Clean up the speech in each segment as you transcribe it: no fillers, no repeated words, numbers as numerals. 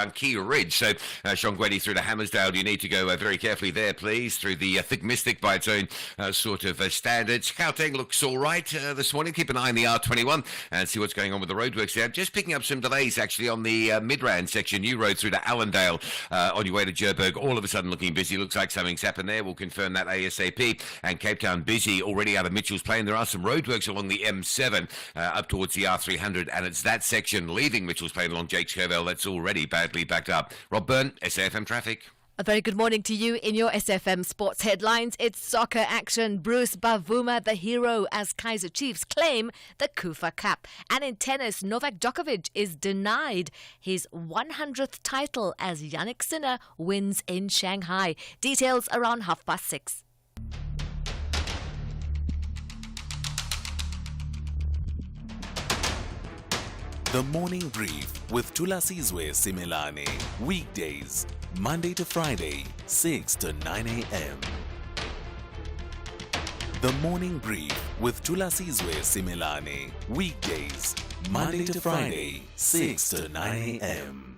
around Key Ridge. So, Shongweni through to Hammersdale, you need to go very carefully there, please, through the Thick Mystic by its own sort of standards. Gauteng looks all right this morning. Keep an eye on the R21 and see what's going on with the roadworks there. Just picking up some delays, actually, on the Midrand section, New Road through to Allendale on your way to Joburg. All of a sudden looking busy. Looks like something's happened there. We'll confirm that ASAP. And Cape Town busy already out of Mitchell's Plain. There are some roadworks along the M7 up towards the R300, and it's that section leaving Mitchell's Plain along Jake's Curville that's already badly backed up. Rob Byrne, SAFM Traffic. A very good morning to you. In your SFM Sports headlines, it's soccer action. Bruce Bavuma, the hero, as Kaizer Chiefs claim the Kufa Cup. And in tennis, Novak Djokovic is denied his 100th title as Jannik Sinner wins in Shanghai. Details around 6:30. The Morning Brief with Thulasizwe Simelane. Weekdays, Monday to Friday, 6 to 9 a.m. The Morning Brief with Thulasizwe Simelane. Weekdays, Monday to Friday, 6 to 9 a.m.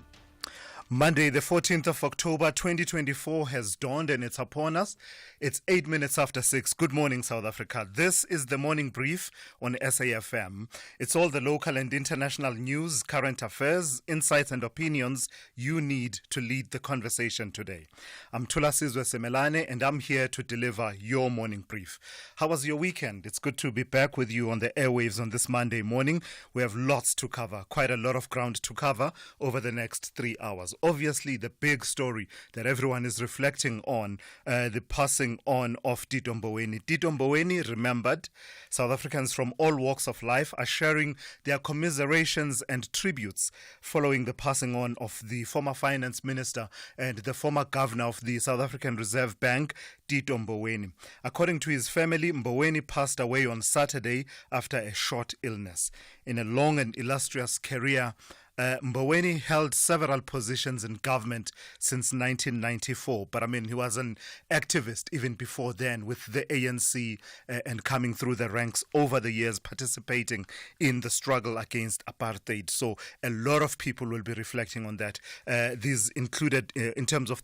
Monday, the 14th of October, 2024 has dawned and it's upon us. It's 8 minutes after 6. Good morning, South Africa. This is the Morning Brief on SAFM. It's all the local and international news, current affairs, insights and opinions you need to lead the conversation today. I'm Thulasizwe Simelane and I'm here to deliver your Morning Brief. How was your weekend? It's good to be back with you on the airwaves on this Monday morning. We have lots to cover, quite a lot of ground to cover over the next 3 hours. Obviously, the big story that everyone is reflecting on, the passing on of Tito Mboweni. Tito Mboweni, remembered. South Africans from all walks of life are sharing their commiserations and tributes following the passing on of the former finance minister and the former governor of the South African Reserve Bank, Tito Mboweni. According to his family, Mboweni passed away on Saturday after a short illness. In a long and illustrious career, Mboweni held several positions in government since 1994, but he was an activist even before then with the ANC and coming through the ranks over the years, participating in the struggle against apartheid. So a lot of people will be reflecting on that. These included, in terms of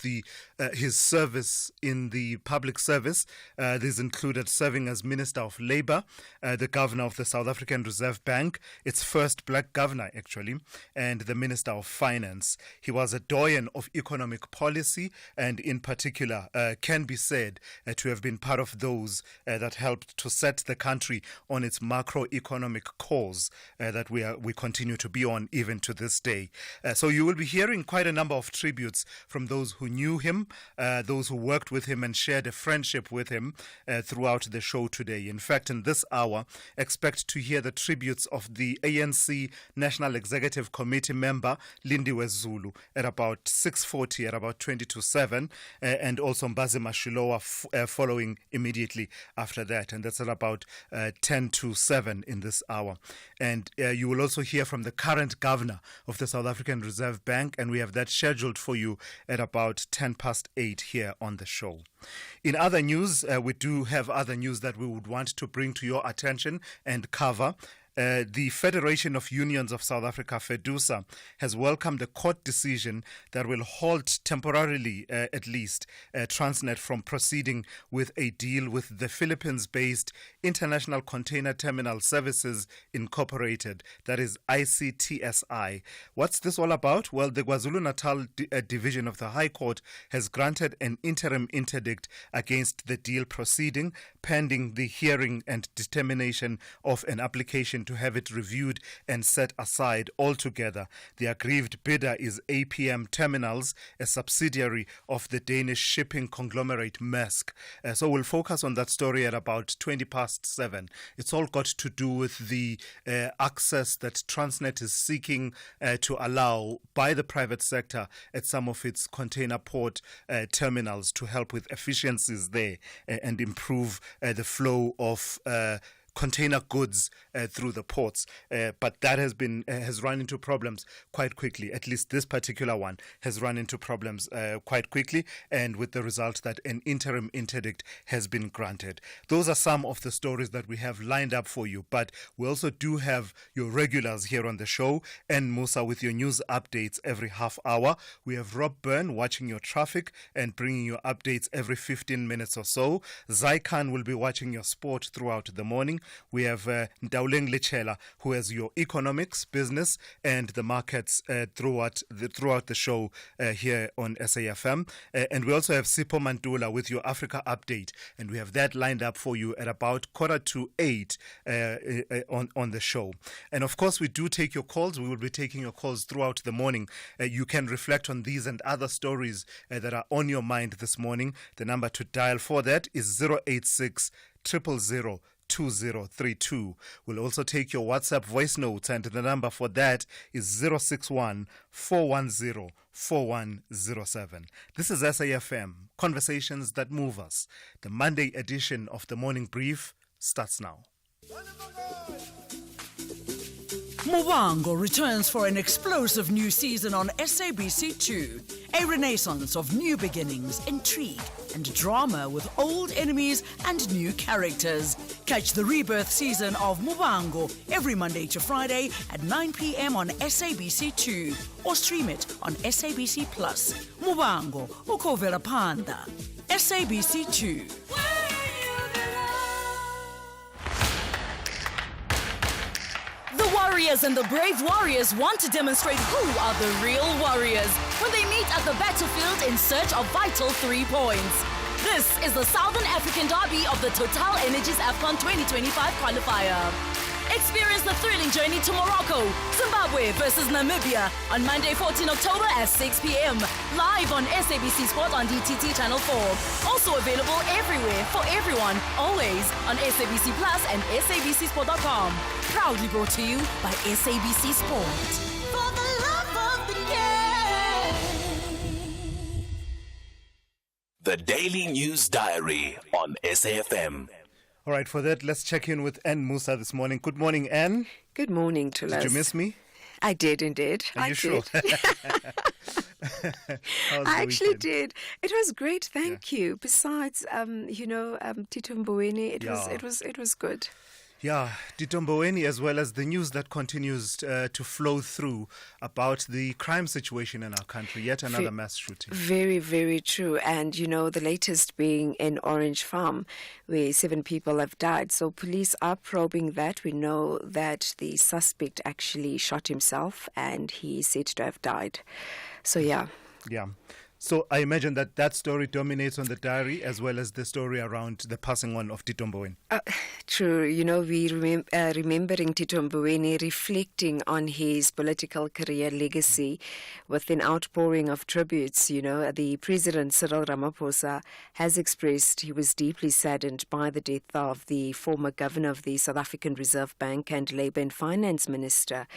his service in the public service, these included serving as Minister of Labour, the Governor of the South African Reserve Bank, its first black governor actually, and the Minister of Finance. He was a doyen of economic policy and in particular can be said to have been part of those that helped to set the country on its macroeconomic course that we continue to be on even to this day. So you will be hearing quite a number of tributes from those who knew him, those who worked with him and shared a friendship with him throughout the show today. In fact, in this hour, expect to hear the tributes of the ANC National Executive Committee member Lindiwe Zulu at about 6:40, at about 20 to 7, and also Mbazi Mashilowa following immediately after that, and that's at about 10 to 7 in this hour. And you will also hear from the current governor of the South African Reserve Bank, and we have that scheduled for you at about 8:10 here on the show. In other news, we do have other news that we would want to bring to your attention and cover. The Federation of Unions of South Africa, FEDUSA, has welcomed a court decision that will halt temporarily, at least, Transnet from proceeding with a deal with the Philippines-based International Container Terminal Services Incorporated, that is ICTSI. What's this all about? Well, the KwaZulu-Natal Division of the High Court has granted an interim interdict against the deal proceeding, pending the hearing and determination of an application to have it reviewed and set aside altogether. The aggrieved bidder is APM Terminals, a subsidiary of the Danish shipping conglomerate Maersk. So we'll focus on that story at about 7:20. It's all got to do with the access that Transnet is seeking to allow by the private sector at some of its container port terminals to help with efficiencies there and improve the flow of container goods through the ports. But that has run into problems quite quickly. At least this particular one has run into problems quite quickly, and with the result that an interim interdict has been granted. Those are some of the stories that we have lined up for you, but we also do have your regulars here on the show, and Musa with your news updates every half hour. We have Rob Byrne watching your traffic and bringing you updates every 15 minutes or so. Zaikan will be watching your sport throughout the morning. We have Ndauleng Lechela, who has your economics, business, and the markets throughout the show here on SAFM. And we also have Sipho Mantula with your Africa update, and we have that lined up for you at about 7:45 on the show. And of course, we do take your calls. We will be taking your calls throughout the morning. You can reflect on these and other stories that are on your mind this morning. The number to dial for that is 086 000 2032. We'll also take your WhatsApp voice notes, and the number for that is 061 410 4107. This is SAFM, Conversations That Move Us. The Monday edition of the Morning Brief starts now. Mwango returns for an explosive new season on SABC2. A renaissance of new beginnings, intrigue, and drama with old enemies and new characters. Catch the rebirth season of Mwango every Monday to Friday at 9 p.m. on SABC2 or stream it on SABC Plus. Mwango, ukovela panda. SABC2. The Warriors and the Brave Warriors want to demonstrate who are the real warriors when they meet at the battlefield in search of vital 3 points. This is the Southern African derby of the Total Energies AFCON 2025 qualifier. Experience the thrilling journey to Morocco, Zimbabwe versus Namibia on Monday 14 October at 6 p.m. Live on SABC Sport on DTT Channel 4. Also available everywhere for everyone, always on SABC Plus and SABCSport.com. Proudly brought to you by SABC Sport. For the love of the game. The Daily News Diary on SAFM. All right, for that, let's check in with Ann Musa this morning. Good morning, Ann. Good morning, Thulas. Did you miss me? I did indeed. Are you sure? I actually did. It was great, thank you. Besides, Tito Mboweni, it was good. Yeah, Tito Mboweni, as well as the news that continues to flow through about the crime situation in our country, yet another mass shooting. Very, very true. And, the latest being in Orange Farm, where 7 people have died. So police are probing that. We know that the suspect actually shot himself and he is said to have died. So, yeah. Yeah. So I imagine that story dominates on the diary as well as the story around the passing on of Tito Mboweni. True. We remembering Tito Mboweni reflecting on his political career legacy with an outpouring of tributes. The President, Cyril Ramaphosa, has expressed he was deeply saddened by the death of the former governor of the South African Reserve Bank and Labour and Finance Minister,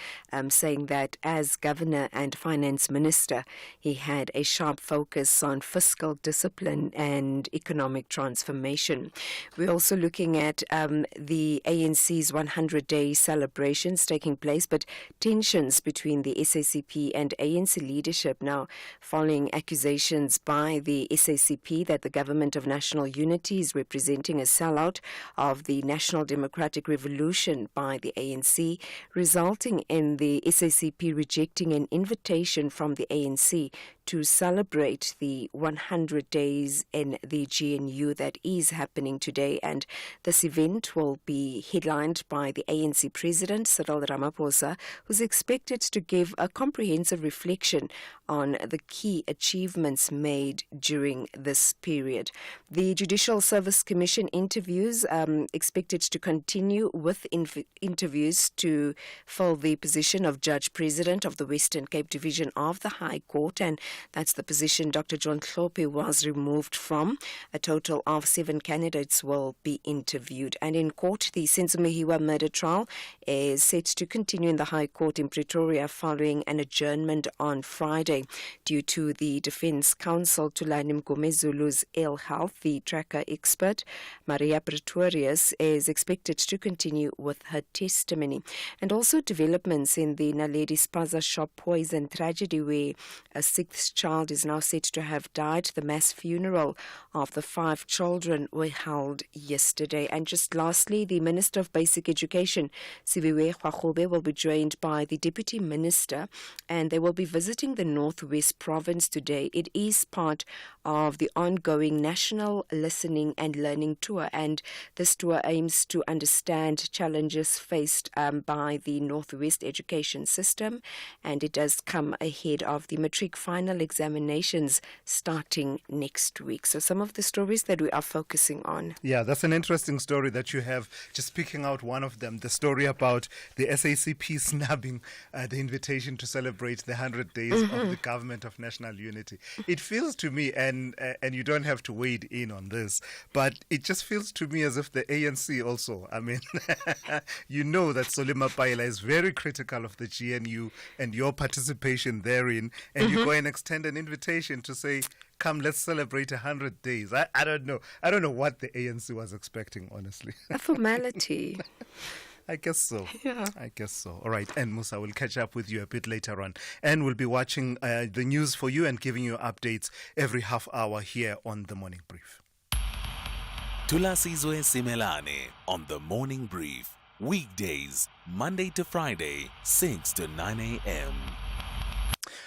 saying that as governor and finance minister, he had a sharp focus on fiscal discipline and economic transformation. We're also looking at the ANC's 100-day celebrations taking place, but tensions between the SACP and ANC leadership now following accusations by the SACP that the Government of National Unity is representing a sellout of the National Democratic Revolution by the ANC, resulting in the SACP rejecting an invitation from the ANC to celebrate the 100 days in the GNU that is happening today. And this event will be headlined by the ANC President, Cyril Ramaphosa, who's expected to give a comprehensive reflection on the key achievements made during this period. The Judicial Service Commission interviews expected to continue with interviews to fill the position of Judge President of the Western Cape Division of the High Court, and that's the position Dr. John Hlophe was removed from. A total of 7 candidates will be interviewed. And in court, the Senzo murder trial is set to continue in the High Court in Pretoria following an adjournment on Friday. Monday due to the Defence Counsel Thulasizwe Simelane ill health. The tracker expert, Maria Pretorius, is expected to continue with her testimony. And also developments in the Naledi Spaza shop poison tragedy, where a sixth child is now said to have died. The mass funeral of the 5 children were held yesterday. And just lastly, the Minister of Basic Education, Siviwe Khwagobe, will be joined by the Deputy Minister, and they will be visiting the Northwest Province today. It is part of the ongoing National Listening and Learning Tour, and this tour aims to understand challenges faced by the Northwest education system, and it does come ahead of the matric final examinations starting next week. So some of the stories that we are focusing on. Yeah, that's an interesting story that you have. Just picking out one of them, the story about the SACP snubbing the invitation to celebrate the 100 days of the Government of National Unity. It feels to me, and you don't have to wade in on this, but it just feels to me as if the ANC also, I mean, you know that Solima Paila is very critical of the GNU and your participation therein, and you go and extend an invitation to say, come, let's celebrate 100 days. I don't know. I don't know what the ANC was expecting, honestly. A formality. I guess so. Yeah. I guess so. All right. And Musa, will catch up with you a bit later on. And we'll be watching the news for you and giving you updates every half hour here on The Morning Brief. Thulasizwe Simelane on The Morning Brief. Weekdays, Monday to Friday, 6 to 9 a.m.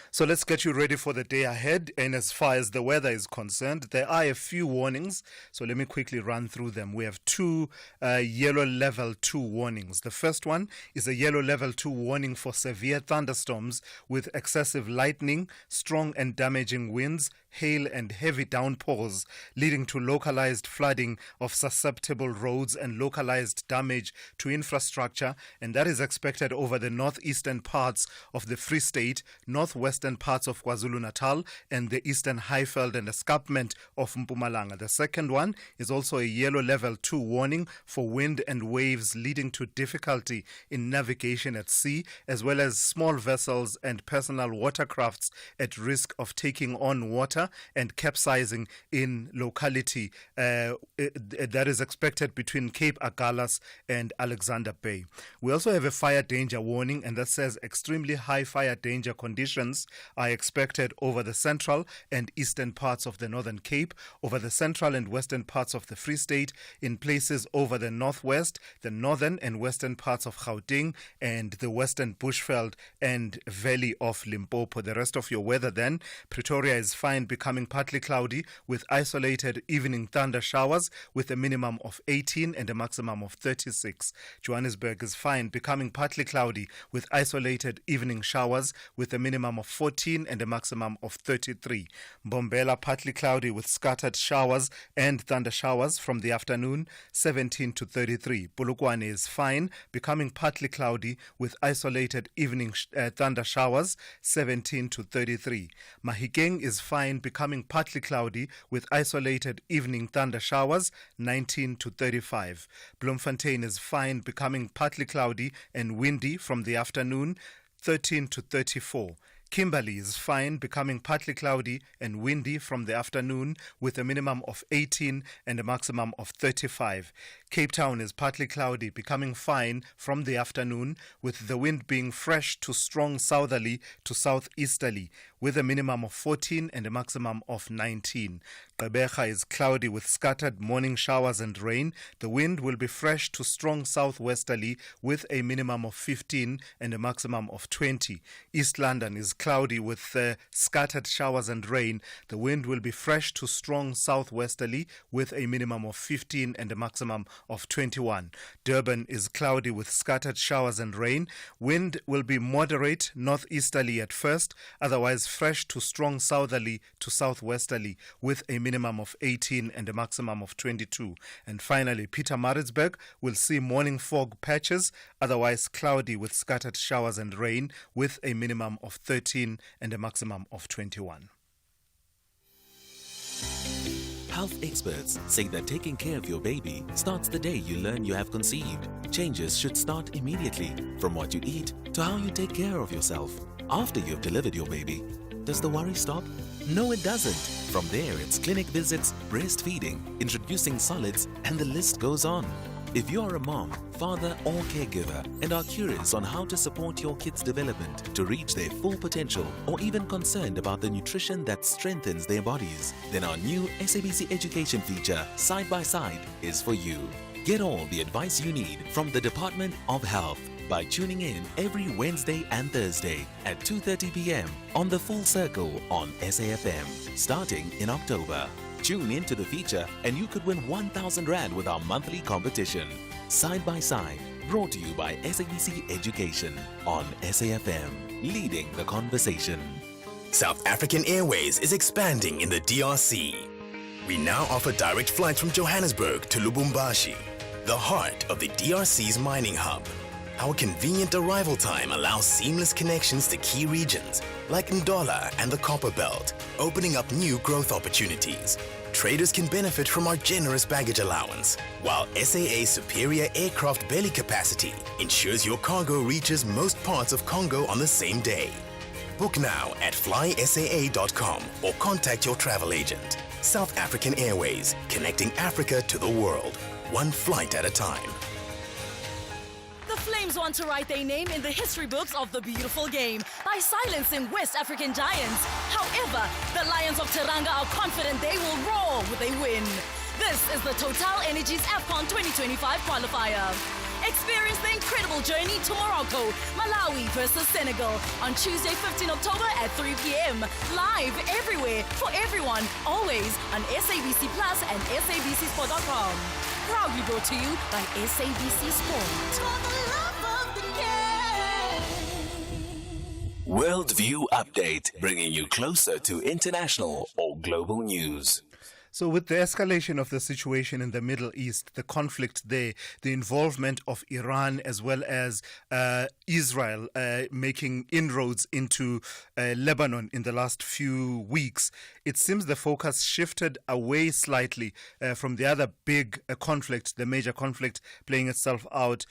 So let's get you ready for the day ahead. And as far as the weather is concerned, there are a few warnings. So let me quickly run through them. We have 2 yellow level 2 warnings. The first one is a yellow level 2 warning for severe thunderstorms with excessive lightning, strong and damaging winds, hail and heavy downpours, leading to localized flooding of susceptible roads and localized damage to infrastructure. And that is expected over the northeastern parts of the Free State, northwestern parts of KwaZulu-Natal, and the eastern Highveld and escarpment of Mpumalanga. The second one is also a yellow level 2 warning for wind and waves, leading to difficulty in navigation at sea, as well as small vessels and personal watercrafts at risk of taking on water and capsizing in locality that is expected between Cape Agalas and Alexander Bay. We also have a fire danger warning, and that says extremely high fire danger conditions are expected over the central and eastern parts of the Northern Cape, over the central and western parts of the Free State, in places over the northwest, the northern and western parts of Gauteng, and the western Bushveld and Valley of Limpopo. The rest of your weather then: Pretoria is fine, becoming partly cloudy with isolated evening thunder showers with a minimum of 18 and a maximum of 36. Johannesburg is fine, becoming partly cloudy with isolated evening showers with a minimum of 14 and a maximum of 33. Mbombela partly cloudy with scattered showers and thunder showers from the afternoon, 17 to 33. Polokwane is fine, becoming partly cloudy with isolated evening thunder showers, 17 to 33. Mahikeng is fine, becoming partly cloudy with isolated evening thunder showers, 19 to 35. Bloemfontein is fine, becoming partly cloudy and windy from the afternoon, 13 to 34. Kimberley is fine, becoming partly cloudy and windy from the afternoon with a minimum of 18 and a maximum of 35. Cape Town is partly cloudy, becoming fine from the afternoon with the wind being fresh to strong southerly to southeasterly with a minimum of 14 and a maximum of 19. Gqeberha is cloudy with scattered morning showers and rain. The wind will be fresh to strong southwesterly with a minimum of 15 and a maximum of 20. East London is cloudy with scattered showers and rain. The wind will be fresh to strong southwesterly with a minimum of 15 and a maximum of 21. Durban is cloudy with scattered showers and rain. Wind will be moderate northeasterly at first, otherwise fresh to strong southerly to southwesterly with a minimum of 18 and a maximum of 22. And finally, Pietermaritzburg will see morning fog patches, otherwise cloudy with scattered showers and rain with a minimum of 13 and a maximum of 21. Health experts say that taking care of your baby starts the day you learn you have conceived. Changes should start immediately, from what you eat to how you take care of yourself. After you've delivered your baby, Does the worry stop? No, it doesn't. From there, it's clinic visits, breastfeeding, introducing solids, and the list goes on. If you're a mom, father, or caregiver and are curious on how to support your kids' development to reach their full potential, or even concerned about the nutrition that strengthens their bodies, then our new SABC education feature, Side by Side, is for you. Get all the advice you need from the Department of Health by tuning in every Wednesday and Thursday at 2:30 p.m. on The Full Circle on SAFM, starting in October. Tune into the feature and you could win 1,000 Rand with our monthly competition. Side by Side, brought to you by SABC Education on SAFM, leading the conversation. South African Airways is expanding in the DRC. We now offer direct flights from Johannesburg to Lubumbashi, the heart of the DRC's mining hub. Our convenient arrival time allows seamless connections to key regions like Ndola and the Copper Belt, opening up new growth opportunities. Traders can benefit from our generous baggage allowance, while SAA's superior aircraft belly capacity ensures your cargo reaches most parts of Congo on the same day. Book now at flysaa.com or contact your travel agent. South African Airways, connecting Africa to the world, one flight at a time. The Flames want to write their name in the history books of the beautiful game by silencing West African giants. However, the Lions of Teranga are confident they will roar with a win. This is the Total Energies AFCON 2025 qualifier. Experience the incredible journey to Morocco, Malawi versus Senegal on Tuesday, 15 October at 3 p.m. Live everywhere, for everyone, always on SABC Plus and SABCSport.com. Proudly brought to you by SABC Sport. Worldview Update, bringing you closer to international or global news. So with the escalation of the situation in the Middle East, the conflict there, the involvement of Iran as well as Israel making inroads into Lebanon in the last few weeks, it seems the focus shifted away slightly from the other big conflict, the major conflict playing itself out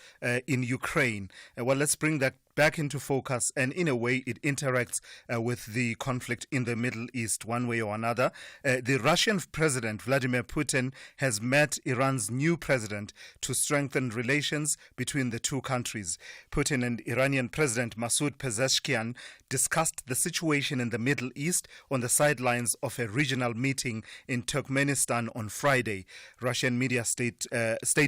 in Ukraine. Well, let's bring that back into focus, and in a way it interacts with the conflict in the Middle East one way or another. The Russian President Vladimir Putin has met Iran's new president to strengthen relations between the two countries. Putin and Iranian President Masoud Pezeshkian discussed the situation in the Middle East on the sidelines of a regional meeting in Turkmenistan on Friday, Russian media state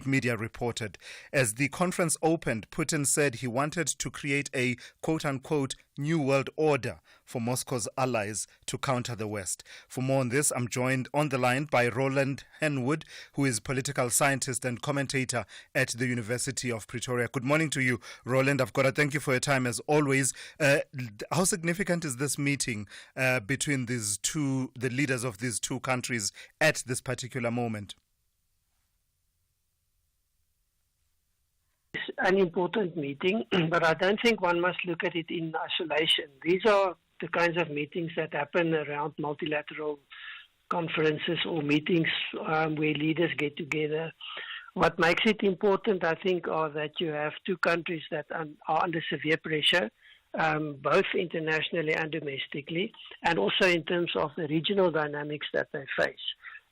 media reported. As the conference opened, Putin said he wanted to create a quote-unquote new world order for Moscow's allies to counter the West. For more on this, I'm joined on the line by Roland Henwood, who is political scientist and commentator at the University of Pretoria. Good morning to you, Roland. I've got to thank you for your time as always. How significant is this meeting between the leaders of these two countries at this particular moment? An important meeting, but I don't think one must look at it in isolation. These are the kinds of meetings that happen around multilateral conferences or meetings where leaders get together. What makes it important, I think, are that you have two countries that are under severe pressure, both internationally and domestically, and also in terms of the regional dynamics that they face.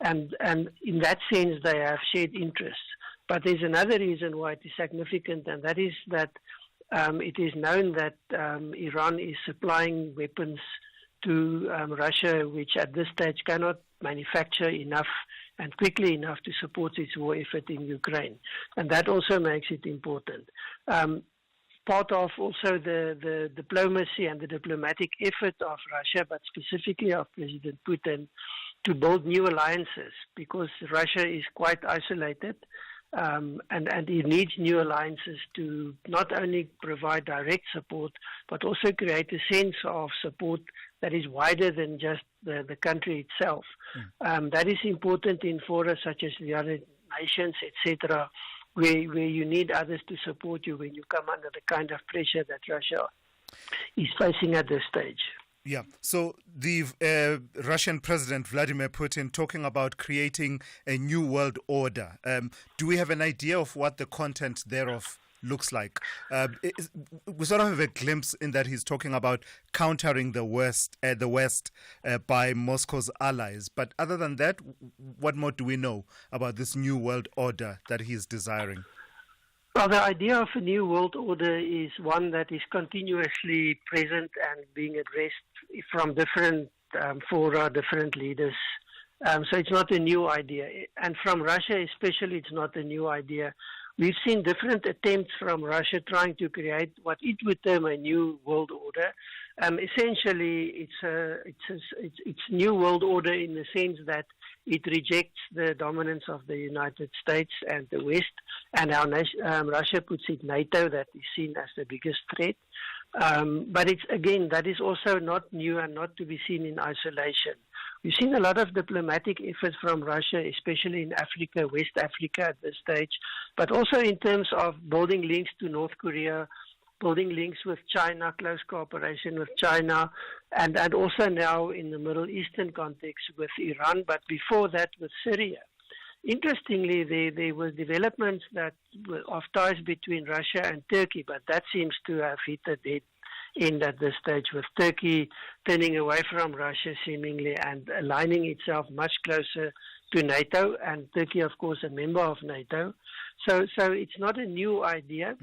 And in that sense, they have shared interests. But there's another reason why it is significant, and that is that it is known that Iran is supplying weapons to Russia, which at this stage cannot manufacture enough and quickly enough to support its war effort in Ukraine. And that also makes it important. Part of also the diplomacy and the diplomatic effort of Russia, but specifically of President Putin, to build new alliances, because Russia is quite isolated. And he needs new alliances to not only provide direct support, but also create a sense of support that is wider than just the country itself. That is important in fora such as the United Nations, etc., where you need others to support you when you come under the kind of pressure that Russia is facing at this stage. Yeah, so the Russian President Vladimir Putin talking about creating a new world order. Do we have an idea of what the content thereof looks like. We sort of have a glimpse in that he's talking about countering the West by Moscow's allies. But other than that, what more do we know about this new world order that he's desiring? Well, the idea of a new world order is one that is continuously present and being addressed from different fora, different leaders. So it's not a new idea. And from Russia especially, it's not a new idea. We've seen different attempts from Russia trying to create what it would term a new world order. Essentially, it's new world order in the sense that it rejects the dominance of the United States and the West, and Russia puts it NATO, that is seen as the biggest threat. But it's, again, that is also not new and not to be seen in isolation. We've seen a lot of diplomatic efforts from Russia, especially in Africa, West Africa at this stage, but also in terms of building links to North Korea, building links with China, close cooperation with China, and also now in the Middle Eastern context with Iran, but before that with Syria. Interestingly, there were developments of ties between Russia and Turkey, but that seems to have hit a dead end at this stage, with Turkey turning away from Russia seemingly and aligning itself much closer to NATO, and Turkey, of course, a member of NATO. So it's not a new idea.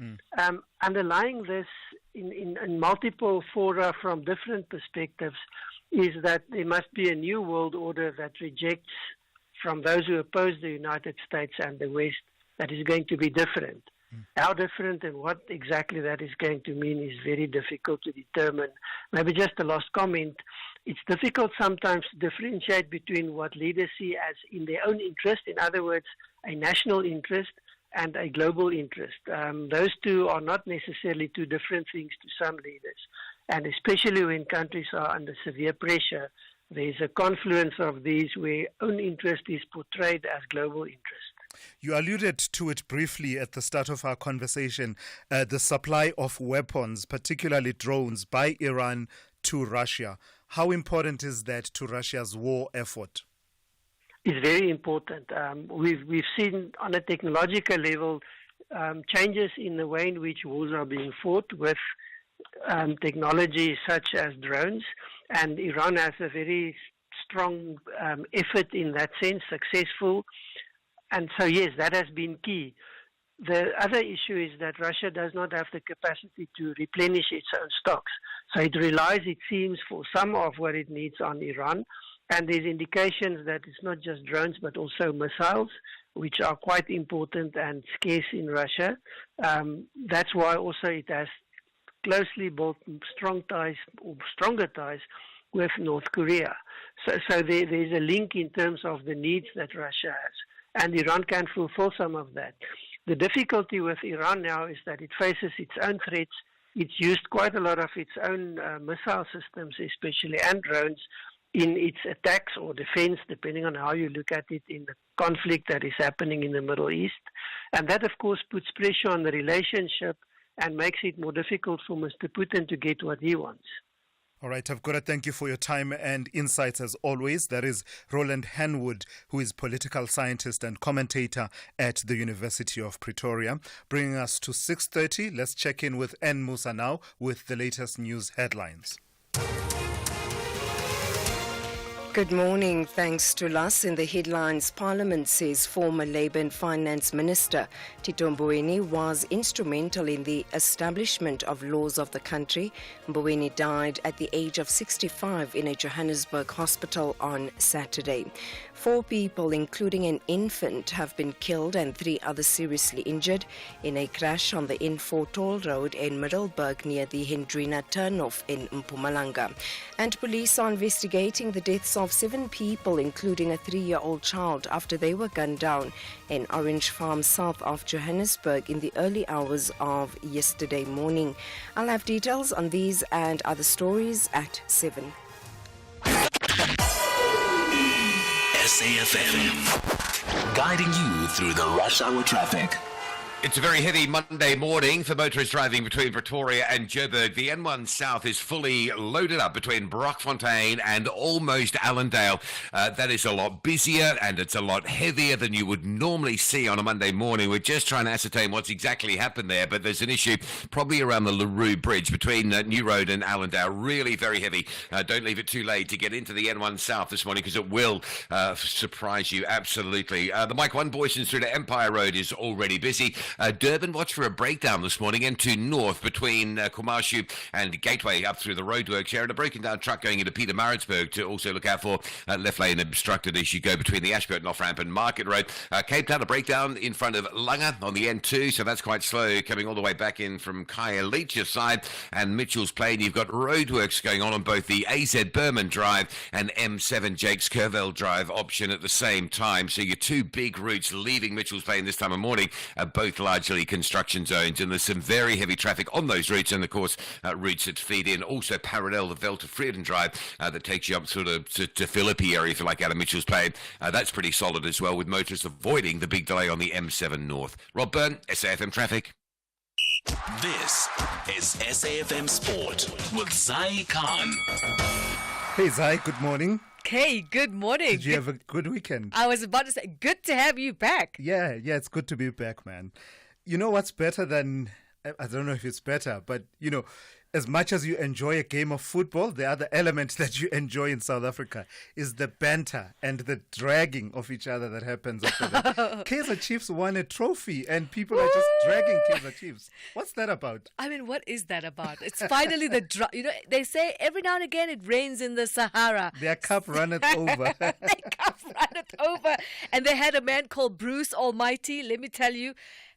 Underlying this in multiple fora from different perspectives is that there must be a new world order that rejects from those who oppose the United States and the West that is going to be different. How different and what exactly that is going to mean is very difficult to determine. Maybe just a last comment. It's difficult sometimes to differentiate between what leaders see as in their own interest, in other words, a national interest, and a global interest. Those two are not necessarily two different things to some leaders. And especially when countries are under severe pressure, there's a confluence of these where own interest is portrayed as global interest. You alluded to it briefly at the start of our conversation, the supply of weapons, particularly drones, by Iran to Russia. How important is that to Russia's war effort? It's very important. We've seen on a technological level changes in the way in which wars are being fought with technology such as drones, and Iran has a very strong effort in that sense, successful. And so, yes, that has been key. The other issue is that Russia does not have the capacity to replenish its own stocks. So it relies, it seems, for some of what it needs on Iran. And there's indications that it's not just drones, but also missiles, which are quite important and scarce in Russia. That's why also it has closely built strong ties, or stronger ties, with North Korea. So there's a link in terms of the needs that Russia has. And Iran can fulfill some of that. The difficulty with Iran now is that it faces its own threats. It's used quite a lot of its own missile systems, especially, and drones, in its attacks or defense, depending on how you look at it, in the conflict that is happening in the Middle East. And that, of course, puts pressure on the relationship and makes it more difficult for Mr. Putin to get what he wants. All right, I've got to thank you for your time and insights as always. That is Roland Henwood, who is political scientist and commentator at the University of Pretoria. Bringing us to 6:30, let's check in with N. Musa now with the latest news headlines. Good morning. Thanks to us. In the headlines, Parliament says former Labour and Finance Minister Tito Mboweni was instrumental in the establishment of laws of the country. Mboweni died at the age of 65 in a Johannesburg hospital on Saturday. 4 people, including an infant, have been killed and 3 others seriously injured in a crash on the N4 toll road in Middelburg near the Hendrina turnoff in Mpumalanga. And police are investigating the deaths of 7 people, including a 3-year-old child, after they were gunned down in Orange Farm, south of Johannesburg, in the early hours of yesterday morning. I'll have details on these and other stories at 7. SAFM, guiding you through the rush hour traffic. It's a very heavy Monday morning for motorists driving between Pretoria and Joburg. The N1 South is fully loaded up between Brockfontein and almost Allendale. That is a lot busier and it's a lot heavier than you would normally see on a Monday morning. We're just trying to ascertain what's exactly happened there, but there's an issue probably around the LaRue Bridge between New Road and Allendale. Really very heavy. Don't leave it too late to get into the N1 South this morning because it will surprise you absolutely. The Mike 1 Boysons through to Empire Road is already busy. Durban, watch for a breakdown this morning into north between Kumashu and Gateway up through the roadworks here, and a broken down truck going into Peter Maritzburg to also look out for. Left lane obstructed as you go between the Ashburton off-ramp and Market Road. Cape Town, a breakdown in front of Langa on the N2, so that's quite slow coming all the way back in from Khayelitsha side, and Mitchell's Plain. You've got roadworks going on both the AZ Berman Drive and M7 Jakes Curville Drive option at the same time, so your two big routes leaving Mitchell's Plain this time of morning are both largely construction zones, and there's some very heavy traffic on those routes, and of course routes that feed in also parallel the Velta Freedom Drive that takes you up sort of to Philippi area if you like out of Mitchell's Plain. That's pretty solid as well, with motorists avoiding the big delay on the M7 North. Rob Byrne, SAFM Traffic. This is SAFM Sport with Zai Khan. Hey Zai, good morning. Okay, good morning. Did you have a good weekend? I was about to say, good to have you back. Yeah, it's good to be back, man. You know what's better than, I don't know if it's better, but, you know, as much as you enjoy a game of football, the other element that you enjoy in South Africa is the banter and the dragging of each other that happens after that. Kaizer Chiefs won a trophy and people are just dragging Kaizer Chiefs. What's that about? I mean, what is that about? It's finally they say every now and again it rains in the Sahara. Their cup runneth over. Their cup runneth over. And they had a man called Bruce Almighty, let me tell you,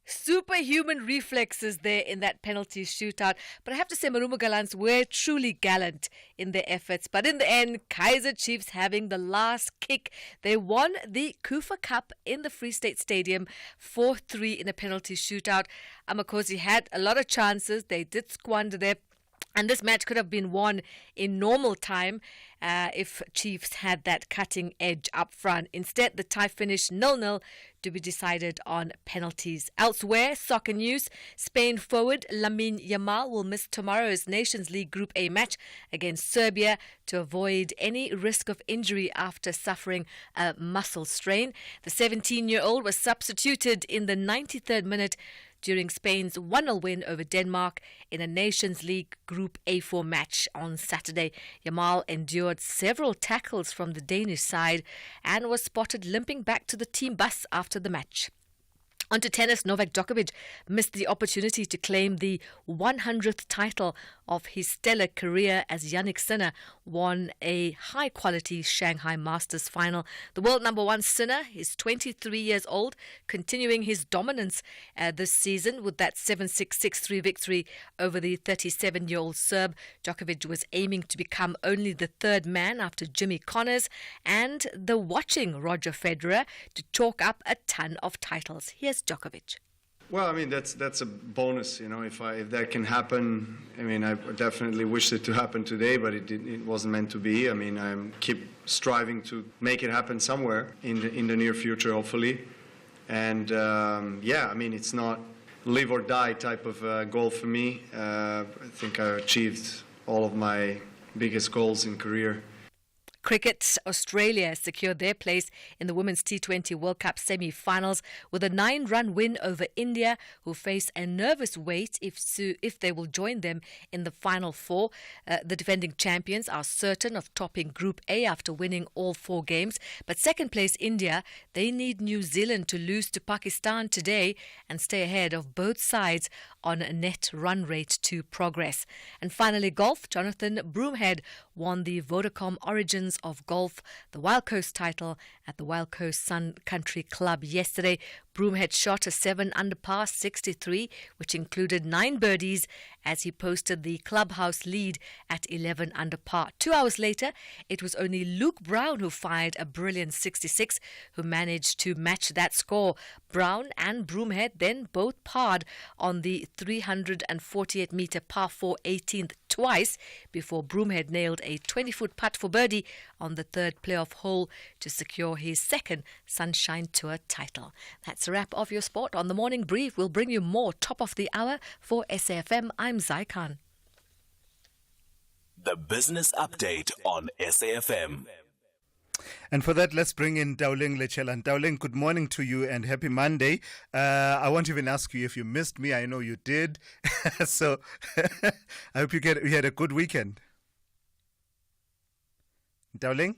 superhuman reflexes there in that penalty shootout. But I have to say, Marumo Gallants were truly gallant in their efforts. But in the end, Kaizer Chiefs having the last kick. They won the Kufa Cup in the Free State Stadium 4-3 in a penalty shootout. Amakosi had a lot of chances. They did squander there. And this match could have been won in normal time if Chiefs had that cutting edge up front. Instead, the tie finished 0-0 to be decided on penalties. Elsewhere, soccer news, Spain forward Lamine Yamal will miss tomorrow's Nations League Group A match against Serbia to avoid any risk of injury after suffering a muscle strain. The 17-year-old was substituted in the 93rd minute during Spain's 1-0 win over Denmark in a Nations League Group A4 match on Saturday. Yamal endured several tackles from the Danish side and was spotted limping back to the team bus after the match. On to tennis, Novak Djokovic missed the opportunity to claim the 100th title of his stellar career as Jannik Sinner won a high-quality Shanghai Masters final. The world number one Sinner is 23 years old, continuing his dominance this season with that 7-6, 6-3 victory over the 37-year-old Serb. Djokovic was aiming to become only the third man after Jimmy Connors and the watching Roger Federer to chalk up a ton of titles. Here's Djokovic. Well, I mean, that's a bonus, you know, if that can happen. I mean, I definitely wish it to happen today, but it wasn't meant to be. I mean, I keep striving to make it happen somewhere in the near future, hopefully. And I mean, it's not live or die type of goal for me. I think I achieved all of my biggest goals in career. Cricket, Australia secured their place in the Women's T20 World Cup semi-finals with a 9-run win over India, who face a nervous wait if they will join them in the final four. The defending champions are certain of topping Group A after winning all 4 games. But second place India, they need New Zealand to lose to Pakistan today and stay ahead of both sides on a net run rate to progress. And finally, golf. Jonathan Broomhead won the Vodacom Origins of Golf, the Wild Coast title at the Wild Coast Sun Country Club yesterday. Broomhead shot a 7 under par 63, which included 9 birdies as he posted the clubhouse lead at 11 under par. 2 hours later, it was only Luke Brown who fired a brilliant 66, who managed to match that score. Brown and Broomhead then both parred on the 348-metre par 4 18th twice before Broomhead nailed a 20-foot putt for birdie on the third playoff hole to secure his second Sunshine Tour title. That's That's a wrap of your sport on the Morning Brief. We'll bring you more top of the hour for SAFM. I'm Zaikan. The Business Update on SAFM. And for that, let's bring in Tauleng Lechelan. Tauleng, good morning to you and happy Monday. I won't even ask you if you missed me. I know you did. So I hope you had a good weekend. Tauleng?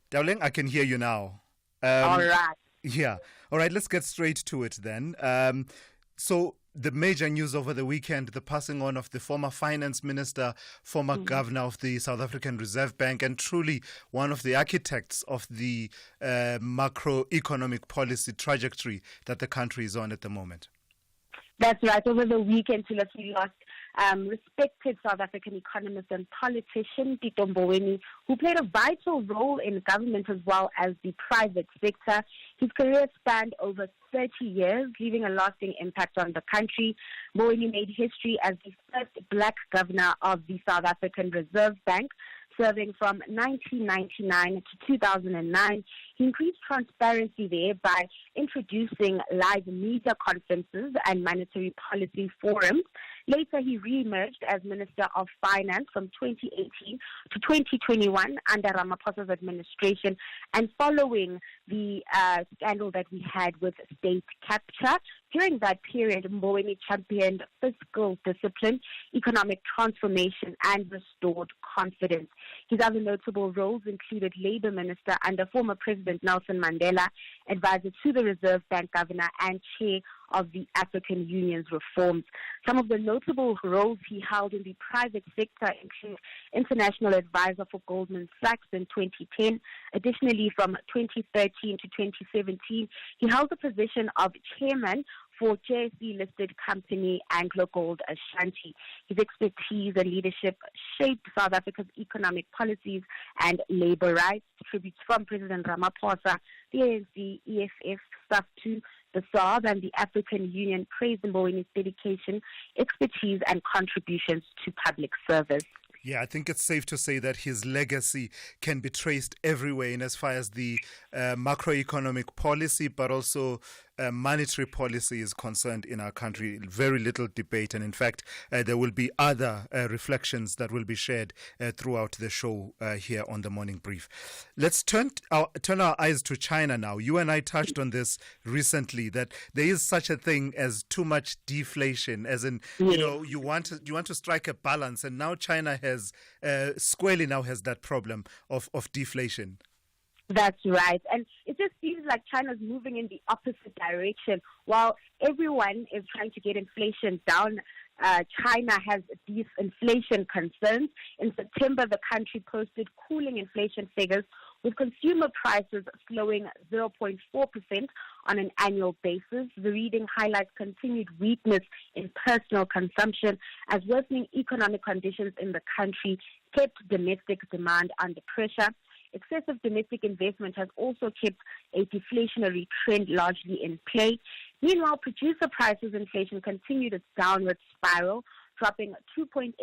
Tauleng, I can hear you now. All right. Yeah. All right, let's get straight to it then. So the major news over the weekend, the passing on of the former finance minister, former governor of the South African Reserve Bank, and truly one of the architects of the macroeconomic policy trajectory that the country is on at the moment. That's right. Over the weekend, we lost respected South African economist and politician Tito Mboweni, who played a vital role in government as well as the private sector. His career spanned over 30 years, leaving a lasting impact on the country. Mboweni made history as the first black governor of the South African Reserve Bank, serving from 1999 to 2009. He increased transparency there by introducing live media conferences and monetary policy forums. Later, he re-emerged as Minister of Finance from 2018 to 2021 under Ramaphosa's administration, and following the scandal that we had with state capture. During that period, Mboweni championed fiscal discipline, economic transformation, and restored confidence. His other notable roles included Labour Minister under former President Nelson Mandela, advisor to the Reserve Bank Governor, and chair of the African Union's reforms. Some of the notable roles he held in the private sector include international advisor for Goldman Sachs in 2010. Additionally, from 2013 to 2017, he held the position of chairman for JSE-listed company AngloGold Ashanti. His expertise and leadership shaped South Africa's economic policies and labor rights. Tributes from President Ramaphosa, the ANC, EFF, SAFTU, the SARB, and the African Union praised Mboweni's dedication, expertise, and contributions to public service. Yeah, I think it's safe to say that his legacy can be traced everywhere in as far as the macroeconomic policy, but also monetary policy is concerned in our country. Very little debate, and in fact, there will be other reflections that will be shared throughout the show here on the Morning Brief. Let's turn our eyes to China now. You and I touched on this recently, that there is such a thing as too much deflation, as in, you want to strike a balance, and now China has squarely now has that problem of deflation. That's right. And it just seems like China's moving in the opposite direction. While everyone is trying to get inflation down, China has these inflation concerns. In September, the country posted cooling inflation figures, with consumer prices slowing 0.4% on an annual basis. The reading highlights continued weakness in personal consumption, as worsening economic conditions in the country kept domestic demand under pressure. Excessive domestic investment has also kept a deflationary trend largely in play. Meanwhile, producer prices inflation continued its downward spiral, dropping 2.8%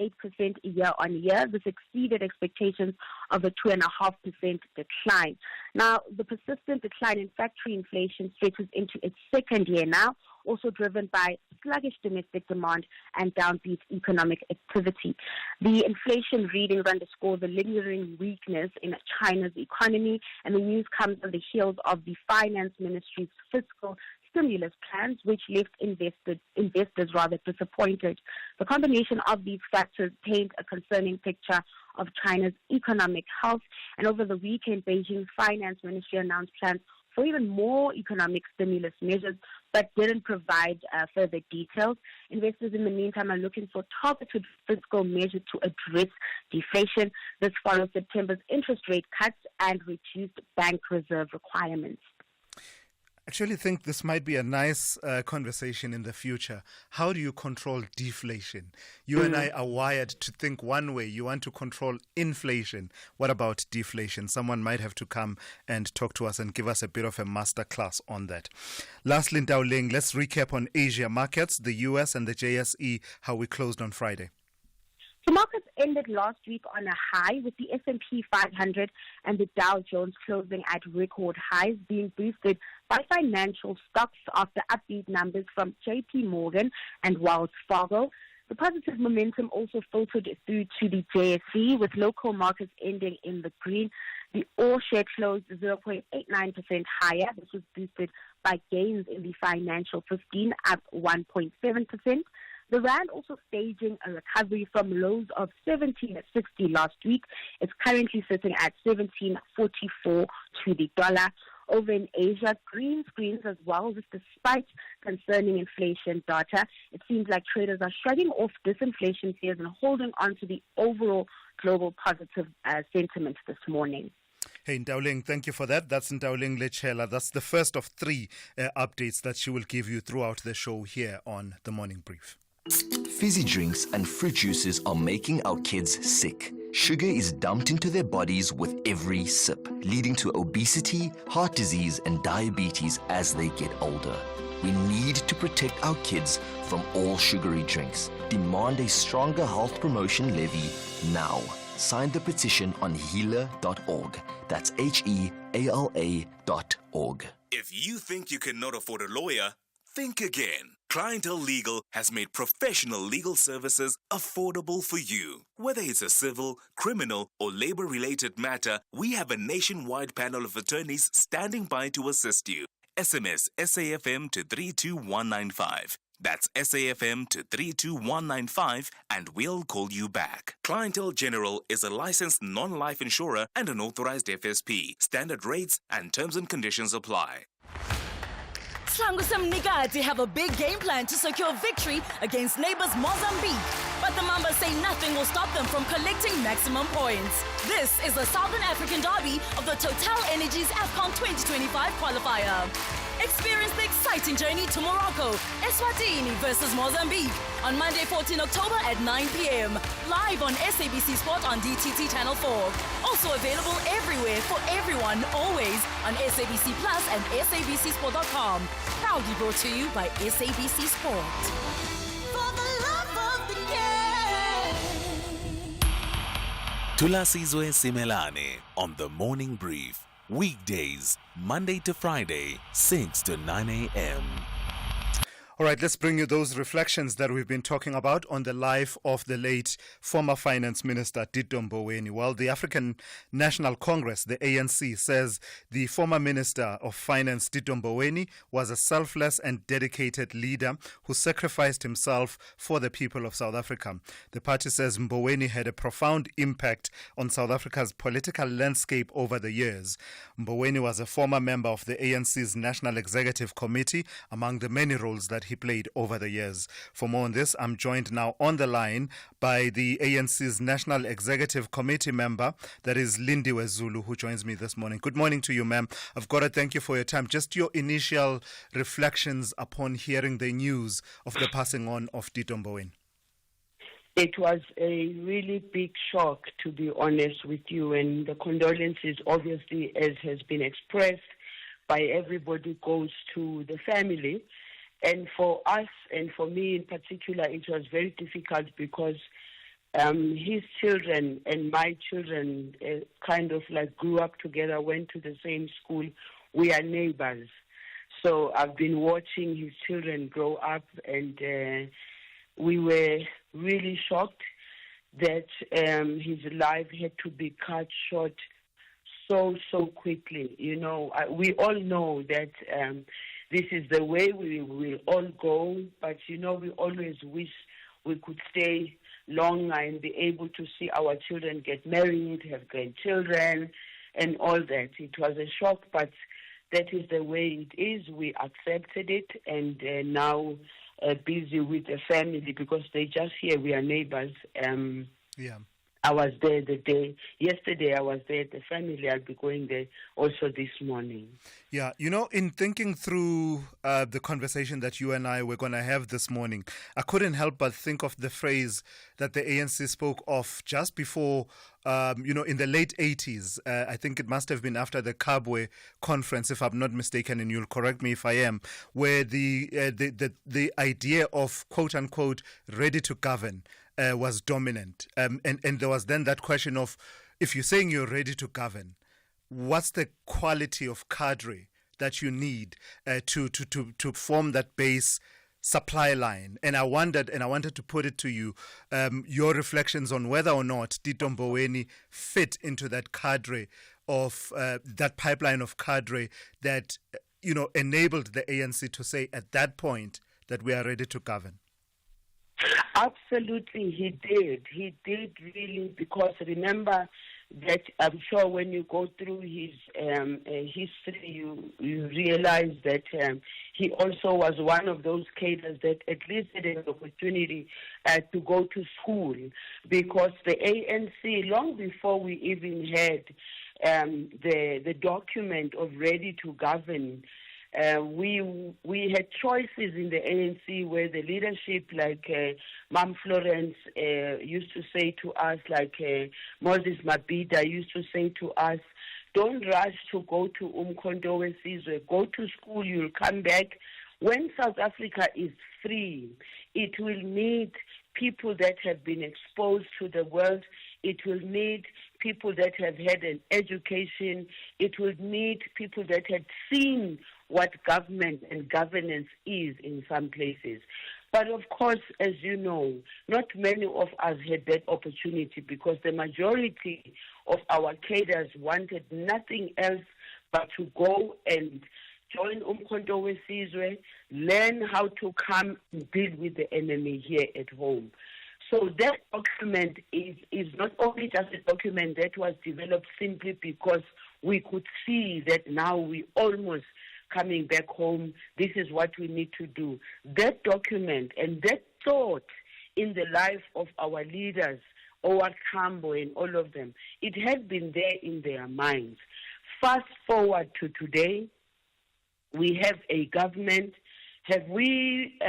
year-on-year. This exceeded expectations of a 2.5% decline. Now, the persistent decline in factory inflation stretches into its second year now, also driven by sluggish domestic demand and downbeat economic activity. The inflation readings underscore the lingering weakness in China's economy, and the news comes on the heels of the Finance Ministry's fiscal stimulus plans, which left investors disappointed. The combination of these factors paint a concerning picture of China's economic health, and over the weekend, Beijing's Finance Ministry announced plans for even more economic stimulus measures, but didn't provide further details. Investors, in the meantime, are looking for targeted fiscal measures to address deflation. This follows September's interest rate cuts and reduced bank reserve requirements. I actually think this might be a nice conversation in the future. How do you control deflation? You and I are wired to think one way. You want to control inflation. What about deflation? Someone might have to come and talk to us and give us a bit of a masterclass on that. Lastly, Tauleng, let's recap on Asia markets, the US and the JSE, how we closed on Friday. So markets ended last week on a high, with the S&P 500 and the Dow Jones closing at record highs, being boosted by financial stocks after upbeat numbers from JP Morgan and Wells Fargo. The positive momentum also filtered through to the JSE, with local markets ending in the green. The all share closed 0.89% higher. This was boosted by gains in the financial 15, up 1.7%. The rand also staging a recovery from lows of 17.60 last week. It's currently sitting at 17.44 to the dollar. Over in Asia, green screens as well, just despite concerning inflation data. It seems like traders are shrugging off disinflation fears and holding on to the overall global positive sentiment this morning. Hey, Ndauling, thank you for that. That's Ndauling Lechela. That's the first of three updates that she will give you throughout the show here on The Morning Brief. Fizzy drinks and fruit juices are making our kids sick. Sugar is dumped into their bodies with every sip, leading to obesity, heart disease, and diabetes as they get older. We need to protect our kids from all sugary drinks. Demand a stronger health promotion levy now. Sign the petition on healer.org. That's HEALA.org. If you think you cannot afford a lawyer, think again. Clientele Legal has made professional legal services affordable for you. Whether it's a civil, criminal, or labor-related matter, we have a nationwide panel of attorneys standing by to assist you. SMS SAFM to 32195. That's SAFM to 32195 and we'll call you back. Clientele General is a licensed non-life insurer and an authorized FSP. Standard rates and terms and conditions apply. Slangu Semnikati have a big game plan to secure victory against neighbors Mozambique. But the Mambas say nothing will stop them from collecting maximum points. This is the Southern African derby of the Total Energies AFCON 2025 qualifier. Experience the exciting journey to Morocco, Eswatini versus Mozambique on Monday, 14 October at 9 p.m. Live on SABC Sport on DTT Channel 4. Also available everywhere for everyone, always on SABC Plus and SABCSport.com. Proudly brought to you by SABC Sport. For the love of the game. Thulasizwe Simelane on The Morning Brief. Weekdays, Monday to Friday, 6 to 9 a.m. All right, let's bring you those reflections that we've been talking about on the life of the late former Finance Minister Tito Mboweni. Well, the African National Congress, the ANC, says the former Minister of Finance Tito Mboweni was a selfless and dedicated leader who sacrificed himself for the people of South Africa. The party says Mboweni had a profound impact on South Africa's political landscape over the years. Mboweni was a former member of the ANC's National Executive Committee, among the many roles that he played over the years. For more on this, I'm joined now on the line by the ANC's National Executive Committee member, that is Lindiwe Zulu, who joins me this morning. Good morning to you, ma'am. I've got to thank you for your time. Just your initial reflections upon hearing the news of the passing on of Tito Mboweni. It was a really big shock, to be honest with you, and the condolences, obviously, as has been expressed by everybody, goes to the family. And for us, and for me in particular, it was very difficult because his children and my children kind of like grew up together, went to the same school. We are neighbors. So I've been watching his children grow up, and we were really shocked that his life had to be cut short so quickly. You know, we all know that this is the way we will all go, but, you know, we always wish we could stay longer and be able to see our children get married, have grandchildren, and all that. It was a shock, but that is the way it is. We accepted it, and now busy with the family because they just here. We are neighbors. Yeah. I was there yesterday I was there at the family. I'll be going there also this morning. Yeah, you know, in thinking through the conversation that you and I were going to have this morning, I couldn't help but think of the phrase that the ANC spoke of just before, in the late 80s. I think it must have been after the Kabwe conference, if I'm not mistaken, and you'll correct me if I am, where the idea of, quote unquote, ready to govern was dominant. And there was then that question of, if you're saying you're ready to govern, what's the quality of cadre that you need to form that base supply line? And I wanted to put it to you, your reflections on whether or not Tito Mboweni fit into that cadre of that pipeline of cadre that enabled the ANC to say at that point that we are ready to govern. Absolutely, he did. He did really, because remember that I'm sure when you go through his history, you realize that he also was one of those cadres that at least had an opportunity to go to school, because the ANC, long before we even had the document of ready to govern, we had choices in the ANC where the leadership, like Mam Florence used to say to us, like Moses Mabhida used to say to us, don't rush to go to Umkhonto Wesizwe, go to school, you'll come back. When South Africa is free, it will need people that have been exposed to the world. It will need people that have had an education. It will need people that had seen what government and governance is in some places. But of course, as you know, not many of us had that opportunity, because the majority of our cadres wanted nothing else but to go and join Umkhonto Wesizwe, learn how to come and deal with the enemy here at home. So that document is not only just a document that was developed simply because we could see that now we almost coming back home, this is what we need to do. That document and that thought in the life of our leaders, our Tambo and all of them, it has been there in their minds. Fast forward to today, we have a government. Have we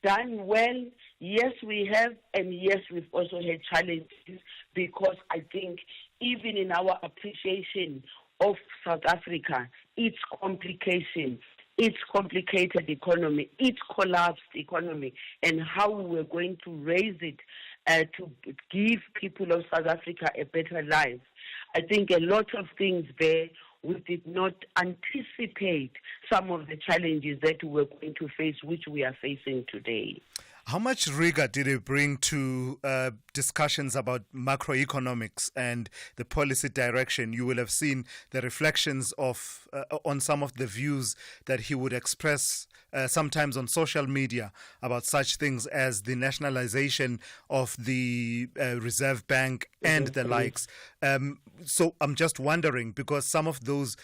done well? Yes, we have, and yes, we've also had challenges, because I think even in our appreciation of South Africa, its complications, its complicated economy, its collapsed economy, and how we're going to raise it to give people of South Africa a better life. I think a lot of things there, we did not anticipate some of the challenges that we're going to face, which we are facing today. How much rigor did it bring to discussions about macroeconomics and the policy direction? You will have seen the reflections of on some of the views that he would express sometimes on social media about such things as the nationalization of the Reserve Bank and the likes. So I'm just wondering, because some of those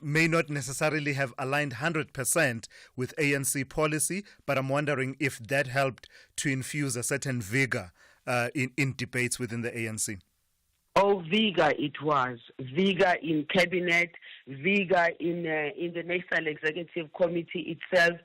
may not necessarily have aligned 100% with ANC policy, but I'm wondering if that helped to infuse a certain vigor in debates within the ANC. Oh, vigor it was. Vigor in cabinet, vigor in the National Executive Committee itself,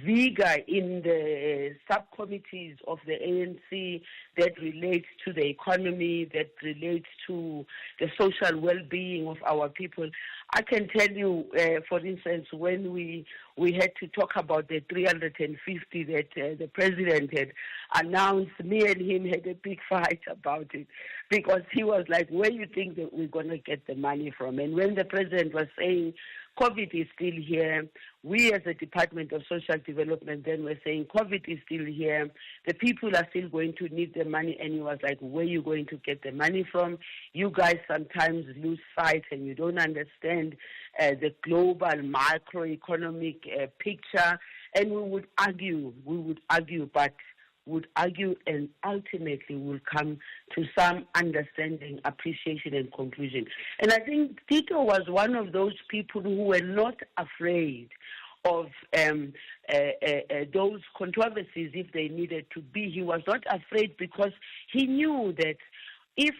vigor in the subcommittees of the ANC that relates to the economy, that relates to the social well-being of our people. I can tell you, for instance, when we had to talk about the 350 that the president had announced, me and him had a big fight about it, because he was like, where do you think that we're going to get the money from? And when the president was saying COVID is still here, we as the Department of Social Development then were saying COVID is still here, the people are still going to need the money, and he was like, where are you going to get the money from? You guys sometimes lose sight and you don't understand the global macroeconomic picture. And we would argue, but would argue and ultimately will come to some understanding, appreciation and conclusion. And I think Tito was one of those people who were not afraid of those controversies if they needed to be. He was not afraid, because he knew that if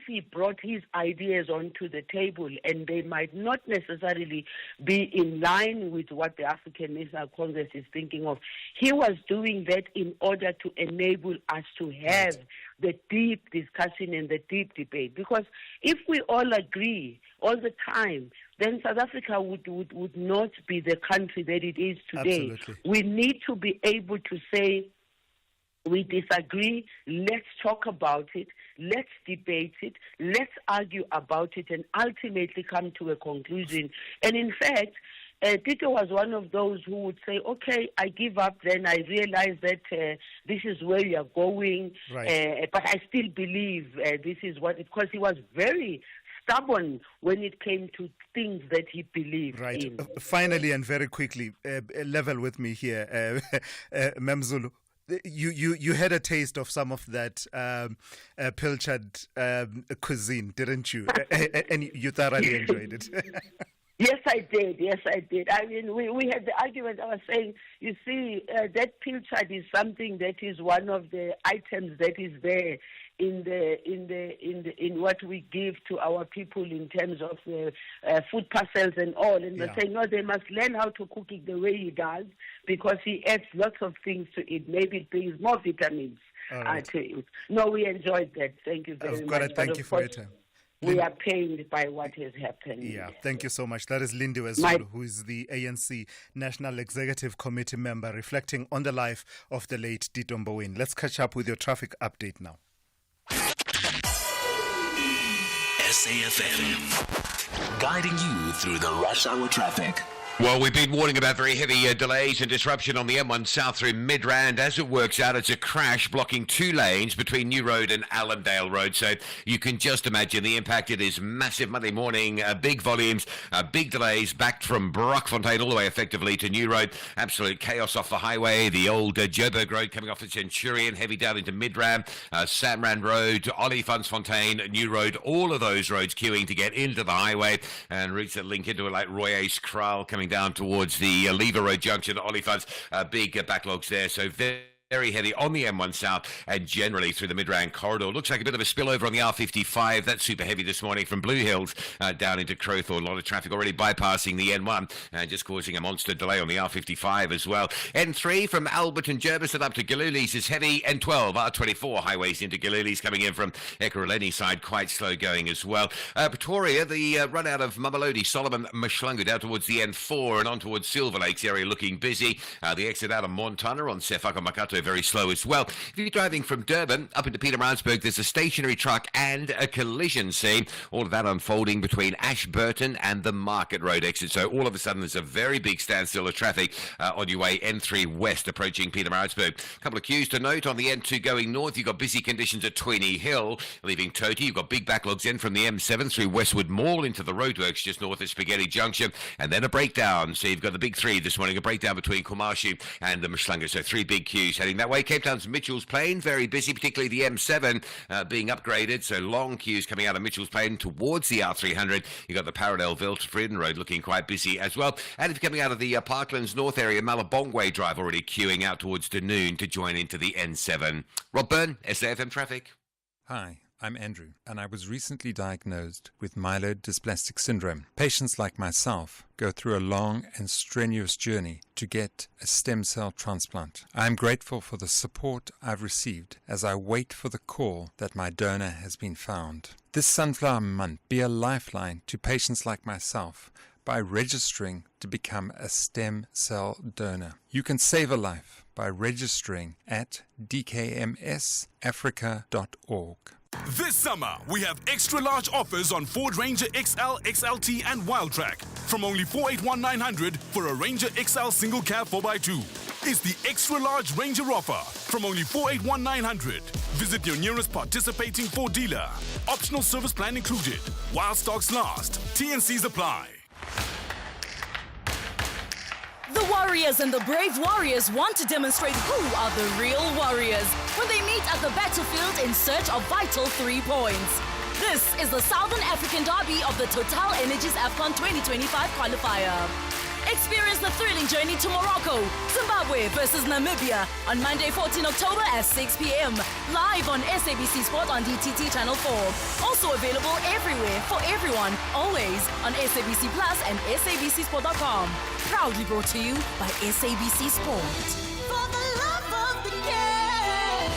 he brought his ideas onto the table, and they might not necessarily be in line with what the African National Congress is thinking of, he was doing that in order to enable us to have the deep discussion and the deep debate. Because if we all agree all the time, then South Africa would not be the country that it is today. Absolutely. We need to be able to say, We disagree. Let's talk about it. Let's debate it. Let's argue about it and ultimately come to a conclusion. And in fact, Tito was one of those who would say, okay, I give up, then I realize that this is where you are going, right. But I still believe this is what, because he was very stubborn when it came to things that he believed in. Finally and very quickly, level with me here, Memzulu. You had a taste of some of that pilchard cuisine, didn't you? And you thoroughly enjoyed it. Yes, I did. I mean, we had the argument. I was saying, you see, that pilchard is something that is one of the items that is there in what we give to our people in terms of food parcels and all. And they're saying, no, they must learn how to cook it the way he does, because he adds lots of things to it. Maybe it brings more vitamins to it. No, we enjoyed that. Thank you very much. Thank you for your time. We are pained by what has happened. Yeah, thank you so much. That is Lindiwe Zulu, who is the ANC National Executive Committee member, reflecting on the life of the late Tito Mboweni. Let's catch up with your traffic update now. SAFM, guiding you through the rush hour traffic. Well, we've been warning about very heavy delays and disruption on the M1 South through Midrand. As it works out, it's a crash blocking 2 lanes between New Road and Allendale Road. So you can just imagine the impact. It is massive Monday morning, big volumes, big delays back from Brockfontein all the way effectively to New Road. Absolute chaos off the highway. The old Joburg Road coming off the Centurion, heavy down into Midrand, Samrand Road, Olifantsfontein, New Road, all of those roads queuing to get into the highway, and routes that link into it like Royais, Kraal, coming down towards the Lever Road junction, Olifants, big backlogs there. So very heavy on the M1 South and generally through the Midrand corridor. Looks like a bit of a spillover on the R55. That's super heavy this morning from Blue Hills down into Crowthorne. A lot of traffic already bypassing the N1 and just causing a monster delay on the R55 as well. N3 from Albert and Jervis up to Galulis is heavy. N12, R24 highways into Galulis coming in from Ekurhuleni side, quite slow going as well. Pretoria, the run out of Mamelodi, Solomon, Mashlangu down towards the N4 and on towards Silver Lakes area looking busy. The exit out of Montana on Sefaka Makato very slow as well. If you're driving from Durban up into Pietermaritzburg, there's a stationary truck and a collision scene. All of that unfolding between Ashburton and the Market Road exit. So all of a sudden there's a very big standstill of traffic on your way N3 west approaching Pietermaritzburg. A couple of queues to note on the N2 going north. You've got busy conditions at Tweeny Hill leaving Toti. You've got big backlogs in from the M7 through Westwood Mall into the roadworks just north of Spaghetti Junction, and then a breakdown. So you've got the big three this morning, a breakdown between Kumashi and the Mshlangu. So 3 big queues heading that way. Cape Town's Mitchell's Plain, very busy, particularly the M7 being upgraded. So long queues coming out of Mitchell's Plain towards the R300. You've got the parallel Viltfreden Road looking quite busy as well. And if you're coming out of the Parklands North area, Malabongwe Drive already queuing out towards Dunoon to join into the N7. Rob Byrne, SAFM Traffic. Hi, I'm Andrew, and I was recently diagnosed with myelodysplastic syndrome. Patients like myself go through a long and strenuous journey to get a stem cell transplant. I am grateful for the support I've received as I wait for the call that my donor has been found. This Sunflower Month, be a lifeline to patients like myself by registering to become a stem cell donor. You can save a life by registering at dkmsafrica.org. This summer, we have extra large offers on Ford Ranger XL, XLT and Wildtrak from only $481,900 for a Ranger XL single cab 4x2. It's the extra large Ranger offer from only $481,900. Visit your nearest participating Ford dealer. Optional service plan included. While stocks last. T&Cs apply. The Warriors and the Brave Warriors want to demonstrate who are the real warriors when they meet at the battlefield in search of vital 3 points. This is the Southern African derby of the Total Energies AFCON 2025 qualifier. Experience the thrilling journey to Morocco, Zimbabwe versus Namibia on Monday, 14 October at 6 p.m. Live on SABC Sport on DTT Channel 4. Also available everywhere for everyone, always on SABC Plus and SABCSport.com. Proudly brought to you by SABC Sport. For the love of the game.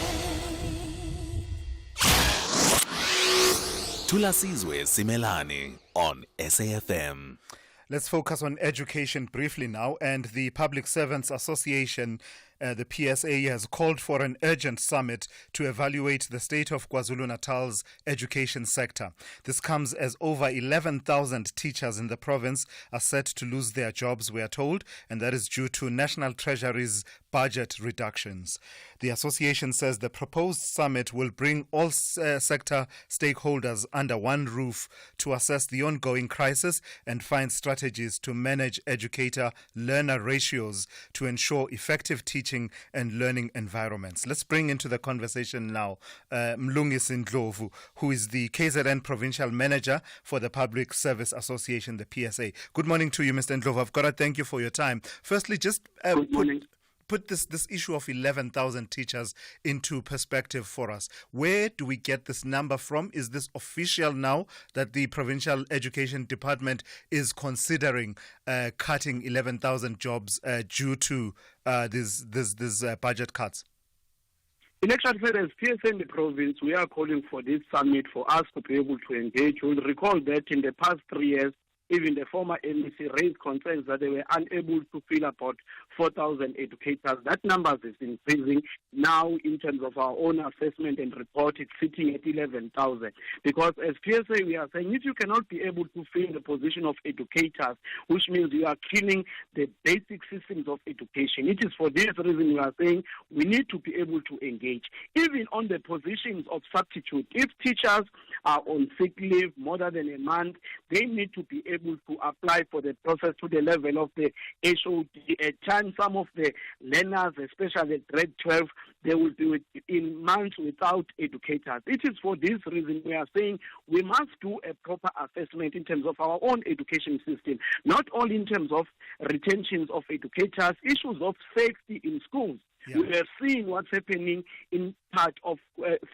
Thulasizwe Simelane on SAFM. Let's focus on education briefly now. And the Public Servants Association The PSA has called for an urgent summit to evaluate the state of KwaZulu-Natal's education sector. This comes as over 11,000 teachers in the province are set to lose their jobs, we are told, and that is due to National Treasury's budget reductions. The association says the proposed summit will bring all sector stakeholders under one roof to assess the ongoing crisis and find strategies to manage educator-learner ratios to ensure effective teaching and learning environments. Let's bring into the conversation now Mlungisi Ndlovu, who is the KZN Provincial Manager for the Public Service Association, the PSA. Good morning to you, Mr. Ndlovu. I've got to thank you for your time. Firstly, just put this issue of 11,000 teachers into perspective for us. Where do we get this number from? Is this official now that the Provincial Education Department is considering cutting 11,000 jobs due to these budget cuts? In actual fact, as PSA in the province, we are calling for this summit for us to be able to engage. You'll recall that in the past 3 years, even the former MEC raised concerns that they were unable to fill about 4,000 educators. That number is increasing. Now, in terms of our own assessment and report, it's sitting at 11,000. Because as PSA, we are saying if you cannot be able to fill the position of educators, which means you are killing the basic systems of education. It is for this reason we are saying we need to be able to engage. Even on the positions of substitute, if teachers are on sick leave more than a month, they need to be able to apply for the process to the level of the HOD. At times, some of the learners, especially at grade 12, they will be in months without educators. It is for this reason we are saying we must do a proper assessment in terms of our own education system, not only in terms of retention of educators, issues of safety in schools. Yeah. We are seeing what's happening in part of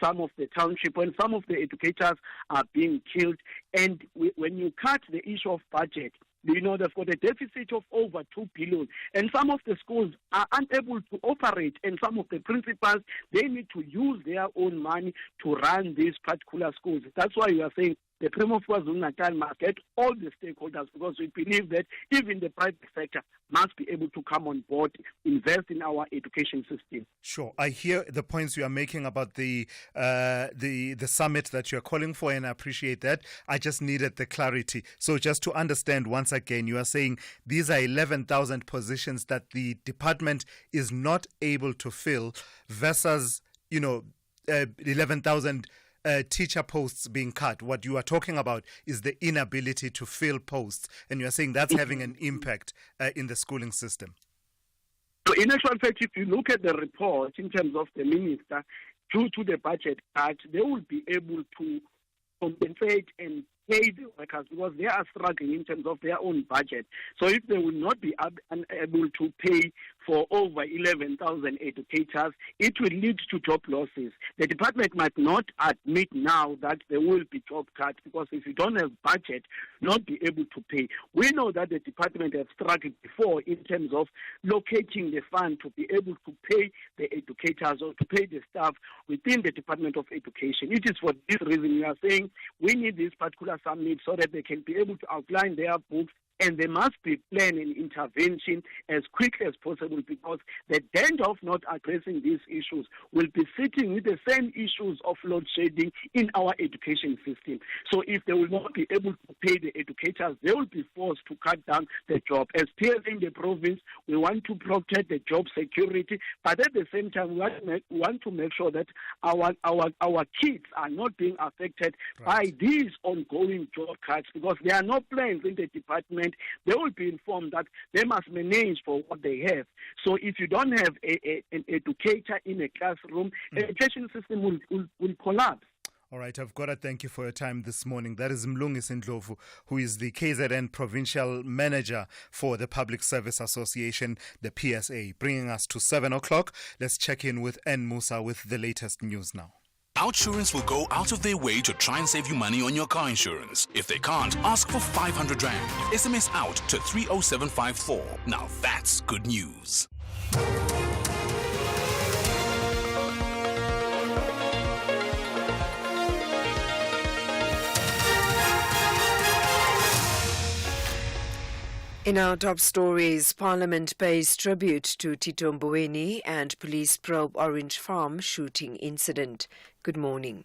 some of the township when some of the educators are being killed. And when you cut the issue of budget, you know, they've got a deficit of over 2 billion. And some of the schools are unable to operate. And some of the principals, they need to use their own money to run these particular schools. That's why we are saying the Premier of KwaZulu-Natal must get all the stakeholders, because we believe that even the private sector must be able to come on board, invest in our education system. Sure. I hear the points you are making about the summit that you are calling for, and I appreciate that. I just needed the clarity. So just to understand once again, you are saying these are 11,000 positions that the department is not able to fill versus, 11,000 teacher posts being cut. What you are talking about is the inability to fill posts, and you are saying that's having an impact in the schooling system. So in actual fact, if you look at the report in terms of the minister, due to the budget cut, they will be able to compensate and pay the workers because they are struggling in terms of their own budget. So if they will not be unable to pay for over 11,000 educators, it will lead to job losses. The department might not admit now that there will be job cuts, because if you don't have budget, not be able to pay. We know that the department has struggled before in terms of locating the fund to be able to pay the educators or to pay the staff within the Department of Education. It is for this reason we are saying we need this particular summit so that they can be able to outline their books, and there must be plan and intervention as quick as possible, because the danger of not addressing these issues will be sitting with the same issues of load shedding in our education system. So if they will not be able to pay the educators, they will be forced to cut down the job. As peers in the province, we want to protect the job security, but at the same time, we want to make sure that our kids are not being affected by these ongoing job cuts, because there are no plans in the department. They will be informed that they must manage for what they have. So if you don't have an educator in a classroom, the education system will collapse. All right, I've got to thank you for your time this morning. That is Mlungisi Ndlovu, who is the KZN Provincial Manager for the Public Service Association, the PSA. Bringing us to 7 o'clock, let's check in with N. Musa with the latest news now. Outsurance will go out of their way to try and save you money on your car insurance. If they can't, ask for 500 Rand. SMS out to 30754. Now that's good news. In our top stories, Parliament pays tribute to Tito Mboweni and police probe Orange Farm shooting incident. Good morning.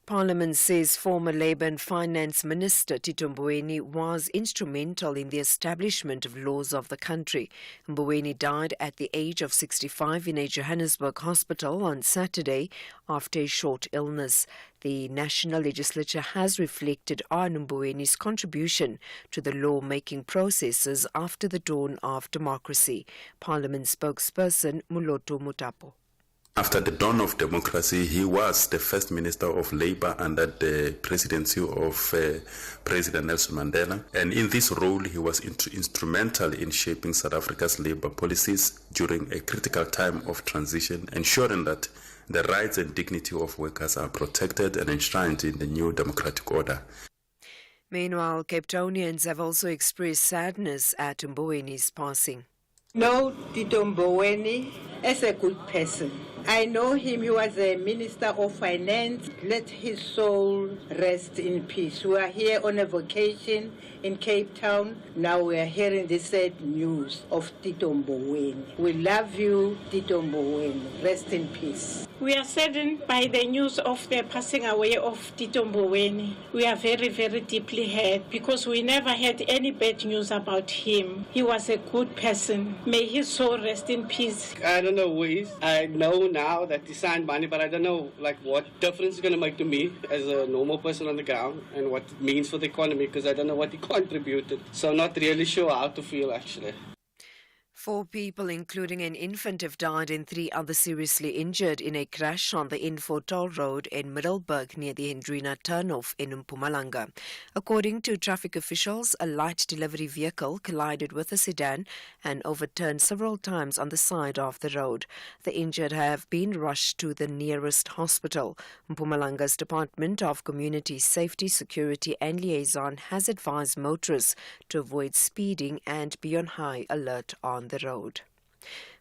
Parliament says former Labour and Finance Minister Tito Mboweni was instrumental in the establishment of laws of the country. Mboweni died at the age of 65 in a Johannesburg hospital on Saturday after a short illness. The National Legislature has reflected on Mboweni's contribution to the law-making processes after the dawn of democracy. Parliament spokesperson Muloto Mutapo. After the dawn of democracy, he was the first minister of Labour under the presidency of President Nelson Mandela. And in this role, he was instrumental in shaping South Africa's labour policies during a critical time of transition, ensuring that the rights and dignity of workers are protected and enshrined in the new democratic order. Meanwhile, Cape Townians have also expressed sadness at Mboweni's passing. Know Tito Mboweni as a good person. I know him, he was a Minister of Finance. Let his soul rest in peace. We are here on a vacation in Cape Town. Now we are hearing the sad news of Tito Mboweni. We love you, Tito Mboweni. Rest in peace. We are saddened by the news of the passing away of Tito Mboweni. We are very, very deeply hurt because we never had any bad news about him. He was a good person. May his soul rest in peace. I don't know who he is. I know now that he signed money, but I don't know what difference it's going to make to me as a normal person on the ground and what it means for the economy, because I don't know what he contributed. So I'm not really sure how to feel, actually. 4 people, including an infant, have died and 3 others seriously injured in a crash on the Info Toll Road in Middelburg near the Hendrina turnoff in Mpumalanga. According to traffic officials, a light delivery vehicle collided with a sedan and overturned several times on the side of the road. The injured have been rushed to the nearest hospital. Mpumalanga's Department of Community Safety, Security and Liaison has advised motorists to avoid speeding and be on high alert on the road.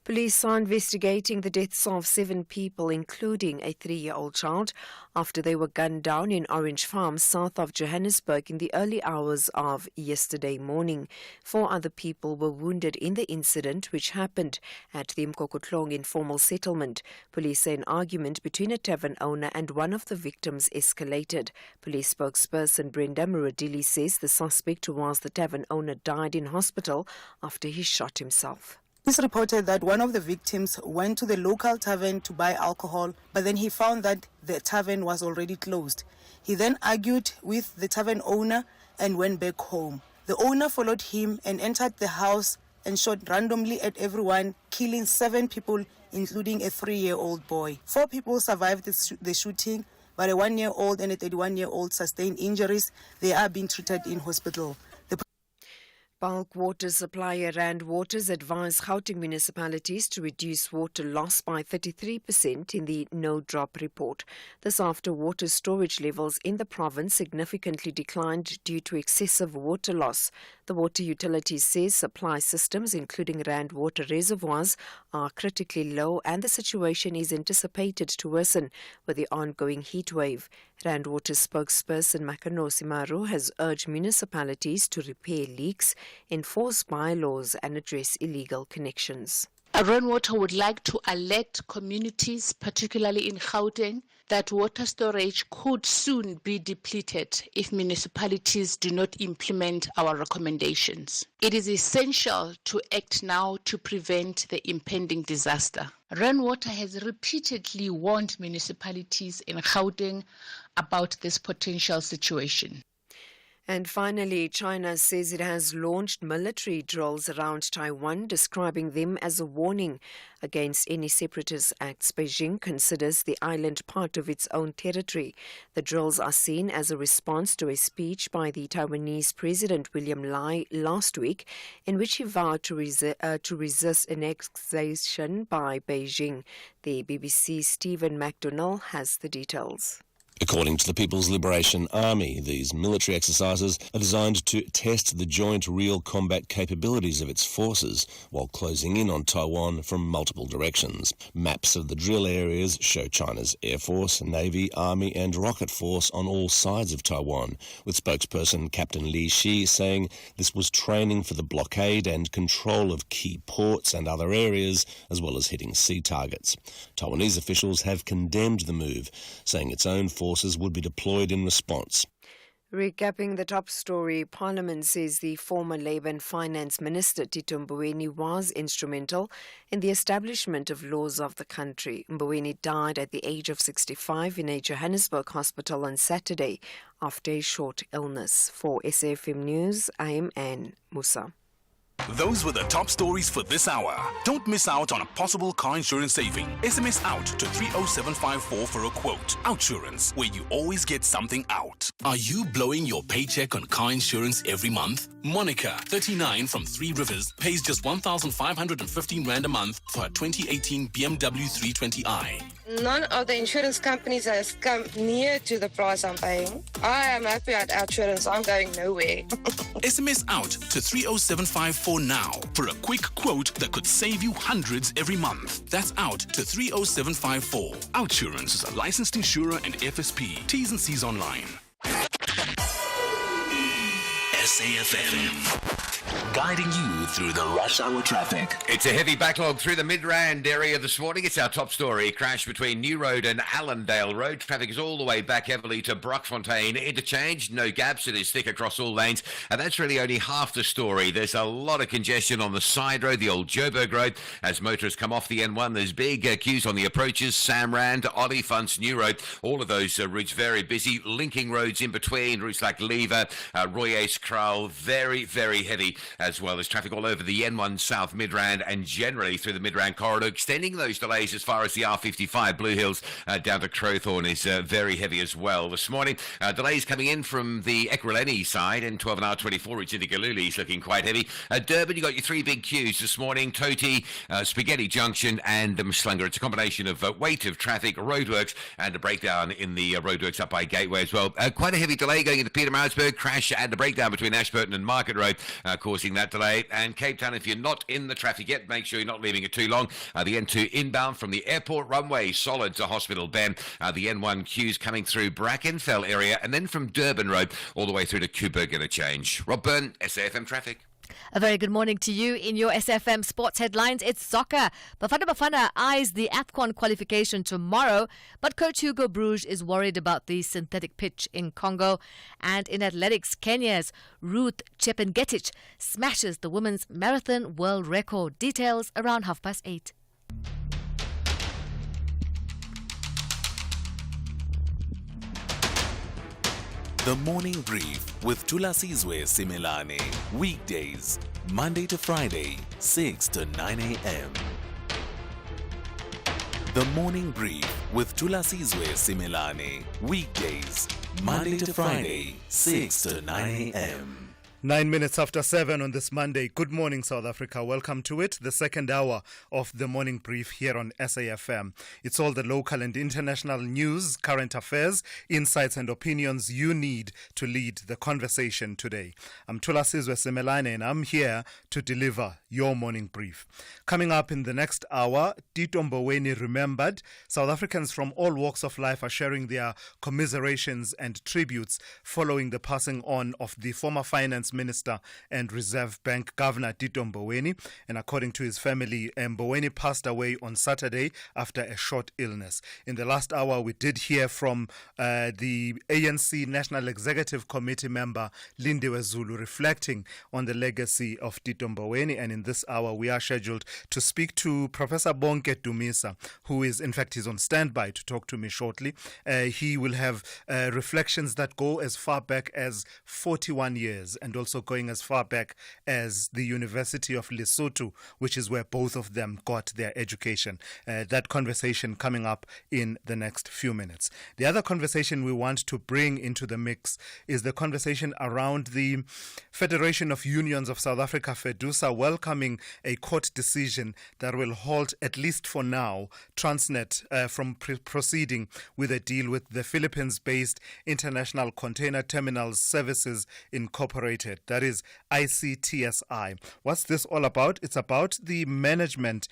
Police are investigating the deaths of 7 people, including a 3-year-old child, after they were gunned down in Orange Farm, south of Johannesburg, in the early hours of yesterday morning. 4 other people were wounded in the incident, which happened at the Mkokotlong informal settlement. Police say an argument between a tavern owner and one of the victims escalated. Police spokesperson Brenda Muradili says the suspect, who was the tavern owner, died in hospital after he shot himself. Police reported that one of the victims went to the local tavern to buy alcohol, but then he found that the tavern was already closed. He then argued with the tavern owner and went back home. The owner followed him and entered the house and shot randomly at everyone, killing 7 people, including a 3-year-old boy. 4 people survived the shooting, but a 1-year-old and a 31-year-old sustained injuries. They are being treated in hospital. Bulk water supplier Rand Waters advised Gauteng municipalities to reduce water loss by 33% in the no-drop report. This after water storage levels in the province significantly declined due to excessive water loss. The water utility says supply systems, including Rand water reservoirs, are critically low and the situation is anticipated to worsen with the ongoing heat wave. Rand Water spokesperson Makanosi Maru has urged municipalities to repair leaks, enforce bylaws and address illegal connections. Rainwater would like to alert communities, particularly in Gauteng, that water storage could soon be depleted if municipalities do not implement our recommendations. It is essential to act now to prevent the impending disaster. Rainwater has repeatedly warned municipalities in Gauteng about this potential situation. And finally, China says it has launched military drills around Taiwan, describing them as a warning against any separatist acts. Beijing considers the island part of its own territory. The drills are seen as a response to a speech by the Taiwanese President William Lai last week, in which he vowed to resist annexation by Beijing. The BBC's Stephen McDonnell has the details. According to the People's Liberation Army, these military exercises are designed to test the joint real combat capabilities of its forces while closing in on Taiwan from multiple directions. Maps of the drill areas show China's Air Force, Navy, Army and Rocket Force on all sides of Taiwan, with spokesperson Captain Li Shi saying this was training for the blockade and control of key ports and other areas, as well as hitting sea targets. Taiwanese officials have condemned the move, saying its own forces would be deployed in response. Recapping the top story, Parliament says the former Labour and Finance Minister Tito Mboweni was instrumental in the establishment of laws of the country. Mboweni died at the age of 65 in a Johannesburg hospital on Saturday after a short illness. For SAFM News, I am Anne Musa. Those were the top stories for this hour. Don't miss out on a possible car insurance saving. SMS out to 30754 for a quote. Outsurance, where you always get something out. Are you blowing your paycheck on car insurance every month? Monica, 39 from Three Rivers, pays just 1,515 Rand a month for her 2018 BMW 320i. None of the insurance companies has come near to the price I'm paying. I am happy at Outsurance. I'm going nowhere. SMS out to 30754 now for a quick quote that could save you hundreds every month. That's out to 30754. Outsurance is a licensed insurer and FSP. T's and C's online. SAFM, guiding you through the rush hour traffic. It's a heavy backlog through the Midrand area this morning. It's our top story. Crash between New Road and Allendale Road. Traffic is all the way back heavily to Brockfontein Interchange. No gaps. It is thick across all lanes. And that's really only half the story. There's a lot of congestion on the side road, the old Joburg Road. As motorists come off the N1, there's big queues on the approaches. Samrand, Olifants, New Road. All of those routes very busy. Linking roads in between. Routes like Lever, Royes, Krull. Very, very heavy, as well as traffic all over the N1 South Midrand and generally through the Midrand corridor, extending those delays as far as the R55 Blue Hills down to Crowthorne is very heavy as well. This morning, delays coming in from the Ekurhuleni side and 12 and R24 reaching the Galuli is looking quite heavy. Durban, you got your three big queues this morning, Toti, Spaghetti Junction and Mshlanga. It's a combination of weight of traffic, roadworks and a breakdown in the roadworks up by Gateway as well. Quite a heavy delay going into Pietermaritzburg, crash and a breakdown between Ashburton and Market Road causing that delay. And Cape Town, if you're not in the traffic yet, make sure you're not leaving it too long. The N2 inbound from the airport runway solid to Hospital Bend. The N1 queues coming through Brackenfell area and then from Durban Road all the way through to Kuburg Interchange. Rob Byrne, SAFM Traffic. A very good morning to you. In your SFM sports headlines, it's soccer. Bafana eyes the AFCON qualification tomorrow, but coach Hugo Bruges is worried about the synthetic pitch in Congo. And in athletics, Kenya's Ruth Chepngetich smashes the women's marathon world record. Details around 8:30. The Morning Brief with Thulasizwe Simelane. Weekdays, Monday to Friday, 6 to 9 a.m. The Morning Brief with Thulasizwe Simelane. Weekdays, Monday to Friday, 6 to 9 a.m. 9 minutes after 7 on this Monday. Good morning, South Africa. Welcome to it, the second hour of the morning brief here on SAFM. It's all the local and international news, current affairs, insights and opinions you need to lead the conversation today. I'm Thulasizwe Simelane and I'm here to deliver your morning brief. Coming up in the next hour, Tito Mboweni remembered. South Africans from all walks of life are sharing their commiserations and tributes following the passing on of the former finance minister and Reserve Bank Governor Tito Mboweni. And according to his family, Mboweni passed away on Saturday after a short illness. In the last hour, we did hear from the ANC National Executive Committee member Lindiwe Zulu reflecting on the legacy of Tito Mboweni. And in this hour, we are scheduled to speak to Professor Bonke Dumisa, who is, in fact, he's on standby to talk to me shortly. He will have reflections that go as far back as 41 years and and also going as far back as the University of Lesotho, which is where both of them got their education. That conversation coming up in the next few minutes. The other conversation we want to bring into the mix is the conversation around the Federation of Unions of South Africa, FEDUSA, welcoming a court decision that will halt, at least for now, Transnet from proceeding with a deal with the Philippines-based International Container Terminals Services Incorporated, that is ICTSI. What's this all about? It's about the management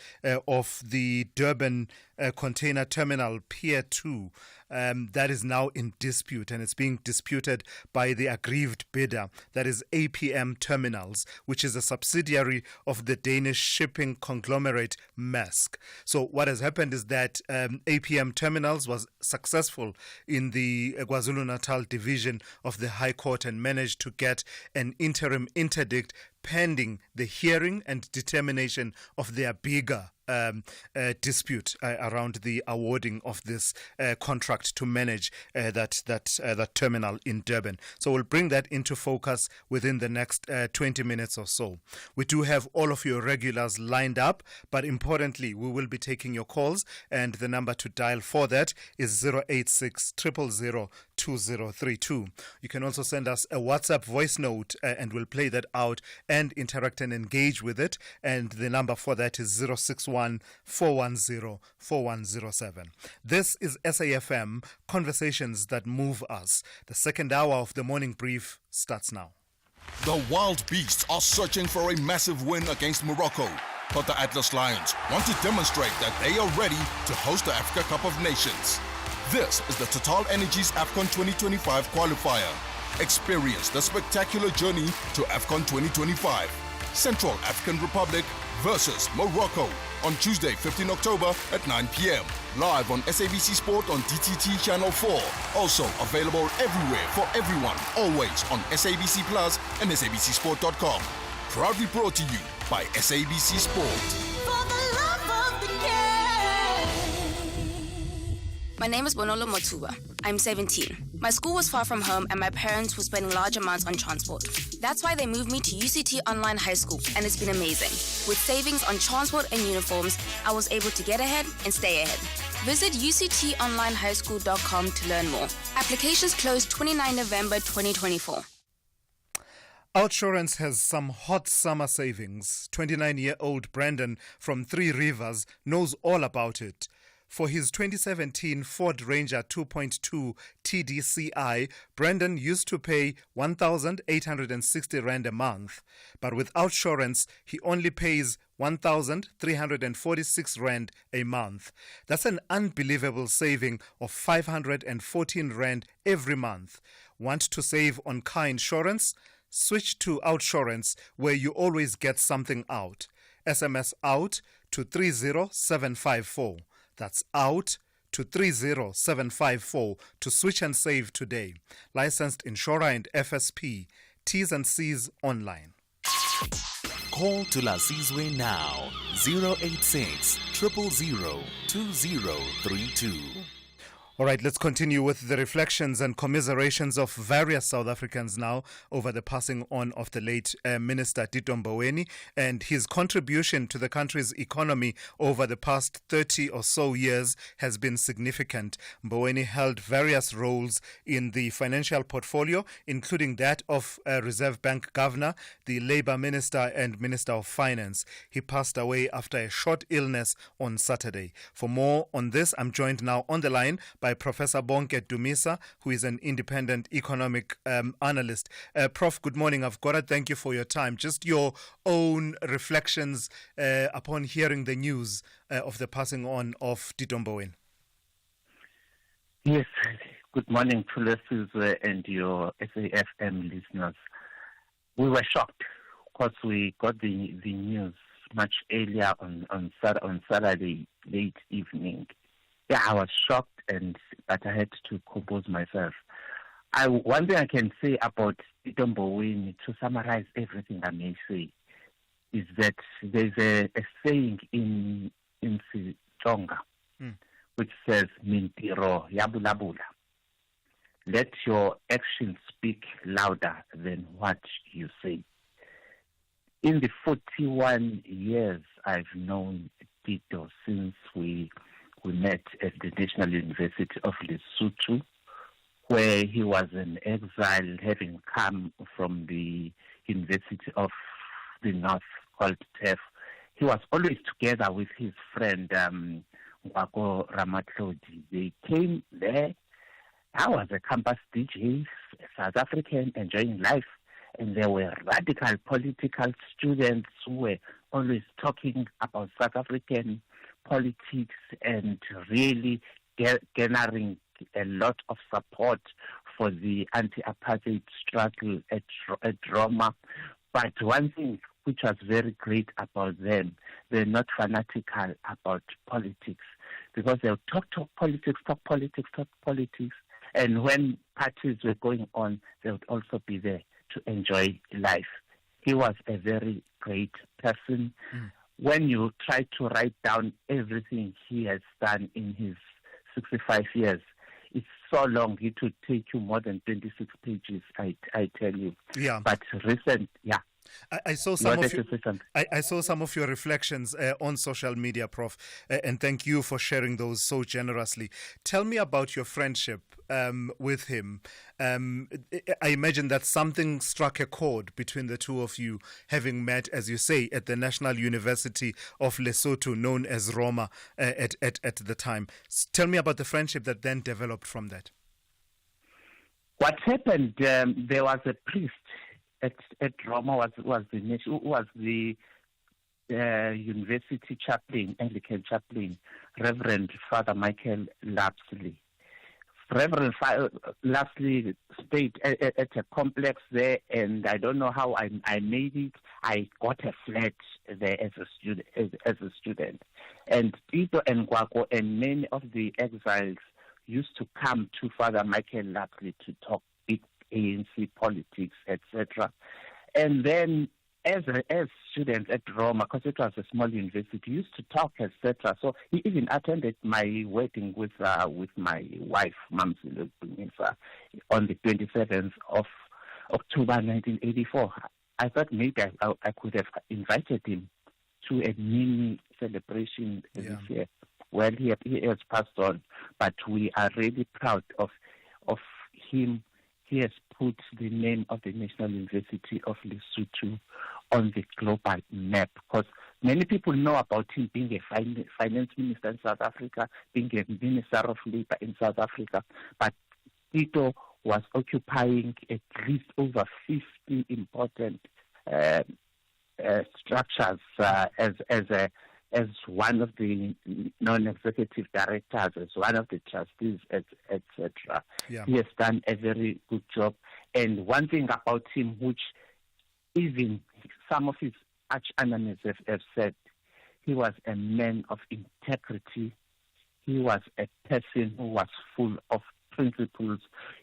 of the Durban Container Terminal Pier 2 that is now in dispute, and it's being disputed by the aggrieved bidder, that is APM Terminals, which is a subsidiary of the Danish shipping conglomerate Maersk. So what has happened is that APM Terminals was successful in the KwaZulu-Natal division of the High Court and managed to get an interim interdict pending the hearing and determination of their bigger dispute around the awarding of this contract to manage that terminal in Durban. So we'll bring that into focus within the next 20 minutes or so. We do have all of your regulars lined up, but importantly, we will be taking your calls, and the number to dial for that is 086 000 2032. You can also send us a WhatsApp voice note and we'll play that out and interact and engage with it. And the number for that is 061 410 4107. This is SAFM, Conversations That Move Us. The second hour of the morning brief starts now. The Wild Beasts are searching for a massive win against Morocco, but the Atlas Lions want to demonstrate that they are ready to host the Africa Cup of Nations. This is the Total Energies AFCON 2025 qualifier. Experience the spectacular journey to AFCON 2025. Central African Republic versus Morocco on Tuesday, 15 October at 9 p.m. Live on SABC Sport on DTT Channel 4. Also available everywhere for everyone, always on SABC Plus and SABCSport.com. Proudly brought to you by SABC Sport. My name is Bonolo Motuba. I'm 17. My school was far from home and my parents were spending large amounts on transport. That's why they moved me to UCT Online High School, and it's been amazing. With savings on transport and uniforms, I was able to get ahead and stay ahead. Visit uctonlinehighschool.com to learn more. Applications close 29 November 2024. Outsurance has some hot summer savings. 29-year-old Brandon from Three Rivers knows all about it. For his 2017 Ford Ranger 2.2 TDCi, Brandon used to pay 1,860 Rand a month. But with Outsurance, he only pays 1,346 Rand a month. That's an unbelievable saving of 514 Rand every month. Want to save on car insurance? Switch to Outsurance, where you always get something out. SMS out to 30754. That's out to 30754 to switch and save today. Licensed insurer and FSP. T's and C's online. Call Thulasizwe now. 086 000 2032. All right, let's continue with the reflections and commiserations of various South Africans now over the passing on of the late Minister Tito Mboweni and his contribution to the country's economy over the past 30 or so years has been significant. Mboweni held various roles in the financial portfolio, including that of Reserve Bank Governor, the Labour Minister and Minister of Finance. He passed away after a short illness on Saturday. For more on this, I'm joined now on the line by Professor Bonke Dumisa, who is an independent economic analyst. Prof, good morning. I've got to thank you for your time. Just your own reflections upon hearing the news of the passing on of Tito Mboweni. Yes, good morning to listeners and your SAFM listeners. We were shocked because we got the news much earlier on Saturday late evening. Yeah, I was shocked, but I had to compose myself. One thing I can say about Tito Mboweni, to summarize everything I may say, is that there's a saying in Tsonga which says "Mintiro yabulabula." let your actions speak louder than what you say. In the 41 years I've known Tito, since we met at the National University of Lesotho, where he was in exile, having come from the University of the North called TEF. He was always together with his friend Wako Ramatlodi. They came there. I was a campus DJ, South African, enjoying life. And there were radical political students who were always talking about South African politics and really garnering a lot of support for the anti-apartheid struggle at Roma. But one thing which was very great about them, they're not fanatical about politics, because they'll talk politics, and when parties were going on, they would also be there to enjoy life. He was a very great person. When you try to write down everything he has done in his 65 years, it's so long, it would take you more than 26 pages, I tell you. Yeah. But recent, yeah. I saw some of your reflections on social media, Prof, and thank you for sharing those so generously. Tell me about your friendship with him. I imagine that something struck a chord between the two of you, having met, as you say, at the National University of Lesotho, known as Roma at the time. Tell me about the friendship that then developed from that. What happened, there was a priest at Roma was the university chaplain, Anglican chaplain, Reverend Father Michael Lapsley. Reverend Lapsley stayed at a complex there, and I don't know how I made it. I got a flat there as a student. And Tito and Gwako and many of the exiles used to come to Father Michael Lapsley to talk big ANC politics, etc. And then as students at Roma, because it was a small university, used to talk, etc. So he even attended my wedding with my wife, Mamsile Bunisa, on the 27th of October 1984. I thought maybe I could have invited him to a mini celebration this year. Well, he has passed on, but we are really proud of him. He has put the name of the National University of Lesotho on the global map, because many people know about him being a finance minister in South Africa, being a minister of labor in South Africa, but Tito was occupying at least over 50 important structures as one of the non-executive directors, as one of the trustees, etc. Yeah. He has done a very good job. And one thing about him, which even some of his arch-enemies have said, he was a man of integrity. He was a person who was full of principles.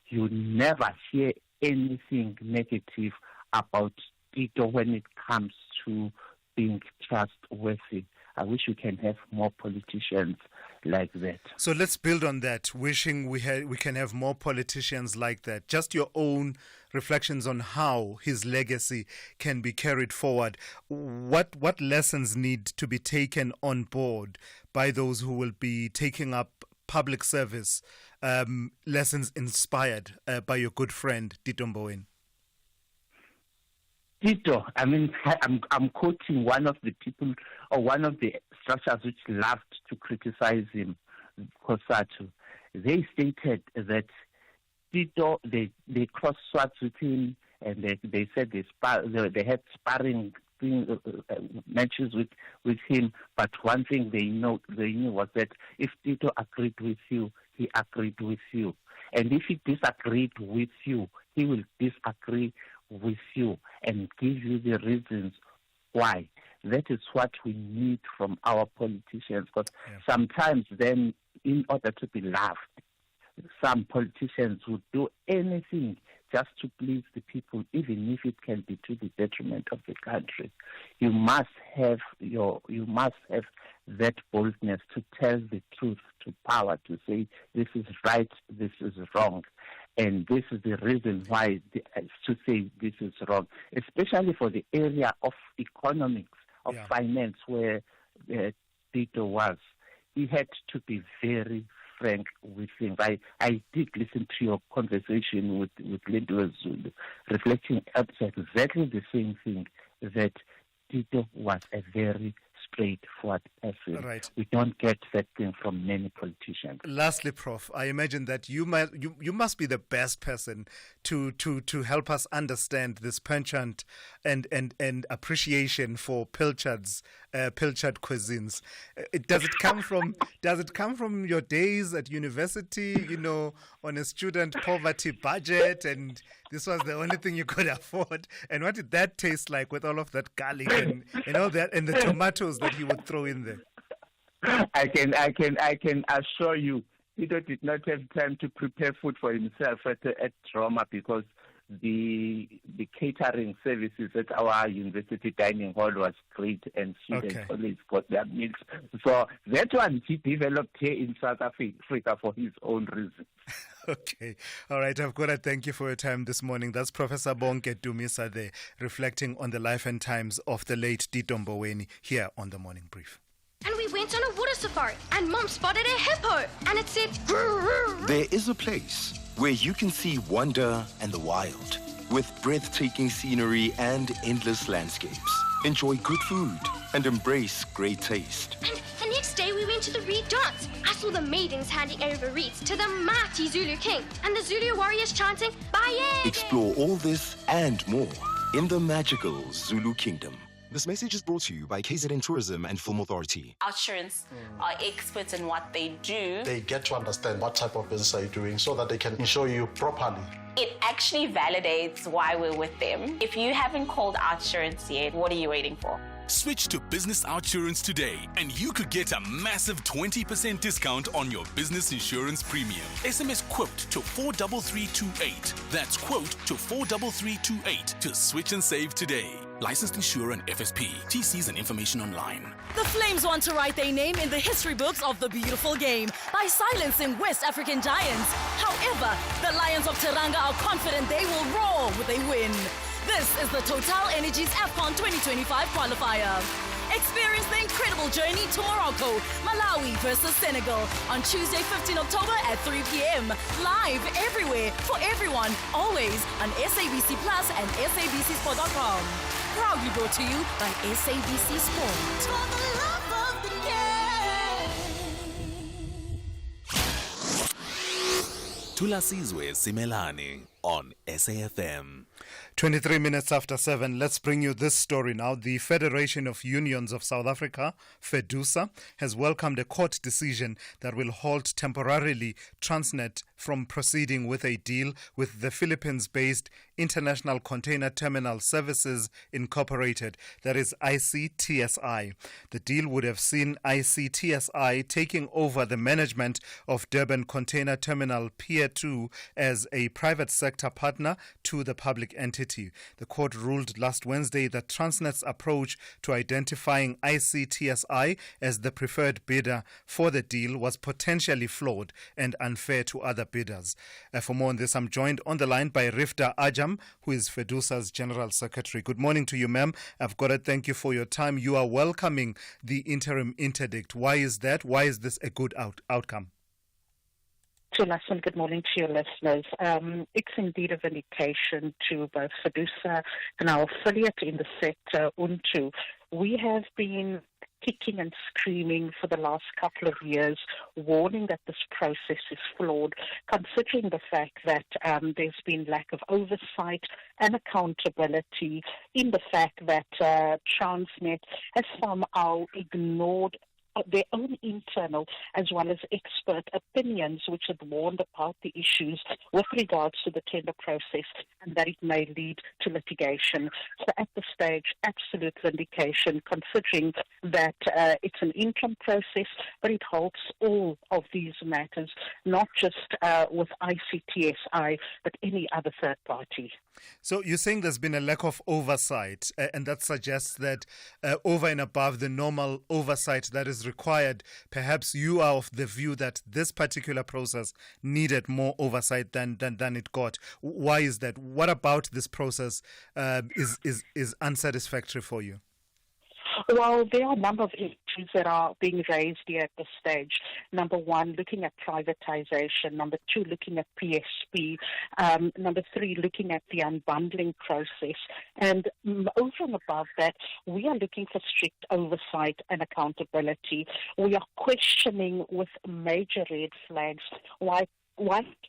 You never hear anything negative about Tito when it comes to being trustworthy. I wish we can have more politicians like that. So let's build on that, wishing we can have more politicians like that. Just your own reflections on how his legacy can be carried forward. What lessons need to be taken on board by those who will be taking up public service, lessons inspired by your good friend, Tito Mboweni? Tito, I mean, I'm quoting one of the people or one of the structures which loved to criticize him, COSATU. They stated that Tito, they crossed swords with him, and they said they had sparring matches with him. But one thing they knew was that if Tito agreed with you, he agreed with you, and if he disagreed with you, he will disagree with you and give you the reasons why. That is what we need from our politicians, because sometimes then, in order to be loved, some politicians would do anything just to please the people, even if it can be to the detriment of the country. You must have that boldness to tell the truth to power, to say this is right, this is wrong. And this is the reason why to say this is wrong, especially for the area of economics, of finance, where Tito was. He had to be very frank with him. I did listen to your conversation with Lindiwe Zulu, reflecting exactly the same thing, that Tito was a very straightforward person. Right. We don't get that thing from many politicians. Lastly, Prof, I imagine that you must be the best person to help us understand this penchant and appreciation for Pilchard cuisines. Does it come from your days at university? On a student poverty budget, and this was the only thing you could afford. And what did that taste like with all of that garlic and all that, and the tomatoes that you would throw in there? I can assure you, Tito did not have time to prepare food for himself at Roma, because the catering services at our university dining hall was great, and students always got their meals. So that one he developed here in South Africa for his own reasons. Okay. All right. I've got to thank you for your time this morning. That's Professor Bonke Dumisa there, reflecting on the life and times of the late Tito Mboweni here on the Morning Brief. And we went on a water safari, and Mom spotted a hippo, and it said... There is a place where you can see wonder and the wild, with breathtaking scenery and endless landscapes. Enjoy good food and embrace great taste. And the next day we went to the reed dance. I saw the maidens handing over reeds to the mighty Zulu king, and the Zulu warriors chanting, Baye! Explore all this and more in the magical Zulu Kingdom. This message is brought to you by KZN Tourism and Film Authority. Outsurance are experts in what they do. They get to understand what type of business are you doing so that they can insure you properly. It actually validates why we're with them. If you haven't called Outsurance yet, what are you waiting for? Switch to Business Outsurance today, and you could get a massive 20% discount on your business insurance premium. SMS quote to 43328. That's quote to 43328 to switch and save today. Licensed insurer and FSP. TCs and information online. The Flames want to write their name in the history books of the beautiful game by silencing West African giants. However, the Lions of Teranga are confident they will roar with a win. This is the Total Energies AFCON 2025 qualifier. Experience the incredible journey to Morocco, Malawi versus Senegal on Tuesday, 15 October at 3 p.m. Live everywhere for everyone, always on SABC Plus and SABCSport.com. Proudly brought to you by SABC Sport. For the love of the game. Thulasizwe Simelane on SAFM. 23 minutes after 7, let's bring you this story now. The Federation of Unions of South Africa, FEDUSA, has welcomed a court decision that will halt temporarily Transnet from proceeding with a deal with the Philippines-based International Container Terminal Services Incorporated, that is ICTSI. The deal would have seen ICTSI taking over the management of Durban Container Terminal Pier 2 as a private sector partner to the public entity. The court ruled last Wednesday that Transnet's approach to identifying ICTSI as the preferred bidder for the deal was potentially flawed and unfair to other bidders. For more on this, I'm joined on the line by Rifda Ajam, who is FEDUSA's General Secretary. Good morning to you, ma'am. I've got to thank you for your time. You are welcoming the interim interdict. Why is that? Why is this a good outcome? Thulasizwe, good morning to your listeners. It's indeed a vindication to both FEDUSA and our affiliate in the sector, UNTU. We have been kicking and screaming for the last couple of years, warning that this process is flawed, considering the fact that there's been lack of oversight and accountability in the fact that Transnet has somehow ignored their own internal as well as expert opinions, which have warned about the issues with regards to the tender process and that it may lead to litigation. So at this stage, absolute vindication, considering that it's an interim process, but it holds all of these matters, not just with ICTSI, but any other third party. So you're saying there's been a lack of oversight, and that suggests that over and above the normal oversight that is is required, perhaps you are of the view that this particular process needed more oversight than it got. Why is that? What about this process is unsatisfactory for you? Well, there are a number of issues that are being raised here at this stage. Number one, looking at privatization. Number two, looking at PSP. Number three, looking at the unbundling process. And over and above that, we are looking for strict oversight and accountability. We are questioning with major red flags why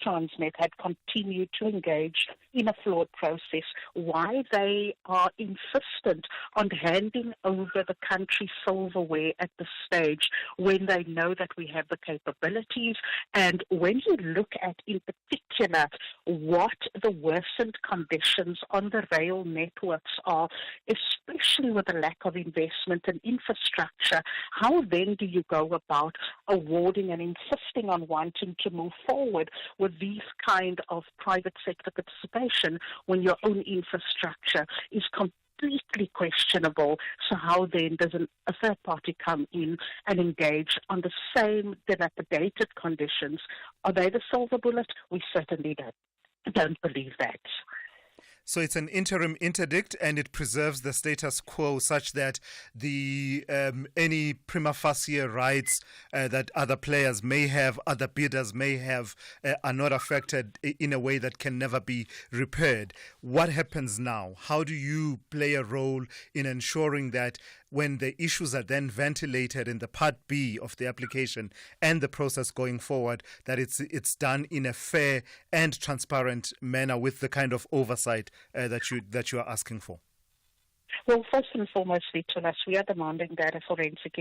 Transnet had continued to engage in a flawed process, why they are insistent on handing over the country's silverware at this stage when they know that we have the capabilities. And when you look at, in particular, what the worsened conditions on the rail networks are, especially with the lack of investment and infrastructure, how then do you go about awarding and insisting on wanting to move forward with these kind of private sector participation when your own infrastructure is completely questionable? So how then does a third party come in and engage on the same dilapidated conditions? Are they the silver bullet? We certainly don't believe that. So it's an interim interdict, and it preserves the status quo such that the any prima facie rights that other players may have, other bidders may have, are not affected in a way that can never be repaired. What happens now? How do you play a role in ensuring that when the issues are then ventilated in the Part B of the application and the process going forward, that it's done in a fair and transparent manner with the kind of oversight that you are asking for? Well, first and foremost, Thulas, we are demanding that a forensic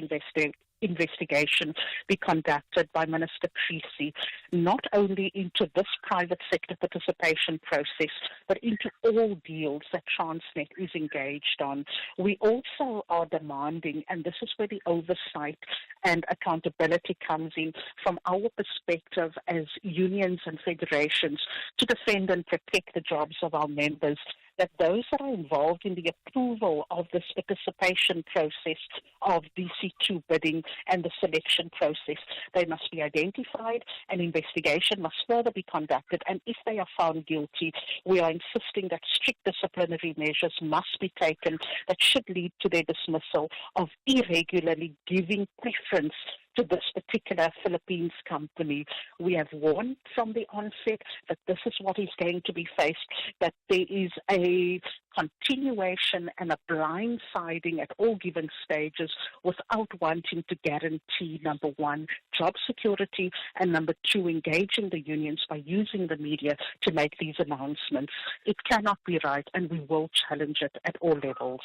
investigation be conducted by Minister Creasy, not only into this private sector participation process, but into all deals that Transnet is engaged on. We also are demanding, and this is where the oversight and accountability comes in from our perspective as unions and federations, to defend and protect the jobs of our members, that those that are involved in the approval of this participation process of DC2 bidding and the selection process, they must be identified, an investigation must further be conducted, and if they are found guilty, we are insisting that strict disciplinary measures must be taken that should lead to their dismissal of irregularly giving preference to this particular Philippines company. We have warned from the onset that this is what is going to be faced, that there is a continuation and a blindsiding at all given stages without wanting to guarantee, number one, job security, and number two, engaging the unions by using the media to make these announcements. It cannot be right, and we will challenge it at all levels.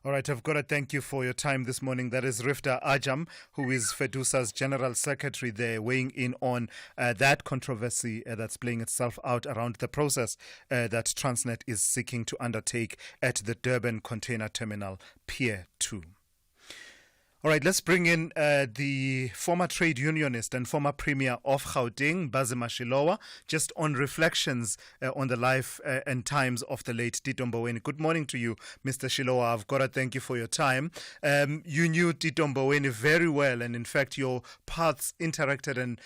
All right, I've got to thank you for your time this morning. That is Rifta Ajam, who is FEDUSA's General Secretary there, weighing in on that controversy that's playing itself out around the process that Transnet is seeking to undertake at the Durban Container Terminal Pier 2. All right, let's bring in the former trade unionist and former premier of Gauteng, Bazima Shilowa, just on reflections on the life and times of the late Tito Mboweni. Good morning to you, Mr. Shilowa. I've got to thank you for your time. You knew Tito Mboweni very well, and in fact, your paths interacted and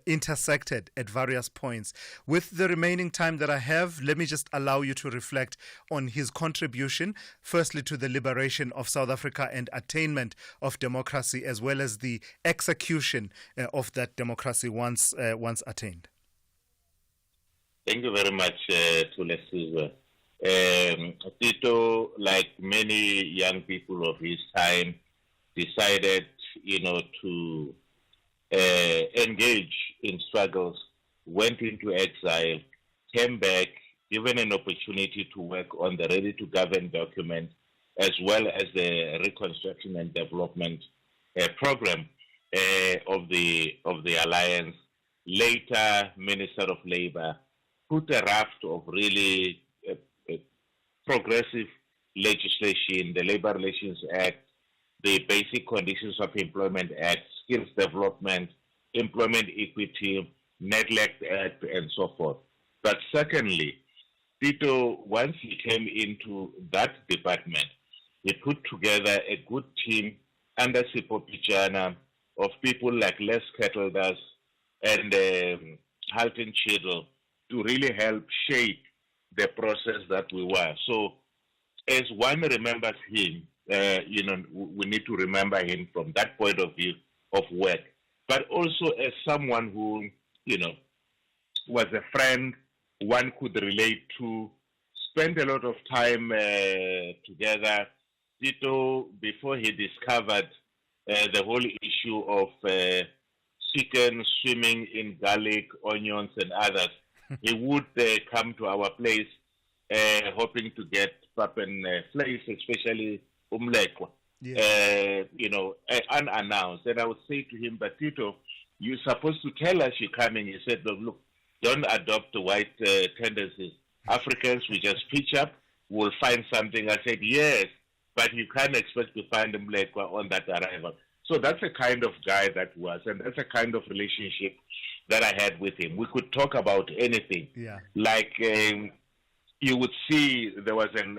intersected at various points. With the remaining time that I have, let me just allow you to reflect on his contribution, firstly to the liberation of South Africa and attainment of democracy, as well as the execution of that democracy once attained. Thank you very much, Thulasizwe. Tito, like many young people of his time, decided, to engage in struggles, went into exile, came back, given an opportunity to work on the Ready to Govern document, as well as the reconstruction and development program of the Alliance. Later, Minister of Labour put a raft of really progressive legislation, the Labour Relations Act, the Basic Conditions of Employment Act, Skills Development, Employment Equity, Neglect Act, and so forth. But secondly, Tito, once he came into that department, he put together a good team under Sipopijana of people like Les Kettledas and Halton Chidle to really help shape the process that we were. So as one remembers him, we need to remember him from that point of view of work, but also as someone who, was a friend one could relate to, spent a lot of time together. Tito, before he discovered the whole issue of chicken swimming in garlic, onions, and others, he would come to our place hoping to get pap and fleis, especially umlekwa, unannounced. And I would say to him, but Tito, you're supposed to tell us you're coming. He said, look, don't adopt the white tendencies. Africans, we just pitch up, we'll find something. I said, yes, but you can't expect to find umlekwa on that arrival. So that's the kind of guy that was, and that's the kind of relationship that I had with him. We could talk about anything. Yeah. Like you would see there was an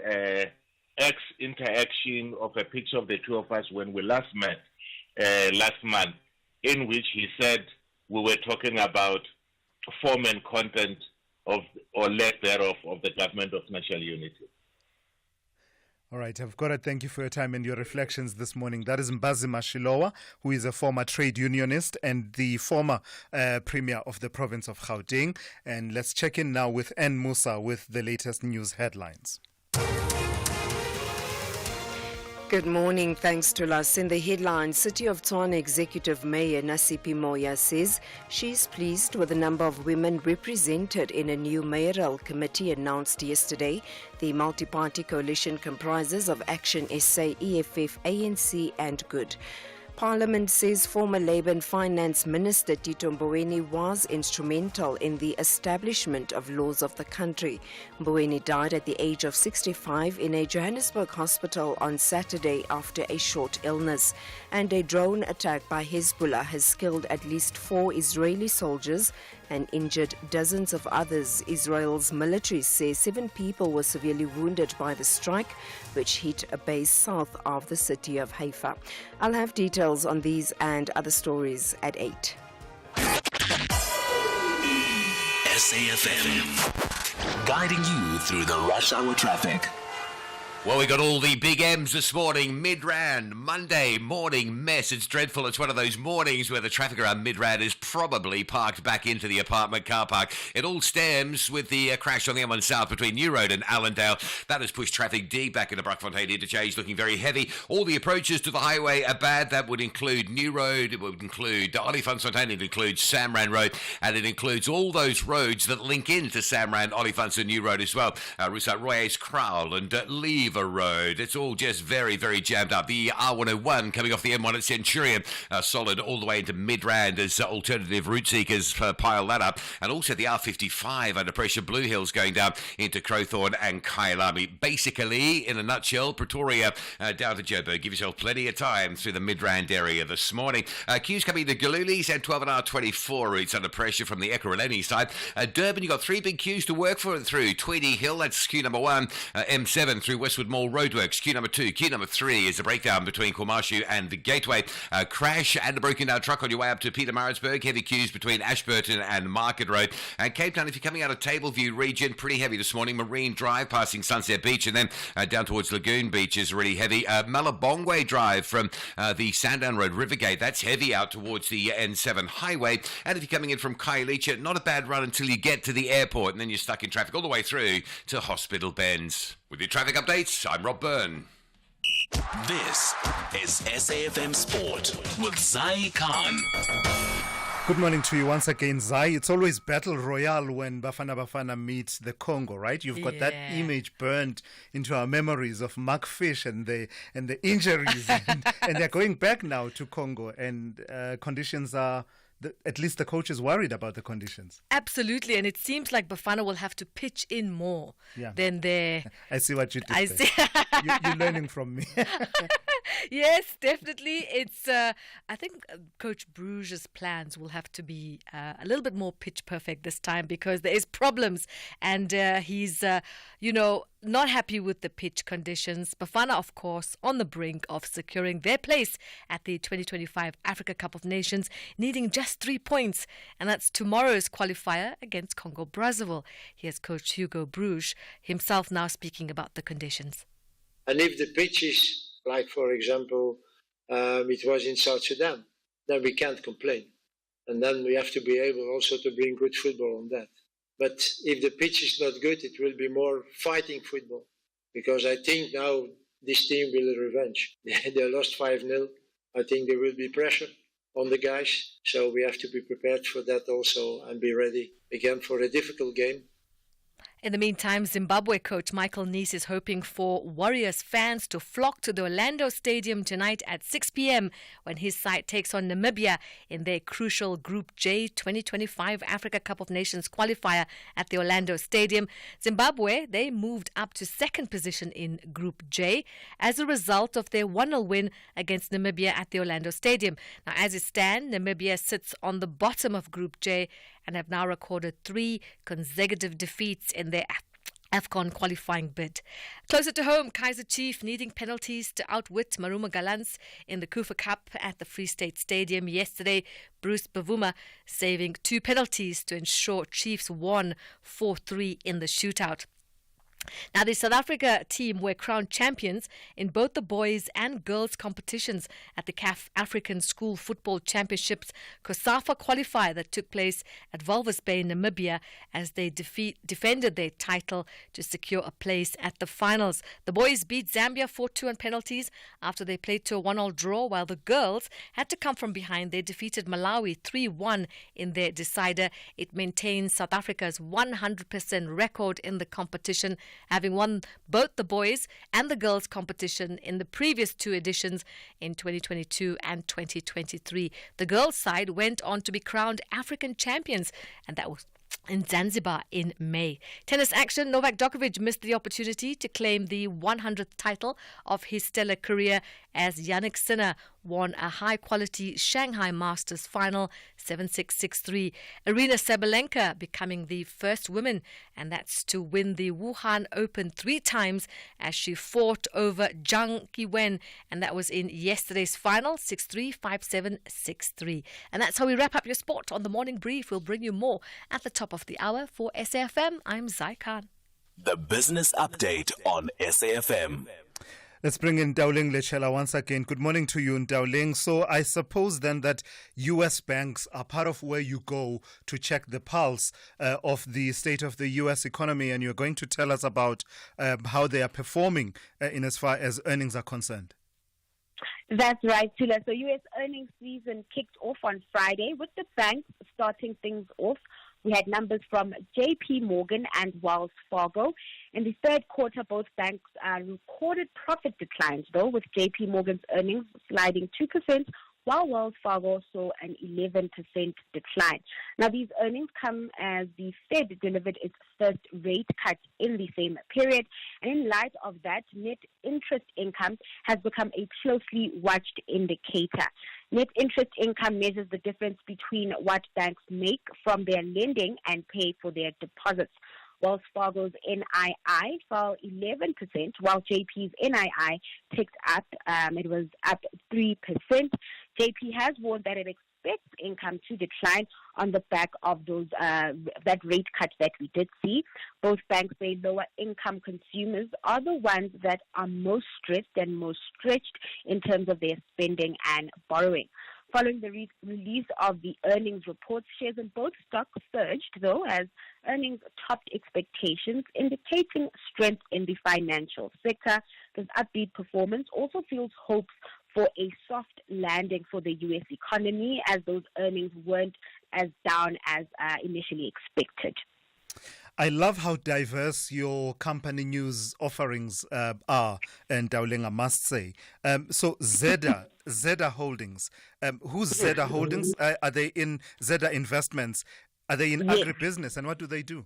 interaction of a picture of the two of us when we last met last month, in which he said we were talking about form and content of, or lack thereof, of the government of national unity. All right, I've got to thank you for your time and your reflections this morning. That is Mbazi Mashilowa, who is a former trade unionist and the former premier of the province of Gauteng. And let's check in now with N. Musa with the latest news headlines. Good morning. Thanks to us. In the headlines, City of Tshwane Executive Mayor Nasipi Moya says she's pleased with the number of women represented in a new mayoral committee announced yesterday. The multi-party coalition comprises of Action SA, EFF, ANC and Good. Parliament says former Labour and Finance Minister Tito Mboweni was instrumental in the establishment of laws of the country. Mboweni died at the age of 65 in a Johannesburg hospital on Saturday after a short illness. And a drone attack by Hezbollah has killed at least 4 Israeli soldiers and injured dozens of others. Israel's military says 7 people were severely wounded by the strike, which hit a base south of the city of Haifa. I'll have details on these and other stories at 8. SAFM, guiding you through the rush hour traffic. Well, we got all the big M's this morning. Midrand, Monday morning mess. It's dreadful. It's one of those mornings where the traffic around Midrand is probably parked back into the apartment car park. It all stems with the crash on the M1 South between New Road and Allendale. That has pushed traffic deep back into Brockfontein interchange, looking very heavy. All the approaches to the highway are bad. That would include New Road, it would include Olifantsfontein, it includes Samrand Road, and it includes all those roads that link into Samrand, Olifants and New Road as well. Rousat Royes, Crowell and Lever Road. It's all just very, very jammed up. The R101 coming off the M1 at Centurion, solid all the way into Midrand as alternative route seekers pile that up. And also the R55 under pressure, Blue Hills going down into Crowthorne and Kyalami. Basically, in a nutshell, Pretoria down to Joburg. Give yourself plenty of time through the Midrand area this morning. Queues coming to Galulis and 12 and R24 routes under pressure from the Ekurhuleni side. Durban, you've got 3 big queues to work for and through. Tweedy Hill, that's queue number 1. M7 through Westwood Mall Roadworks, queue number 2. Queue number 3 is a breakdown between Kwamashu and the Gateway. Crash and a broken down truck on your way up to Pietermaritzburg. Heavy queues between Ashburton and Market Road. And Cape Town, if you're coming out of Tableview region, pretty heavy this morning. Marine Drive passing Sunset Beach and then down towards Lagoon Beach is really heavy. Malabongwe Drive from the Sandown Road, Rivergate, that's heavy out towards the N7 highway. And if you're coming in from Khayelitsha, not a bad run until you get to the airport and then you're stuck in traffic all the way through to Hospital Bends. With your traffic updates, I'm Rob Byrne. This is SAFM Sport with Zai Khan. Good morning to you once again, Zai. It's always battle royale when Bafana meets the Congo, right? You've got that image burned into our memories of Mark Fish and the injuries, and they're going back now to Congo, and conditions are. At least the coach is worried about the conditions. Absolutely, and it seems like Bafana will have to pitch in more than their... I see what you did. See. You're learning from me. Yes, definitely. It's. I think Coach Bruges' plans will have to be a little bit more pitch perfect this time because there is problems, and he's, not happy with the pitch conditions. Bafana, of course, on the brink of securing their place at the 2025 Africa Cup of Nations, needing just 3 points. And that's tomorrow's qualifier against Congo-Brazzaville. Here's Coach Hugo Bruges, himself now speaking about the conditions. And if the pitch is, like, for example, it was in South Sudan, then we can't complain. And then we have to be able also to bring good football on that. But if the pitch is not good, it will be more fighting football. Because I think now this team will revenge. They lost 5-0. I think there will be pressure on the guys. So we have to be prepared for that also and be ready again for a difficult game. In the meantime, Zimbabwe coach Michael Nice is hoping for Warriors fans to flock to the Orlando Stadium tonight at 6 p.m. when his side takes on Namibia in their crucial Group J 2025 Africa Cup of Nations qualifier at the Orlando Stadium. Zimbabwe, they moved up to second position in Group J as a result of their 1-0 win against Namibia at the Orlando Stadium. Now, as it stands, Namibia sits on the bottom of Group J and have now recorded 3 consecutive defeats in their AFCON qualifying bid. Closer to home, Kaizer Chiefs needing penalties to outwit Maruma Gallants in the Kufa Cup at the Free State Stadium yesterday. Bruce Bavuma saving 2 penalties to ensure Chiefs won 4-3 in the shootout. Now, the South Africa team were crowned champions in both the boys and girls competitions at the CAF African School Football Championships COSAFA qualifier that took place at Walvis Bay, Namibia, as they defended their title to secure a place at the finals. The boys beat Zambia 4-2 on penalties after they played to a 1-1 draw, while the girls had to come from behind. They defeated Malawi 3-1 in their decider. It maintains South Africa's 100% record in the competition, having won both the boys and the girls competition in the previous 2 editions in 2022 and 2023. The girls' side went on to be crowned African champions, and that was in Zanzibar in May. Tennis action, Novak Djokovic missed the opportunity to claim the 100th title of his stellar career as Jannik Sinner won a high-quality Shanghai Masters final 7-6, 6-3. Arina Sabalenka becoming the first woman, and that's to win the Wuhan Open 3 times as she fought over Zhang Qiwen, and that was in yesterday's final 6-3, 5-7, 6-3. And that's how we wrap up your sport on the Morning Brief. We'll bring you more at the top of the hour. For SAFM, I'm Zai Khan. The Business Update on SAFM. Let's bring in Dowling Lechela once again. Good morning to you, Dowling. So I suppose then that U.S. banks are part of where you go to check the pulse of the state of the U.S. economy, and you're going to tell us about how they are performing in as far as earnings are concerned. That's right, Tula. So U.S. earnings season kicked off on Friday with the banks starting things off. We had numbers from JP Morgan and Wells Fargo. In the third quarter, both banks recorded profit declines, though, with JP Morgan's earnings sliding 2%, while Wells Fargo saw an 11% decline. Now, these earnings come as the Fed delivered its first rate cut in the same period. And in light of that, net interest income has become a closely watched indicator. Net interest income measures the difference between what banks make from their lending and pay for their deposits. Wells Fargo's NII fell 11%, while JP's NII ticked up. It was up 3%. JP has warned that it expects income to decline on the back of those that rate cut that we did see. Both banks say lower income consumers are the ones that are most stressed and most stretched in terms of their spending and borrowing. Following the release of the earnings reports, shares in both stocks surged, though, as earnings topped expectations, indicating strength in the financial sector. This upbeat performance also fuels hopes for a soft landing for the U.S. economy, as those earnings weren't as down as initially expected. I love how diverse your company news offerings are, and Dowling, I must say. So Zeda Holdings. Who's Zeda Holdings? Are they in Zeda Investments? Are they in agribusiness, and what do they do?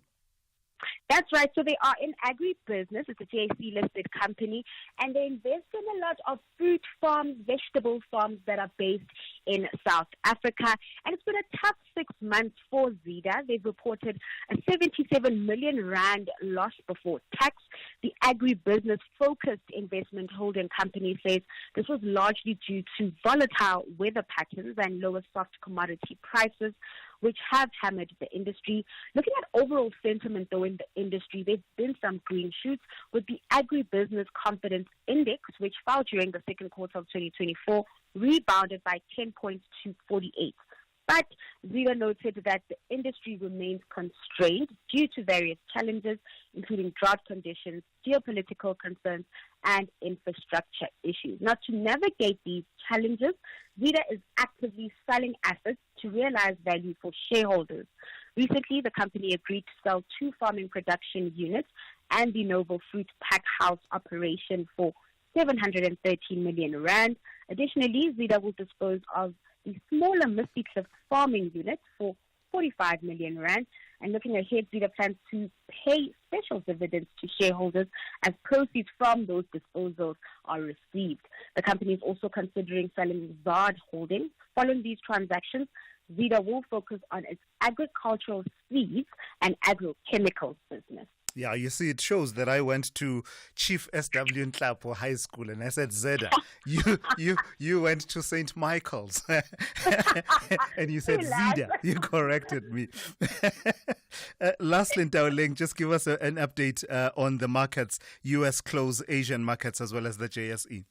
That's right. So they are in agribusiness. It's a JSE-listed company, and they invest in a lot of fruit farms, vegetable farms that are based in South Africa. And it's been a tough 6 months for Zeda. They've reported a 77 million rand loss before tax. The agribusiness-focused investment holding company says this was largely due to volatile weather patterns and lower soft commodity prices, which have hammered the industry. Looking at overall sentiment, though, in the industry, there's been some green shoots with the Agribusiness Confidence Index, which fell during the second quarter of 2024, rebounded by 10 points to 48. But Zeda noted that the industry remains constrained due to various challenges, including drought conditions, geopolitical concerns, and infrastructure issues. Now, to navigate these challenges, Zeda is actively selling assets to realize value for shareholders. Recently, the company agreed to sell 2 farming production units and the Noble Fruit Pack House operation for 713 million rand. Additionally, Zeda will dispose of the smaller Misty Cliff farming unit for 45 million rand. And looking ahead, Zeda plans to pay special dividends to shareholders as proceeds from those disposals are received. The company is also considering selling Zard Holdings. Following these transactions, Zeda will focus on its agricultural seeds and agrochemicals business. Yeah, you see, it shows that I went to Chief SW in Tlapo High School, and I said, Zeda, you went to St. Michael's, and you said Zeda. You corrected me. Lastly, Ntaoleng, just give us an update on the markets, U.S. close, Asian markets, as well as the JSE.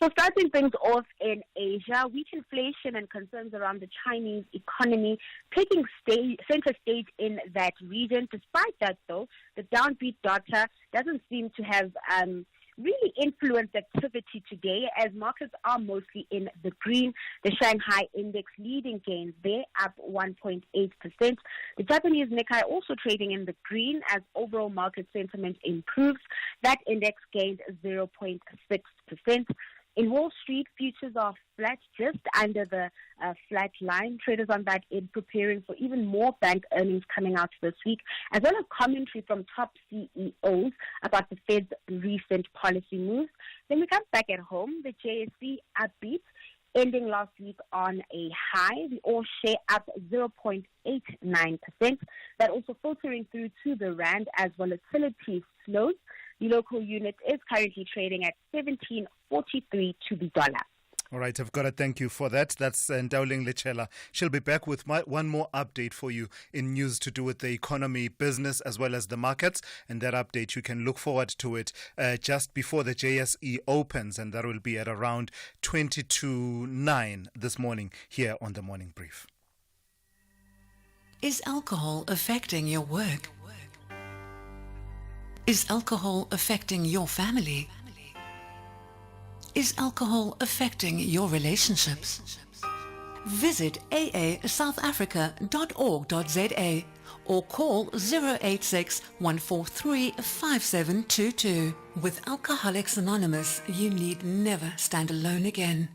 So starting things off in Asia, weak inflation and concerns around the Chinese economy taking center stage in that region. Despite that, though, the downbeat data doesn't seem to have really influenced activity today, as markets are mostly in the green. The Shanghai index leading gains there, up 1.8%. The Japanese Nikkei also trading in the green as overall market sentiment improves. That index gained 0.6%. In Wall Street, futures are flat, just under the flat line. Traders on that end preparing for even more bank earnings coming out this week, as well as commentary from top CEOs about the Fed's recent policy moves. Then we come back at home, the JSE upbeat, ending last week on a high. The all share up 0.89%. That also filtering through to the rand as volatility slows. The local unit is currently trading at 17.43 to the dollar. All right, I've got to thank you for that. That's Ntaoleng Lechela. She'll be back with one more update for you in news to do with the economy, business, as well as the markets. And that update, you can look forward to it just before the JSE opens, and that will be at around 20 to 9 this morning here on The Morning Brief. Is alcohol affecting your work? Is alcohol affecting your family? Is alcohol affecting your relationships? Visit aasouthafrica.org.za or call 086 143 5722. With Alcoholics Anonymous, you need never stand alone again.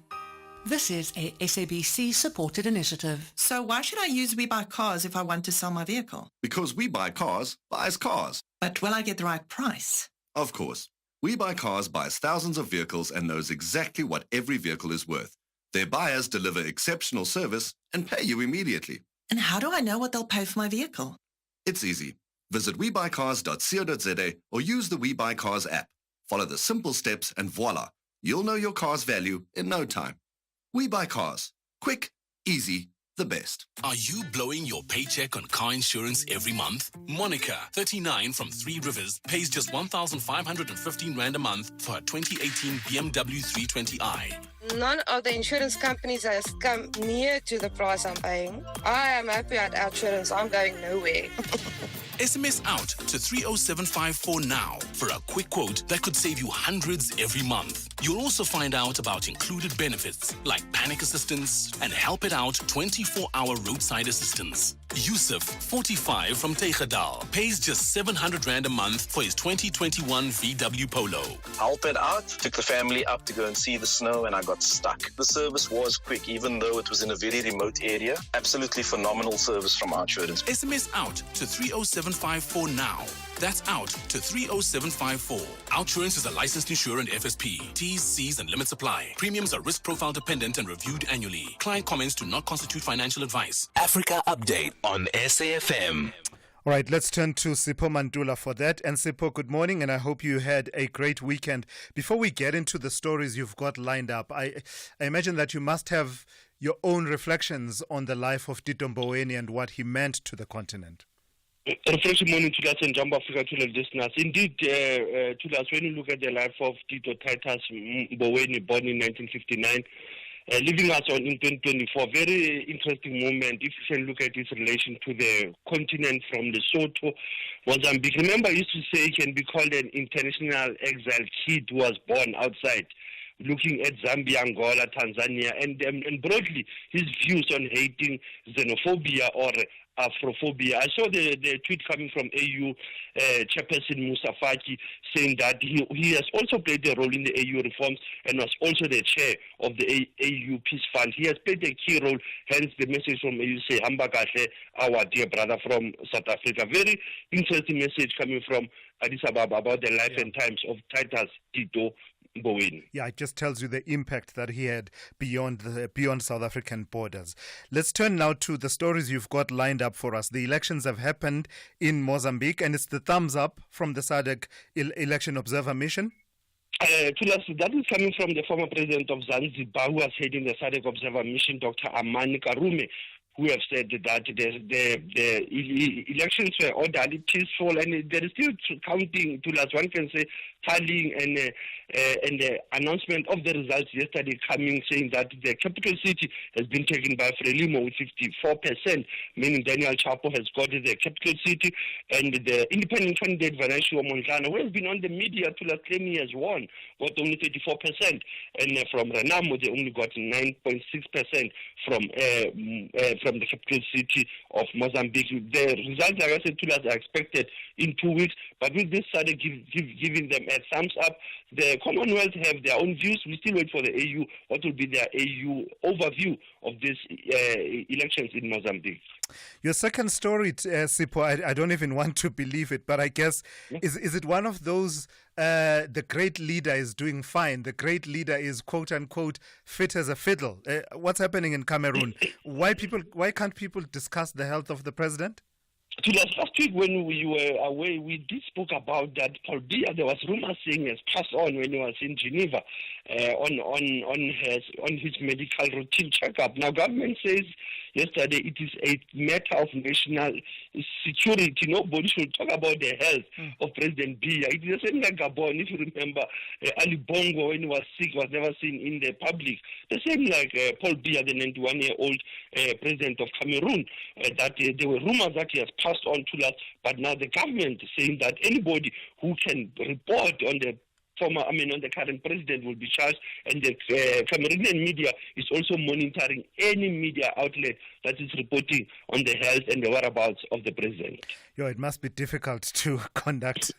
This is a SABC supported initiative. So why should I use We Buy Cars if I want to sell my vehicle? Because We Buy Cars buys cars. But will I get the right price? Of course. We Buy Cars buys thousands of vehicles and knows exactly what every vehicle is worth. Their buyers deliver exceptional service and pay you immediately. And how do I know what they'll pay for my vehicle? It's easy. Visit webuycars.co.za or use the We Buy Cars app. Follow the simple steps and voila, you'll know your car's value in no time. We Buy Cars. Quick, easy, the best. Are you blowing your paycheck on car insurance every month? Monica, 39 from Three Rivers, pays just 1,515 Rand a month for her 2018 BMW 320i. None of the insurance companies has come near to the price I'm paying. I am happy at Outsurance. I'm going nowhere. SMS out to 30754 now for a quick quote that could save you hundreds every month. You'll also find out about included benefits like panic assistance and help it out 24-hour roadside assistance. Yusuf, 45, from Tegadal, pays just 700 Rand a month for his 2021 VW Polo. Helped it out, took the family up to go and see the snow, and I got stuck. The service was quick, even though it was in a very remote area. Absolutely phenomenal service from our insurance. SMS out to 30754 now. That's out to 30754. Outsurance is a licensed insurer and FSP. T's, C's, and limits apply. Premiums are risk profile dependent and reviewed annually. Client comments do not constitute financial advice. Africa Update on SAFM. All right, let's turn to Sipho Mantula for that. And Sipho, good morning, and I hope you had a great weekend. Before we get into the stories you've got lined up, I imagine that you must have your own reflections on the life of Tito Mboweni and what he meant to the continent. Refreshing morning to us and Jumbo Africa to the listeners. Indeed, to us, when you look at the life of Tito Titus Mboweni, born in 1959, leaving us on in 2024, very interesting moment if you can look at his relation to the continent from Lesotho, Mozambique. Remember, I used to say he can be called an international exile kid who was born outside, looking at Zambia, Angola, Tanzania, and broadly his views on hating xenophobia or Afrophobia. I saw the tweet coming from AU chairperson Musa Faki saying that he has also played a role in the AU reforms and was also the chair of the AU Peace Fund. He has played a key role, hence the message from AU say, Hamba Kahle, our dear brother from South Africa. Very interesting message coming from Addis Ababa about the life and times of Titus Tito Mboweni. Yeah, it just tells you the impact that he had beyond South African borders. Let's turn now to the stories you've got lined up for us. The elections have happened in Mozambique, and it's the thumbs up from the SADC Election Observer Mission. That is coming from the former president of Zanzibar, who was heading the SADC Observer Mission, Dr. Amani Karume, who have said that the elections were orderly, peaceful, and there is still counting. One can say tallying and the announcement of the results yesterday coming, saying that the capital city has been taken by Frelimo with 54%, meaning Daniel Chapo has got the capital city, and the independent candidate Vanessa Mondlane, who has been on the media claiming he has won, got only 34%, and from Renamo they only got 9.6% from the capital city of Mozambique. The results, like I said, to us, are expected in 2 weeks, but with this started giving them a thumbs up. The Commonwealth have their own views. We still wait for the AU. What will be their AU overview of these elections in Mozambique? Your second story, Sipho, I don't even want to believe it, but I guess, is it one of those, the great leader is doing fine, the great leader is quote-unquote fit as a fiddle? What's happening in Cameroon? Why can't people discuss the health of the president? Last week when we were away, we did spoke about that Paul Biya. There was rumors saying he has passed on when he was in Geneva on his medical routine checkup. Now, government says yesterday it is a matter of national security. Nobody should talk about the health of President Biya. It is the same like Gabon. If you remember, Ali Bongo, when he was sick, was never seen in the public. The same like Paul Biya, the 91-year-old president of Cameroon, that there were rumors that he has passed on to us, but now the government is saying that anybody who can report on the on the current president will be charged, and the Cameroonian media is also monitoring any media outlet that is reporting on the health and the whereabouts of the president. It must be difficult to conduct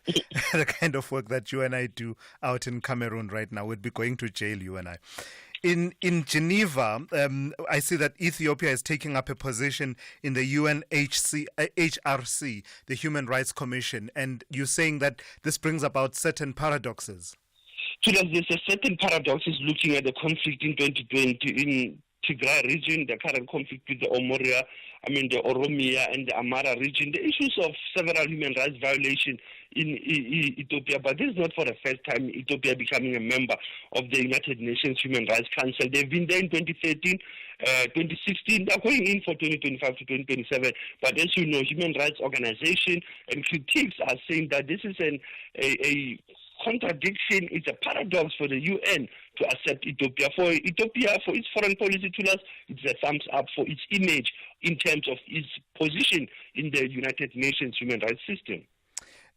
the kind of work that you and I do out in Cameroon right now. We'd be going to jail, you and I. In Geneva, I see that Ethiopia is taking up a position in the HRC, the Human Rights Commission, and you're saying that this brings about certain paradoxes. So there's a certain paradoxes looking at the conflict in 2020 in Tigray region, the current conflict with the the Oromia and the Amara region, the issues of several human rights violations in Ethiopia. But this is not for the first time Ethiopia becoming a member of the United Nations Human Rights Council. They've been there in 2013, 2016. They're going in for 2025 to 2027. But as you know, human rights organizations and critics are saying that this is a contradiction. It's a paradox for the UN to accept Ethiopia. For Ethiopia, for its foreign policy to us, it's a thumbs up for its image in terms of its position in the United Nations human rights system.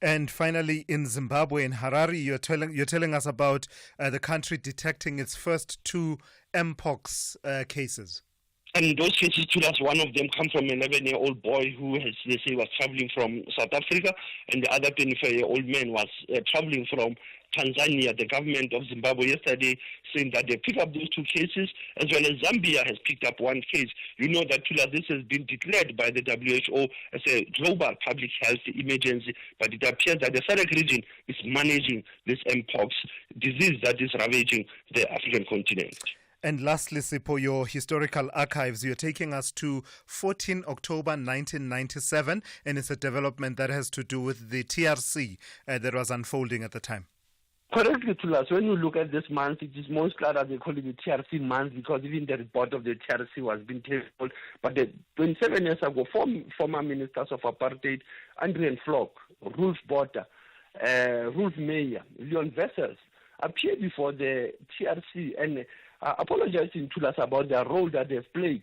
And finally, in Zimbabwe, in Harare, you're telling us about the country detecting its first 2 mpox cases. And those cases, one of them come from an 11-year-old boy who was traveling from South Africa, and the other 24-year-old man was traveling from Tanzania. The government of Zimbabwe yesterday saying that they pick up those two cases, as well as Zambia has picked up one case. You know that this has been declared by the WHO as a global public health emergency, but it appears that the SADC region is managing this mpox disease that is ravaging the African continent. And lastly, Sipho, your historical archives, you're taking us to 14 October 1997, and it's a development that has to do with the TRC that was unfolding at the time. Correctly, Thulas. When you look at this month, it is most clear that they call it the TRC month because even the report of the TRC was being tabled. But 27 years ago, former ministers of apartheid, Andrew Flock, Rolf Botha, Rolf Meyer, Leon Wessels, appeared before the TRC and apologizing to us about their role that they've played,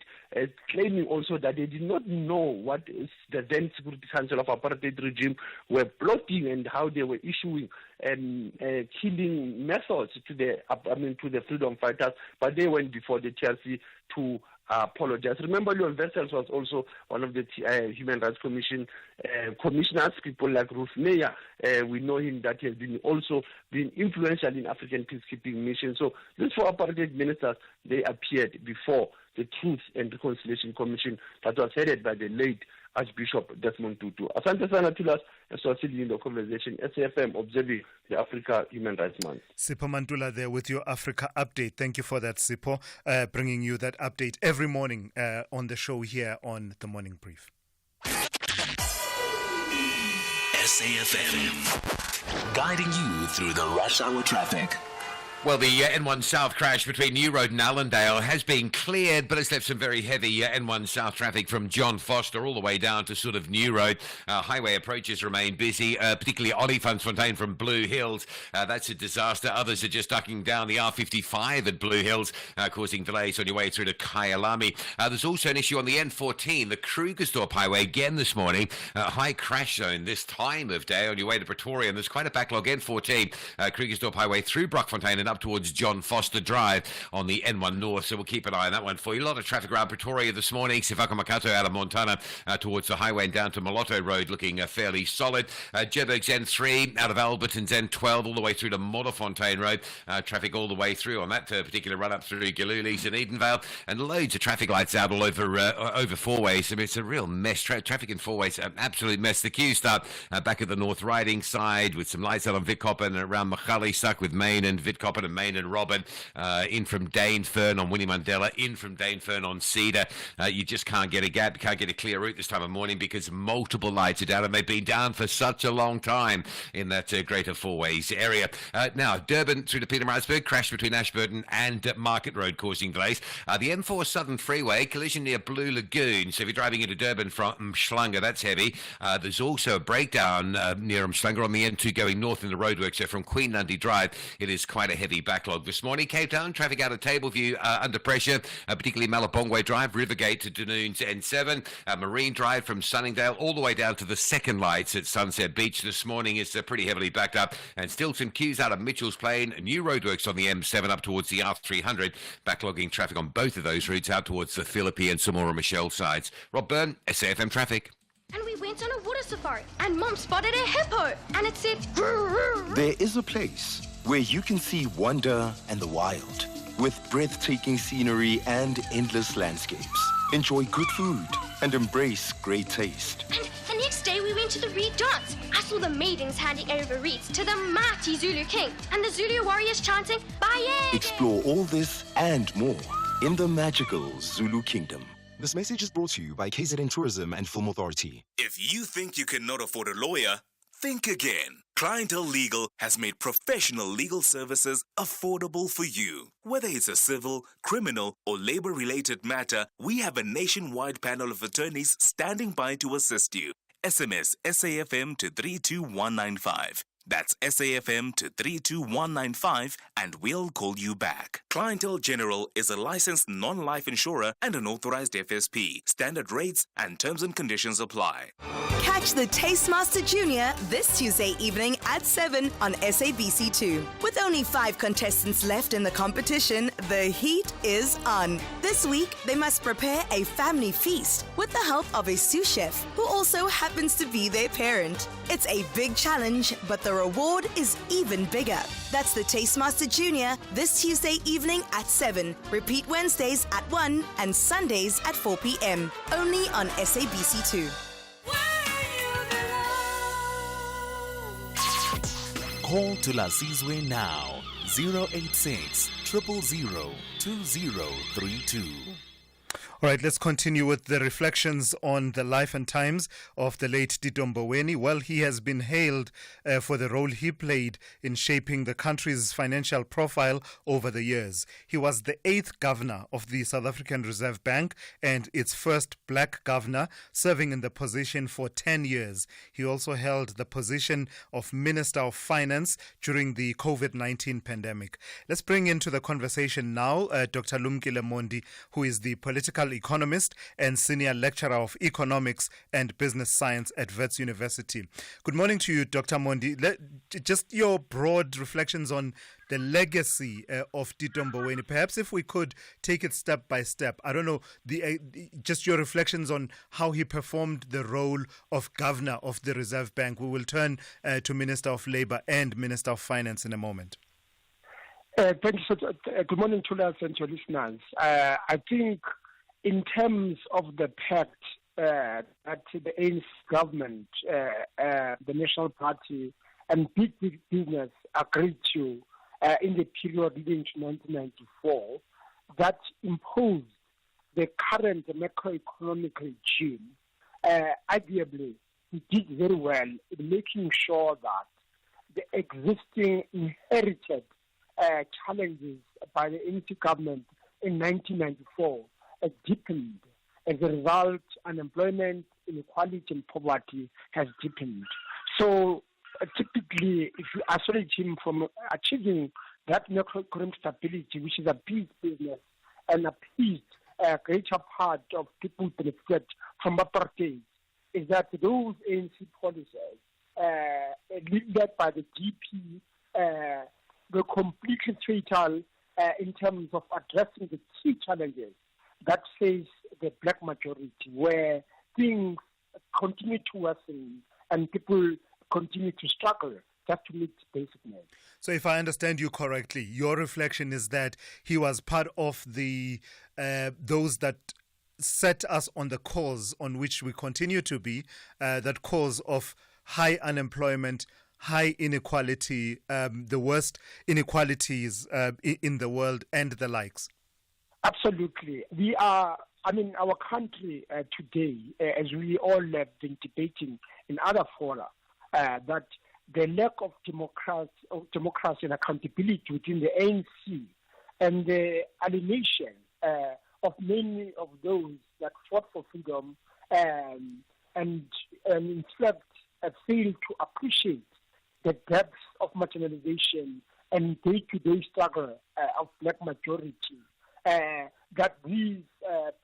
claiming also that they did not know what the then Security Council of Apartheid regime were plotting and how they were issuing killing methods to the freedom fighters, but they went before the TRC to apologize. Remember, Leon Wessels was also one of the Human Rights Commission commissioners, people like Ruth Meyer. We know him that he has also been influential in African peacekeeping missions. So these four apartheid ministers, they appeared before the Truth and Reconciliation Commission that was headed by the late Archbishop Desmond Tutu. Asante sana Thulas, as well in the conversation, SAFM observing the Africa Human Rights Month. Sipho Mantula there with your Africa update. Thank you for that, Sipho, bringing you that update every morning on the show here on The Morning Brief. SAFM, guiding you through the rush hour traffic. Well, the N1 South crash between New Road and Allendale has been cleared, but it's left some very heavy N1 South traffic from John Foster all the way down to sort of New Road. Highway approaches remain busy, particularly Olifantsfontein from Blue Hills. That's a disaster. Others are just ducking down the R55 at Blue Hills, causing delays on your way through to Kyalami. There's also an issue on the N14, the Krugersdorp Highway, again this morning. High crash zone this time of day on your way to Pretoria, and there's quite a backlog. N14, Krugersdorp Highway through Brockfontein and up towards John Foster Drive on the N1 North, so we'll keep an eye on that one for you. A lot of traffic around Pretoria this morning. Sifaka Makato out of Montana towards the highway and down to Moloto Road looking fairly solid. Joburg's N3 out of Alberton's N12 all the way through to Modderfontein Road. Traffic all the way through on that particular run up through Galulis and Edenvale, and loads of traffic lights out all over four ways. I mean, it's a real mess. Traffic in four ways, an absolute mess. The queues start back at the North Riding side with some lights out on Vitkoppen and around Machali, stuck with Main and Vitkoppen and Main and Robin, in from Danefern on Winnie Mandela, in from Danefern on Cedar. You just can't get a gap, you can't get a clear route this time of morning because multiple lights are down, and they've been down for such a long time in that Greater Fourways area. Now, Durban through to Pietermaritzburg, crash between Ashburton and Market Road causing delays. The M4 Southern Freeway, collision near Blue Lagoon, so if you're driving into Durban from Umhlanga, that's heavy. There's also a breakdown near Umhlanga on the N2 going north in the roadworks, so from Queen Lundy Drive, it is quite a heavy backlog this morning. Cape Town, traffic out of Tableview under pressure, particularly Malabongwe Drive, Rivergate to Dunoon's N7, Marine Drive from Sunningdale all the way down to the second lights at Sunset Beach this morning is pretty heavily backed up, and still some queues out of Mitchell's Plain, new roadworks on the M7 up towards the R300, backlogging traffic on both of those routes out towards the Philippi and Samora Michelle sides. Rob Byrne, SAFM Traffic. And we went on a water safari, and Mom spotted a hippo, and it said, There is a place where you can see wonder and the wild, with breathtaking scenery and endless landscapes. Enjoy good food and embrace great taste. And the next day we went to the Reed dance. I saw the maidens handing over reeds to the mighty Zulu king, and the Zulu warriors chanting, Baye! Explore all this and more in the magical Zulu Kingdom. This message is brought to you by KZN Tourism and Film Authority. If you think you cannot afford a lawyer, think again. Clientele Legal has made professional legal services affordable for you. Whether it's a civil, criminal, or labor-related matter, we have a nationwide panel of attorneys standing by to assist you. SMS SAFM to 32195. That's SAFM to 32195 and we'll call you back. Clientele General is a licensed non-life insurer and an authorized FSP. Standard rates and terms and conditions apply. Catch the Tastemaster Junior this Tuesday evening at 7 on SABC2. With only 5 contestants left in the competition, the heat is on. The This week, they must prepare a family feast with the help of a sous chef who also happens to be their parent. It's a big challenge, but the reward is even bigger. That's the Tastemaster Junior this Tuesday evening at 7. Repeat Wednesdays at 1 and Sundays at 4 p.m. Only on SABC2. Call Thulasizwe now. 086 000 2032. All right, let's continue with the reflections on the life and times of the late Tito Mboweni. Well, he has been hailed for the role he played in shaping the country's financial profile over the years. He was the 8th governor of the South African Reserve Bank and its first black governor, serving in the position for 10 years. He also held the position of Minister of Finance during the COVID-19 pandemic. Let's bring into the conversation now Dr. Lumkile Mondi, who is the political economist and senior lecturer of economics and business science at Wits University. Good morning to you, Dr. Mondi. Just your broad reflections on the legacy of Tito Mboweni. Perhaps if we could take it step by step. I don't know, just your reflections on how he performed the role of governor of the Reserve Bank. We will turn to Minister of Labour and Minister of Finance in a moment. Thank you. Good morning to us and to your listeners. I think in terms of the pact that the ANC government, the National Party, and big business agreed to in the period leading to 1994, that imposed the current macroeconomic regime, arguably, he did very well in making sure that the existing inherited challenges by the ANC government in 1994 deepened. As a result, unemployment, inequality, and poverty has deepened. So typically, if you isolate him from achieving that macroeconomic stability, which is a peace business and a peace, a greater part of people benefited from apartheid, is that those ANC policies led by the DP were completely fatal in terms of addressing the key challenges that face the black majority, where things continue to worsen and people continue to struggle just to meet basic needs. So if I understand you correctly, your reflection is that he was part of the those that set us on the course on which we continue to be, that cause of high unemployment, high inequality, the worst inequalities in the world and the likes. Absolutely. We are, our country today, as we all have been debating in other fora, that the lack of democracy and accountability within the ANC and the alienation of many of those that fought for freedom and in fact failed to appreciate the depths of marginalization and day-to-day struggle of black majority, that these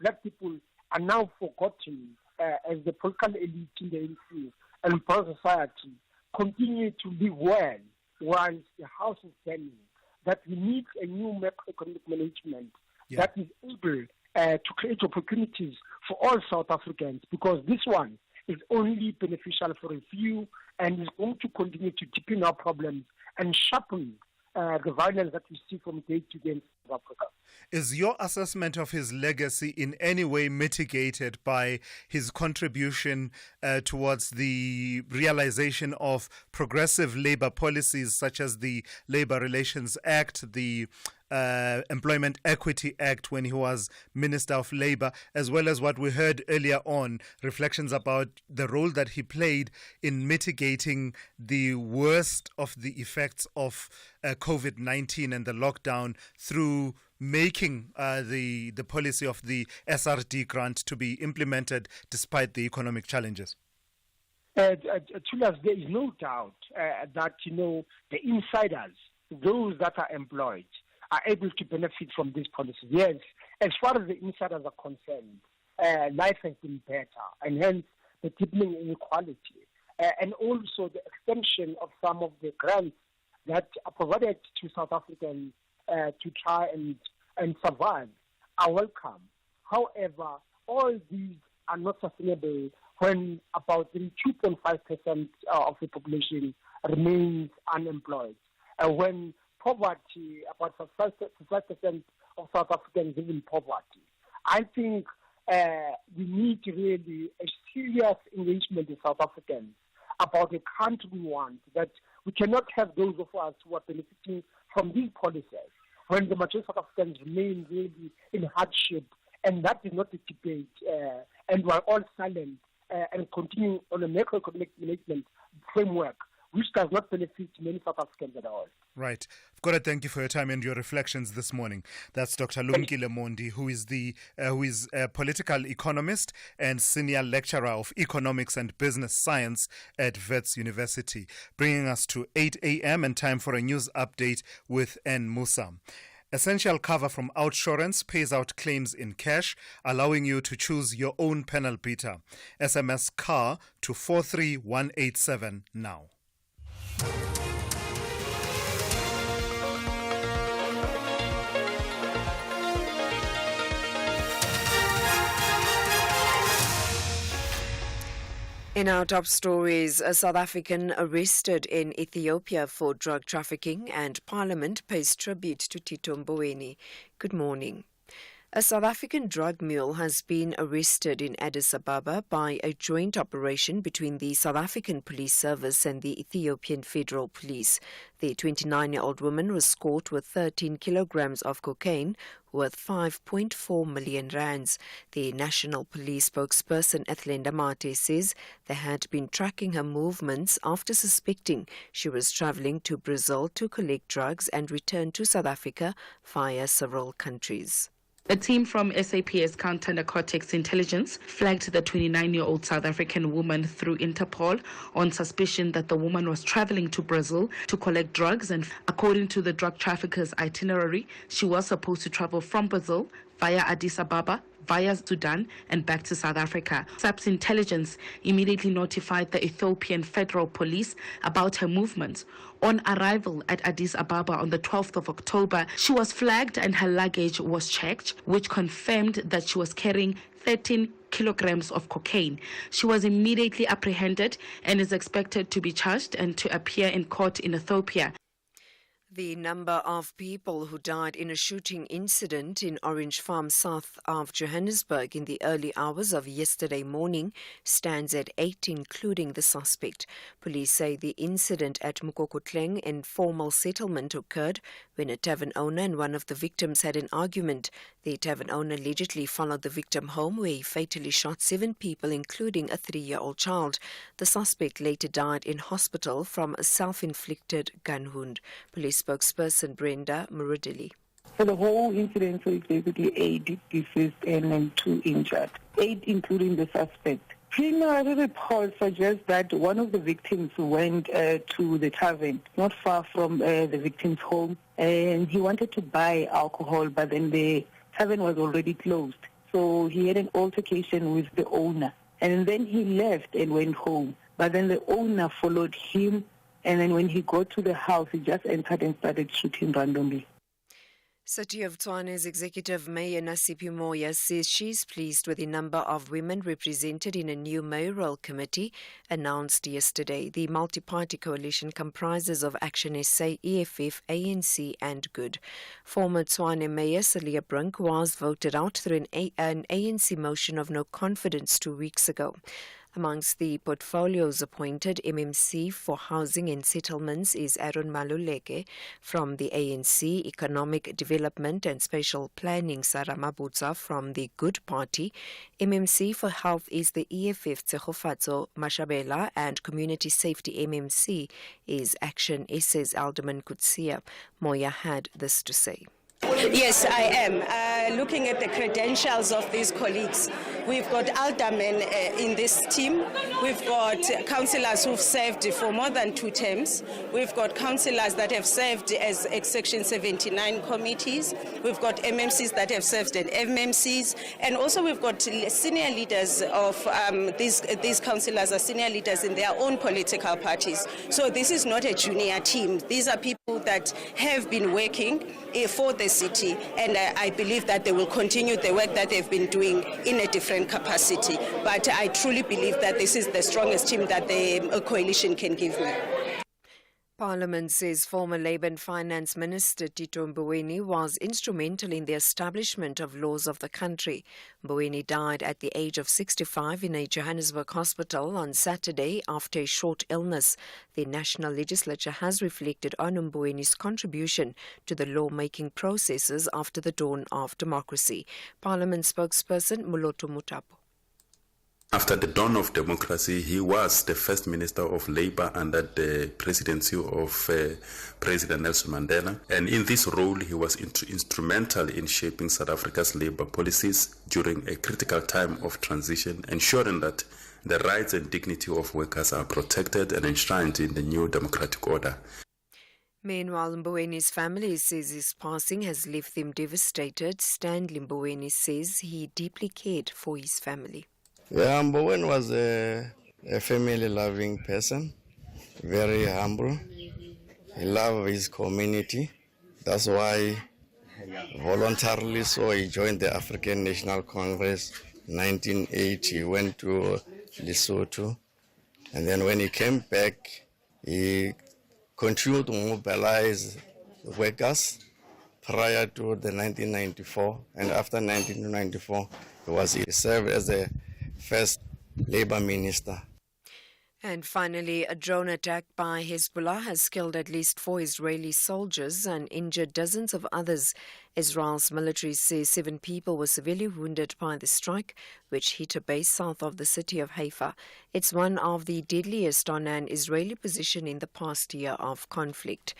black people are now forgotten as the political elite in the ANC and broad society continue to live well whilst the house is burning, that we need a new macroeconomic management that is able to create opportunities for all South Africans, because this one is only beneficial for a few and is going to continue to deepen our problems and sharpen the violence that we see from day to day in South Africa. Is your assessment of his legacy in any way mitigated by his contribution towards the realization of progressive labor policies such as the Labor Relations Act, the Employment Equity Act when he was Minister of Labour, as well as what we heard earlier on, reflections about the role that he played in mitigating the worst of the effects of COVID-19 and the lockdown through making the policy of the SRD grant to be implemented despite the economic challenges? Thulas, there is no doubt that, the insiders, those that are employed, are able to benefit from these policies. Yes, as far as the insiders are concerned, life has been better, and hence the deepening inequality, and also the extension of some of the grants that are provided to South Africans to try and survive are welcome. However, all these are not sustainable when about 2.5% of the population remains unemployed. And when poverty, about 5% of South Africans live in poverty. I think we need really a serious engagement with South Africans about the country we want, that we cannot have those of us who are benefiting from these policies when the majority of South Africans remain really in hardship, and that is not the debate, and we are all silent and continue on a macroeconomic management framework which does not benefit many South Africans at all. Right. I've got to thank you for your time and your reflections this morning. That's Dr. Lumkile Mondi, who is a political economist and senior lecturer of economics and business science at Wits University, bringing us to 8 a.m. and time for a news update with N. Musa. Essential cover from Outsurance pays out claims in cash, allowing you to choose your own panel beater. SMS CAR to 43187 now. In our top stories, a South African arrested in Ethiopia for drug trafficking, and Parliament pays tribute to Tito Mboweni. Good morning. A South African drug mule has been arrested in Addis Ababa by a joint operation between the South African Police Service and the Ethiopian Federal Police. The 29-year-old woman was caught with 13 kilograms of cocaine worth 5.4 million rands. The National Police spokesperson Athlenda Mate says they had been tracking her movements after suspecting she was travelling to Brazil to collect drugs and return to South Africa via several countries. A team from SAP's Counter Narcotics Intelligence flagged the 29-year-old South African woman through Interpol on suspicion that the woman was traveling to Brazil to collect drugs, and according to the drug trafficker's itinerary, she was supposed to travel from Brazil via Addis Ababa, via Sudan and back to South Africa. SAP's intelligence immediately notified the Ethiopian Federal Police about her movements. On arrival at Addis Ababa on the 12th of October, she was flagged and her luggage was checked, which confirmed that she was carrying 13 kilograms of cocaine. She was immediately apprehended and is expected to be charged and to appear in court in Ethiopia. The number of people who died in a shooting incident in Orange Farm, south of Johannesburg in the early hours of yesterday morning stands at 8, including the suspect. Police say the incident at Mukokotleng informal settlement occurred when a tavern owner and one of the victims had an argument. The tavern owner allegedly followed the victim home, where he fatally shot 7 people, including a 3-year-old child. The suspect later died in hospital from a self-inflicted gun wound. Police spokesperson Brenda Murudili. So the whole incident is basically 8 deceased and 2 injured, 8 including the suspect. Preliminary reports suggest that one of the victims went to the tavern not far from the victim's home, and he wanted to buy alcohol, but then the tavern was already closed. So he had an altercation with the owner, and then he left and went home. But then the owner followed him, and then when he got to the house, he just entered and started shooting randomly. City of Tshwane's Executive Mayor Nasipi Moya says she's pleased with the number of women represented in a new mayoral committee announced yesterday. The multi-party coalition comprises of Action SA, EFF, ANC and Good. Former Tshwane Mayor Celia Brink was voted out through an ANC motion of no confidence 2 weeks ago. Amongst the portfolios appointed, MMC for Housing and Settlements is Aaron Maluleke. From the ANC, Economic Development and Spatial Planning, Sarah Mabutsa from the Good Party. MMC for Health is the EFF, Tsegofatso Mashabela, and Community Safety MMC is Action SA's Alderman Kutsia. Moya had this to say. Yes, I am. Looking at the credentials of these colleagues, We've got aldermen in this team. We've got councillors who've served for more than 2 terms. We've got councillors that have served as Section 79 committees. We've got MMCs that have served as MMCs. And also we've got senior leaders of these councillors are senior leaders in their own political parties. So this is not a junior team. These are people that have been working for the city, and I believe that they will continue the work that they've been doing in a different capacity. But I truly believe that this is the strongest team that the coalition can give me. Parliament says former Labour and Finance Minister Tito Mboweni was instrumental in the establishment of laws of the country. Mboweni died at the age of 65 in a Johannesburg hospital on Saturday after a short illness. The National Legislature has reflected on Mboweni's contribution to the lawmaking processes after the dawn of democracy. Parliament spokesperson Moloto Mutapo. After the dawn of democracy, he was the first minister of Labour under the presidency of President Nelson Mandela. And in this role, he was instrumental in shaping South Africa's labour policies during a critical time of transition, ensuring that the rights and dignity of workers are protected and enshrined in the new democratic order. Meanwhile, Mboweni's family says his passing has left them devastated. Stanley Mboweni says he deeply cared for his family. Yeah, Mboweni was a family-loving person, very humble. He loved his community. That's why voluntarily he joined the African National Congress in 1980. He went to Lesotho. And then when he came back, he continued to mobilize workers prior to the 1994. And after 1994, he served as the first Labour minister. And finally, a drone attack by Hezbollah has killed at least 4 Israeli soldiers and injured dozens of others. Israel's military says 7 people were severely wounded by the strike, which hit a base south of the city of Haifa. It's one of the deadliest on an Israeli position in the past year of conflict.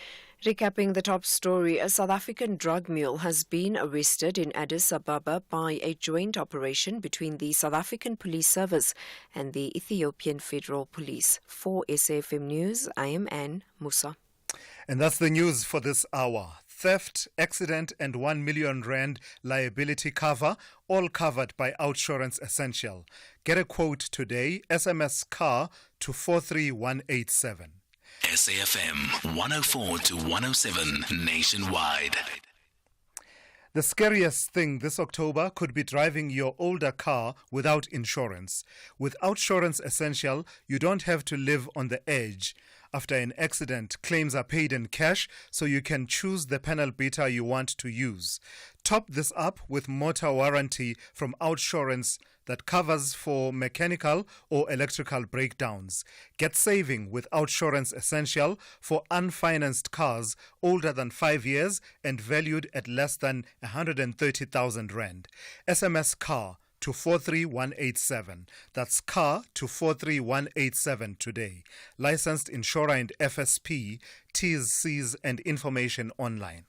Recapping the top story, a South African drug mule has been arrested in Addis Ababa by a joint operation between the South African Police Service and the Ethiopian Federal Police. For SAFM News, I am Anne Musa. And that's the news for this hour. Theft, accident and 1 million rand liability cover, all covered by Outsurance Essential. Get a quote today, SMS CAR to 43187. SAFM 104 to 107 nationwide. The scariest thing this October could be driving your older car without insurance. With Outsurance Essential, you don't have to live on the edge. After an accident, claims are paid in cash, so you can choose the panel beater you want to use. Top this up with motor warranty from Outsurance that covers for mechanical or electrical breakdowns. Get saving with Outsurance Essential for unfinanced cars older than 5 years and valued at less than 130,000 rand. SMS CAR to 43187. That's CAR to 43187 today. Licensed insurer and FSP. T's, C's and information online.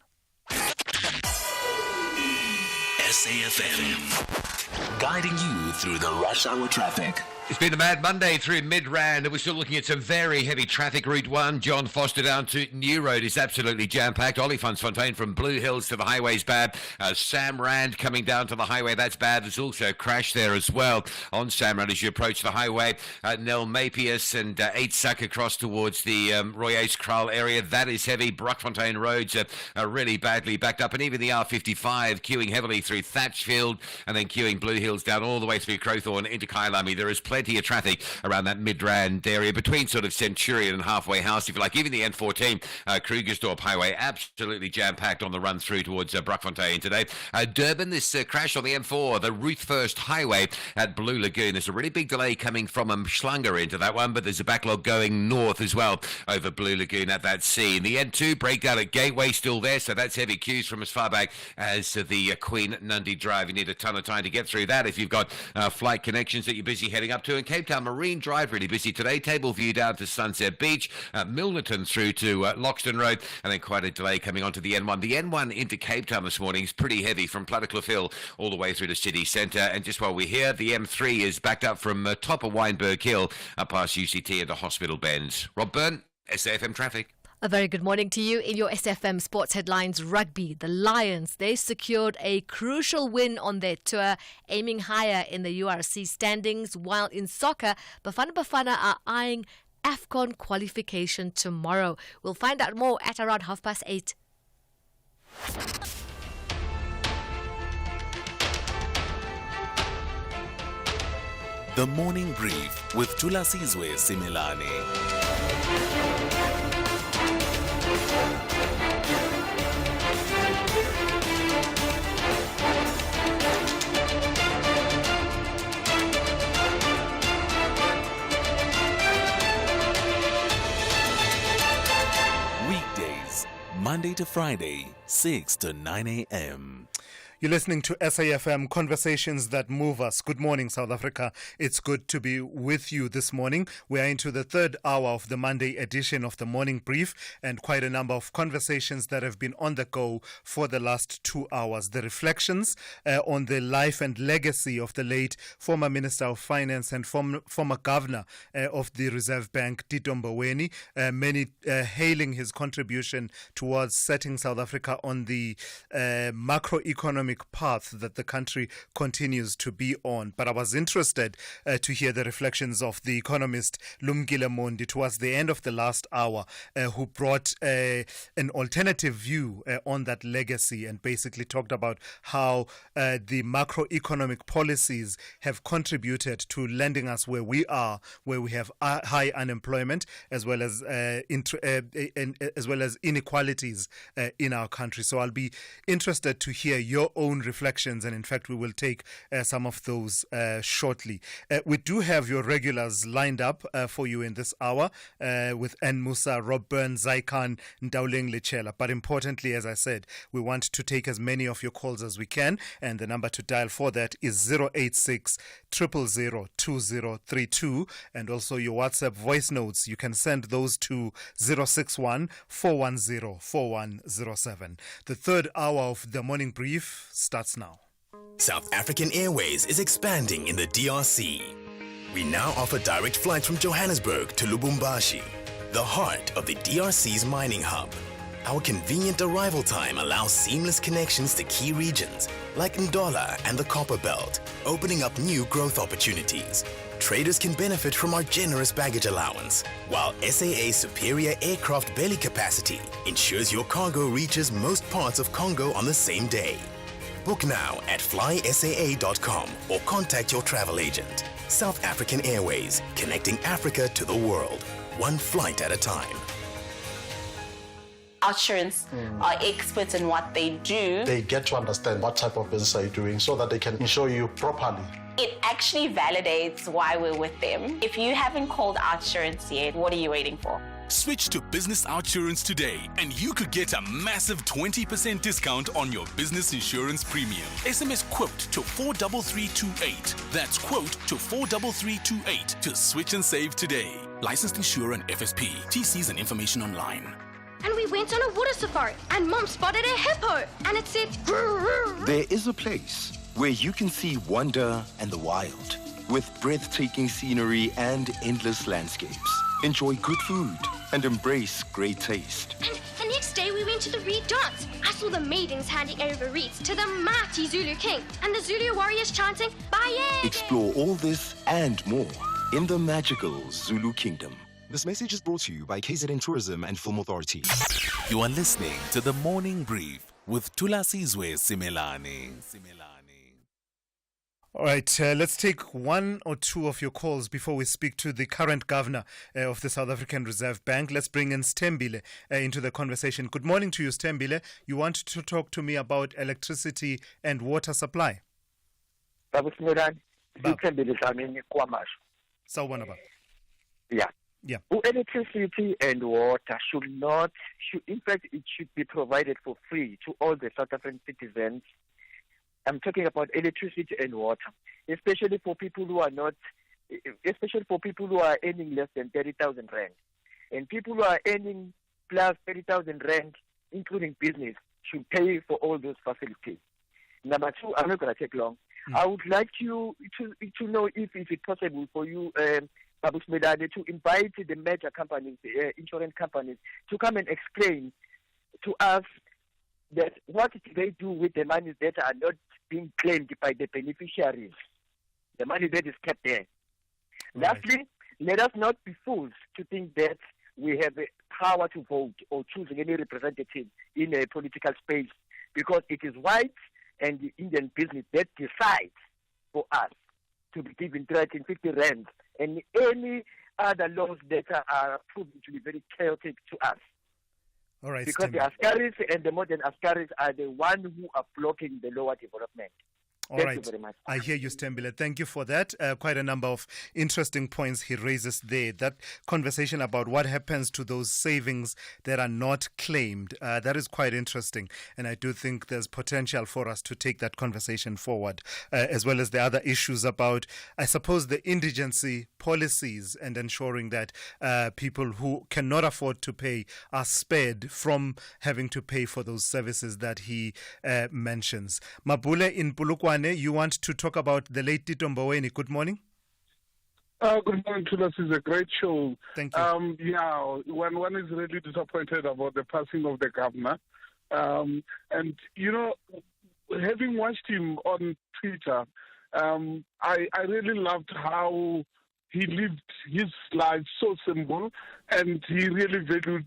SAFM, guiding you through the rush hour traffic. It's been a mad Monday through Midrand, and we're still looking at some very heavy traffic. Route 1, John Foster down to New Road is absolutely jam-packed. Olifantsfontein from Blue Hills to the highway's bad. Samrand coming down to the highway, that's bad. There's also a crash there as well on Samrand as you approach the highway. Nel Mapius and 8 Suck across towards the Royce Kral area. That is heavy. Brockfontein roads are really badly backed up, and even the R55 queuing heavily through Thatchfield and then queuing Blue Hills down all the way through Crowthorne into Kyalami. There is plenty of traffic around that Midrand area between sort of Centurion and Halfway House, if you like. Even the N14 Krugersdorp Highway absolutely jam-packed on the run through towards Brockfontein today. Durban, this crash on the M4, the Ruth First Highway at Blue Lagoon. There's a really big delay coming from Umhlanga into that one, but there's a backlog going north as well over Blue Lagoon at that scene. The N2 breakdown at Gateway still there, so that's heavy queues from as far back as the Queen Nundy Drive. You need a ton of time to get through that if you've got flight connections that you're busy heading up to. In Cape Town, Marine Drive, really busy today. Tableview down to Sunset Beach. Milnerton through to Loxton Road. And then quite a delay coming onto the N1. The N1 into Cape Town this morning is pretty heavy from Plattekloof Hill all the way through to city centre. And just while we're here, the M3 is backed up from top of Wynberg Hill up past UCT into Hospital Bends. Rob Byrne, SAFM Traffic. A very good morning to you. In your SFM Sports Headlines Rugby, the Lions, they secured a crucial win on their tour, aiming higher in the URC standings, while in soccer, Bafana Bafana are eyeing AFCON qualification tomorrow. We'll find out more at around 8:30. The Morning Brief with Thulasizwe Simelane. Monday to Friday, 6 to 9 a.m. You're listening to SAFM, Conversations That Move Us. Good morning, South Africa. It's good to be with you this morning. We are into the third hour of the Monday edition of the Morning Brief, and quite a number of conversations that have been on the go for the last 2 hours. The reflections on the life and legacy of the late former Minister of Finance and former Governor of the Reserve Bank, Tito Mboweni, many hailing his contribution towards setting South Africa on the macroeconomic path that the country continues to be on. But I was interested to hear the reflections of the economist Lumkile Mondi towards the end of the last hour, who brought an alternative view on that legacy and basically talked about how the macroeconomic policies have contributed to landing us where we are, where we have high unemployment as well as inequalities in our country. So I'll be interested to hear your own reflections, and in fact we will take some of those shortly. We do have your regulars lined up for you in this hour with N. Musa, Rob Byrne, Zaikan, Ndauleng Lechela. But importantly, as I said, we want to take as many of your calls as we can, and the number to dial for that is 086 000 2032, and also your WhatsApp voice notes. You can send those to 061 410 4107. The third hour of the Morning Brief starts now. South African Airways is expanding in the DRC. We now offer direct flights from Johannesburg to Lubumbashi, the heart of the DRC's mining hub. Our convenient arrival time allows seamless connections to key regions like Ndola and the Copper Belt, opening up new growth opportunities. Traders can benefit from our generous baggage allowance, while SAA's superior aircraft belly capacity ensures your cargo reaches most parts of Congo on the same day. Book now at flysaa.com or contact your travel agent. South African Airways, connecting Africa to the world, one flight at a time. Outsurance are experts in what they do. They get to understand what type of business are you doing so that they can insure you properly. It actually validates why we're with them. If you haven't called Outsurance yet, what are you waiting for? Switch to Business Outsurance today and you could get a massive 20% discount on your business insurance premium. SMS quote to 43328. That's quote to 43328 to switch and save today. Licensed insurer and FSP. TCs and information online. And we went on a water safari and Mom spotted a hippo and it said There is a place where you can see wonder and the wild, with breathtaking scenery and endless landscapes. Enjoy good food and embrace great taste. And the next day we went to the Reed Dance. I saw the maidens handing over reeds to the mighty Zulu king and the Zulu warriors chanting, Baye! Explore all this and more in the magical Zulu Kingdom. This message is brought to you by KZN Tourism and Film Authority. You are listening to The Morning Brief with Thulasizwe Simelane. All right, let's take one or two of your calls before we speak to the current governor of the South African Reserve Bank. Let's bring in Stembile into the conversation. Good morning to you, Stembile. You want to talk to me about electricity and water supply? Yeah. Electricity and water in fact, it should be provided for free to all the South African citizens. I'm talking about electricity and water, especially for people who are not especially for people who are earning less than 30,000 rand. And people who are earning plus 30,000 rand, including business, should pay for all those facilities. Number two, I'm not going to take long. I would like you to know if it's possible for you, Babu Simelane, to invite the major companies, the insurance companies, to come and explain to us that what do they do with the money that are not being claimed by the beneficiaries, the money that is kept there. Right. Lastly, let us not be fools to think that we have the power to vote or choosing any representative in a political space, because it is white and the Indian business that decides for us to be given 350 rand and any other laws that are proven to be very chaotic to us. All right, because the Askaris and the modern Askaris are the ones who are blocking the lower development. All right. Thank you very much. I hear you, Stembile. Thank you for that. Quite a number of interesting points he raises there. That conversation about what happens to those savings that are not claimed, that is quite interesting. And I do think there's potential for us to take that conversation forward, as well as the other issues about, I suppose, the indigency policies and ensuring that people who cannot afford to pay are spared from having to pay for those services that he mentions. Mabule in Polokwane, you want to talk about the late Tito Mboweni. Good morning. Good morning, Tulas. It's a great show. Thank you. One is really disappointed about the passing of the governor. And, you know, having watched him on Twitter, I really loved how he lived his life so simple, and he really valued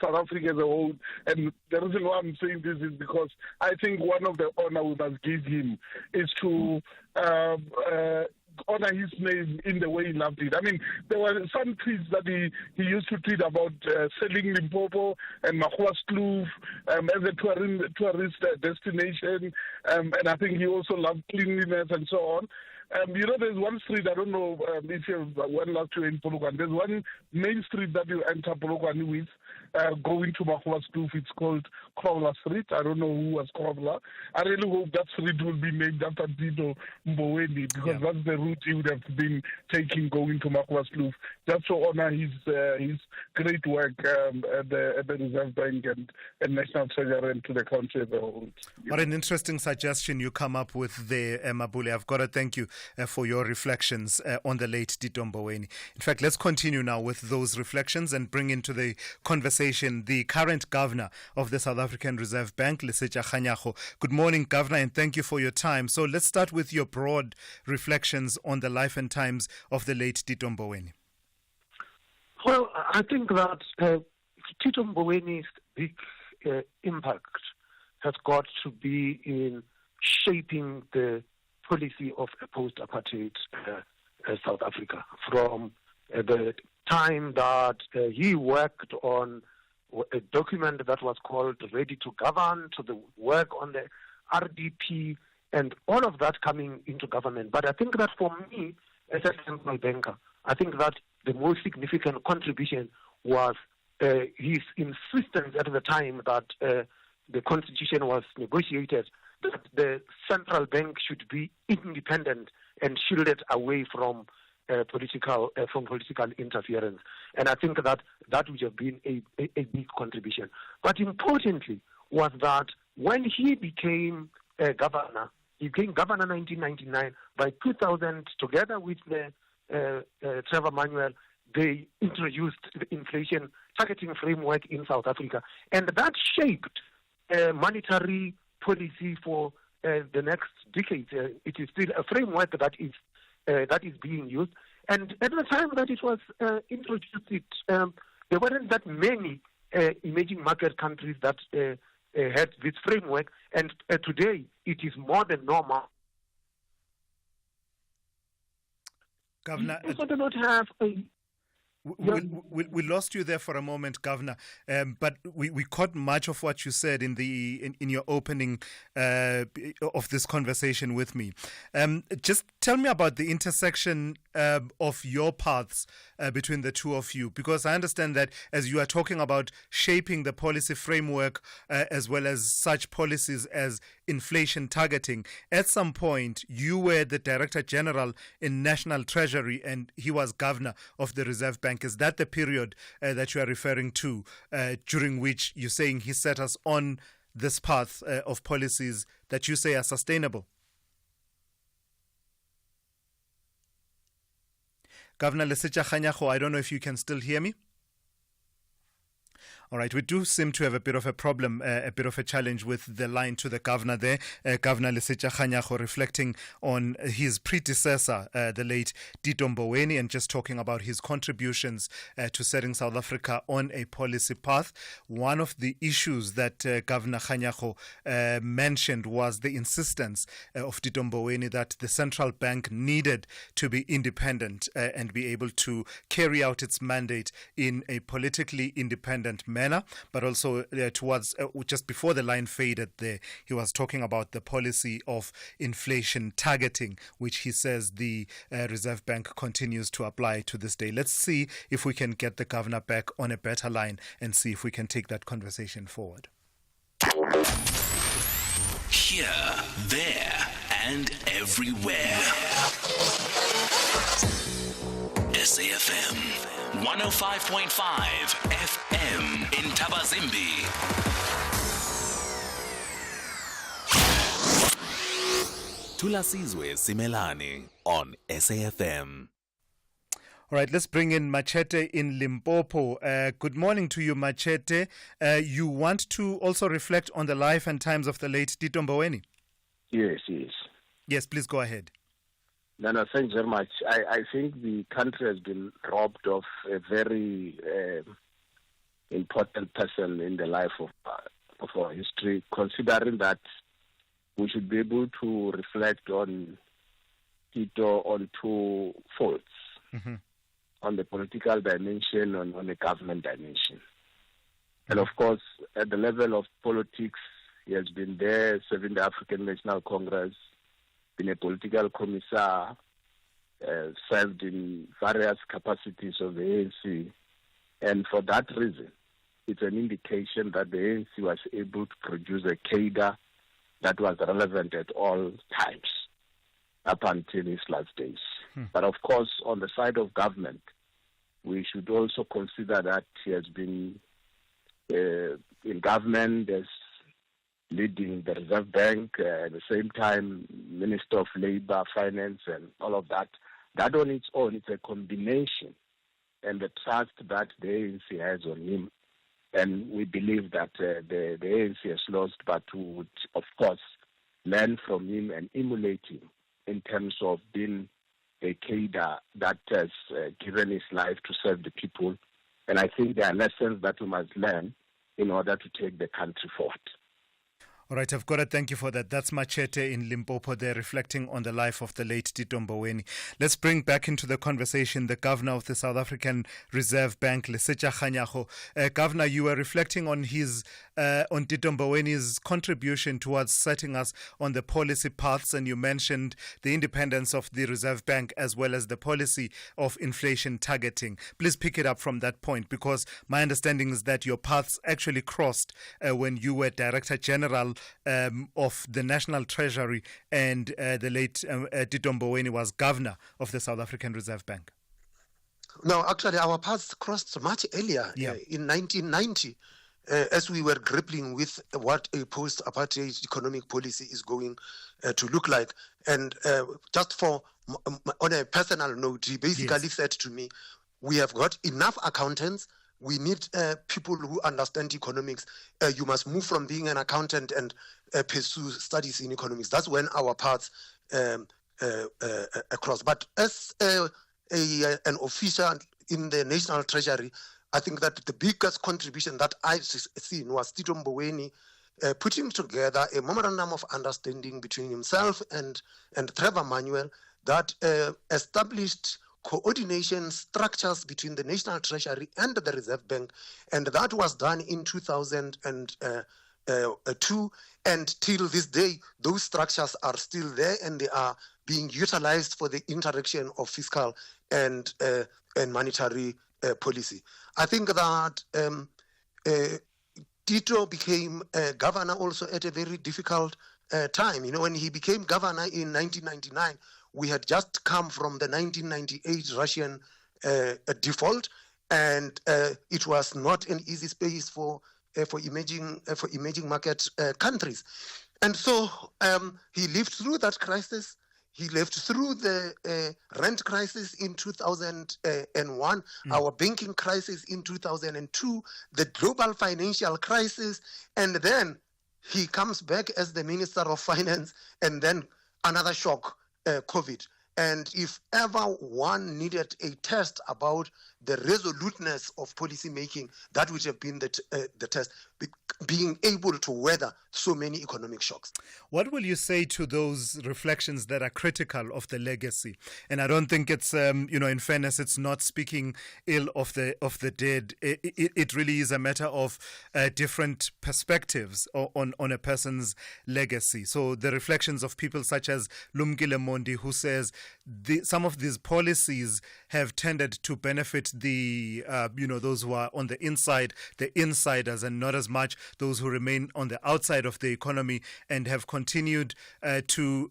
South Africa as a whole. And the reason why I'm saying this is because I think one of the honor we must give him is to honor his name in the way he loved it. I mean, there were some tweets that he used to tweet about selling Limpopo and Mahuaskloof as a tourist destination, and I think he also loved cleanliness and so on. You know, there's one street, I don't know if you went last year in Polokwane, there's one main street that you enter Polokwane with, going to Mahuaskloof. It's called Crowler Street. I don't know who was Crowler. I really hope that street will be named after Tito Mboweni, because that's the route he would have been taking going to Mahuaskloof, just to honor his great work at the Reserve Bank and National Treasury and to the country as a whole. What an interesting suggestion you come up with there, Mabule. I've got to thank you for your reflections on the late Tito Mboweni. In fact, let's continue now with those reflections and bring into the conversation the current governor of the South African Reserve Bank, Lesetja Kganyago. Good morning, Governor, and thank you for your time. So let's start with your broad reflections on the life and times of the late Tito Mboweni. Well, I think that Tito Mboweni's big impact has got to be in shaping the policy of a post-apartheid South Africa. From the time that he worked on a document that was called Ready to Govern, to the work on the RDP, and all of that coming into government. But I think that for me, as a central banker, I think that the most significant contribution was his insistence at the time that the constitution was negotiated, that the central bank should be independent and shielded away from political interference. And I think that would have been a big contribution. But importantly was that when he became governor, he became governor in 1999. By 2000, together with Trevor Manuel, they introduced the inflation targeting framework in South Africa. And that shaped monetary policy for the next decade. It is still a framework that is being used. And at the time that it was introduced, there weren't that many emerging market countries that had this framework. And today, it is more than normal. Governor, we also do not have We lost you there for a moment, Governor, but we caught much of what you said in your opening of this conversation with me. Just tell me about the intersection of your paths between the two of you, because I understand that as you are talking about shaping the policy framework as well as such policies as inflation targeting, at some point you were the Director General in National Treasury and he was Governor of the Reserve Bank. Is that the period that you are referring to, during which you're saying he set us on this path of policies that you say are sustainable? Governor Lesetja Kganyago, I don't know if you can still hear me. All right, we do seem to have a bit of a problem, a bit of a challenge with the line to the governor there. Governor Lesetja Kganyago reflecting on his predecessor, the late Tito Mboweni, and just talking about his contributions to setting South Africa on a policy path. One of the issues that Governor Kganyago mentioned was the insistence of Tito Mboweni that the central bank needed to be independent and be able to carry out its mandate in a politically independent manner. But also towards just before the line faded there, he was talking about the policy of inflation targeting, which he says the Reserve Bank continues to apply to this day. Let's see if we can get the governor back on a better line and see if we can take that conversation forward. Here, there, and everywhere. SAFM 105.5 FM in Tabazimbi. Thulasizwe Simelane on SAFM. All right, let's bring in Machete in Limpopo. Good morning to you, Machete. You want to also reflect on the life and times of the late Tito Mboweni? Yes. Yes, please go ahead. No, thanks very much. I think the country has been robbed of a very important person in the life of our history, considering that we should be able to reflect on Tito on two folds, on the political dimension and on the government dimension. And of course, at the level of politics, he has been there serving the African National Congress, been a political commissar, served in various capacities of the ANC. And for that reason, it's an indication that the ANC was able to produce a cadre that was relevant at all times up until his last days. But of course, on the side of government, we should also consider that he has been in government as leading the Reserve Bank, at the same time Minister of Labour, Finance, and all of that. That on its own, it's a combination and the trust that the ANC has on him. And we believe that the ANC has lost, but we would, of course, learn from him and emulate him in terms of being a cadre that has given his life to serve the people. And I think there are lessons that we must learn in order to take the country forward. All right, I've got to thank you for that. That's Machete in Limpopo there, reflecting on the life of the late Tito Mboweni. Let's bring back into the conversation the Governor of the South African Reserve Bank, Lesetja Kganyago. Governor, you were reflecting on on Tito Mboweni's contribution towards setting us on the policy paths, and you mentioned the independence of the Reserve Bank as well as the policy of inflation targeting. Please pick it up from that point, because my understanding is that your paths actually crossed when you were Director General of the National Treasury and the late Tito Mboweni was Governor of the South African Reserve Bank. No, actually, our paths crossed much earlier, in 1990, as we were grappling with what a post-apartheid economic policy is going to look like. And just on a personal note, he basically said to me, we have got enough accountants. We need people who understand economics. You must move from being an accountant and pursue studies in economics. That's when our paths cross. But as an official in the National Treasury, I think that the biggest contribution that I've seen was Tito Mboweni putting together a memorandum of understanding between himself and Trevor Manuel that established coordination structures between the National Treasury and the Reserve Bank, and that was done in 2002. And till this day, those structures are still there, and they are being utilized for the interaction of fiscal and monetary policy. I think that Tito became governor also at a very difficult time. When he became governor in 1999, we had just come from the 1998 Russian default, and it was not an easy space for emerging market countries. And so he lived through that crisis. He lived through the rent crisis in 2001, our banking crisis in 2002, the global financial crisis, and then he comes back as the Minister of Finance, and then another shock, COVID. And if ever one needed a test about the resoluteness of policy making, that would have been the test, being able to weather so many economic shocks. What will you say to those reflections that are critical of the legacy? And I don't think it's, in fairness, it's not speaking ill of the dead. It really is a matter of different perspectives on a person's legacy. So the reflections of people such as Lumkile Mondi, who says some of these policies have tended to benefit the those who are on the inside, the insiders, and not as much those who remain on the outside of the economy, and have continued to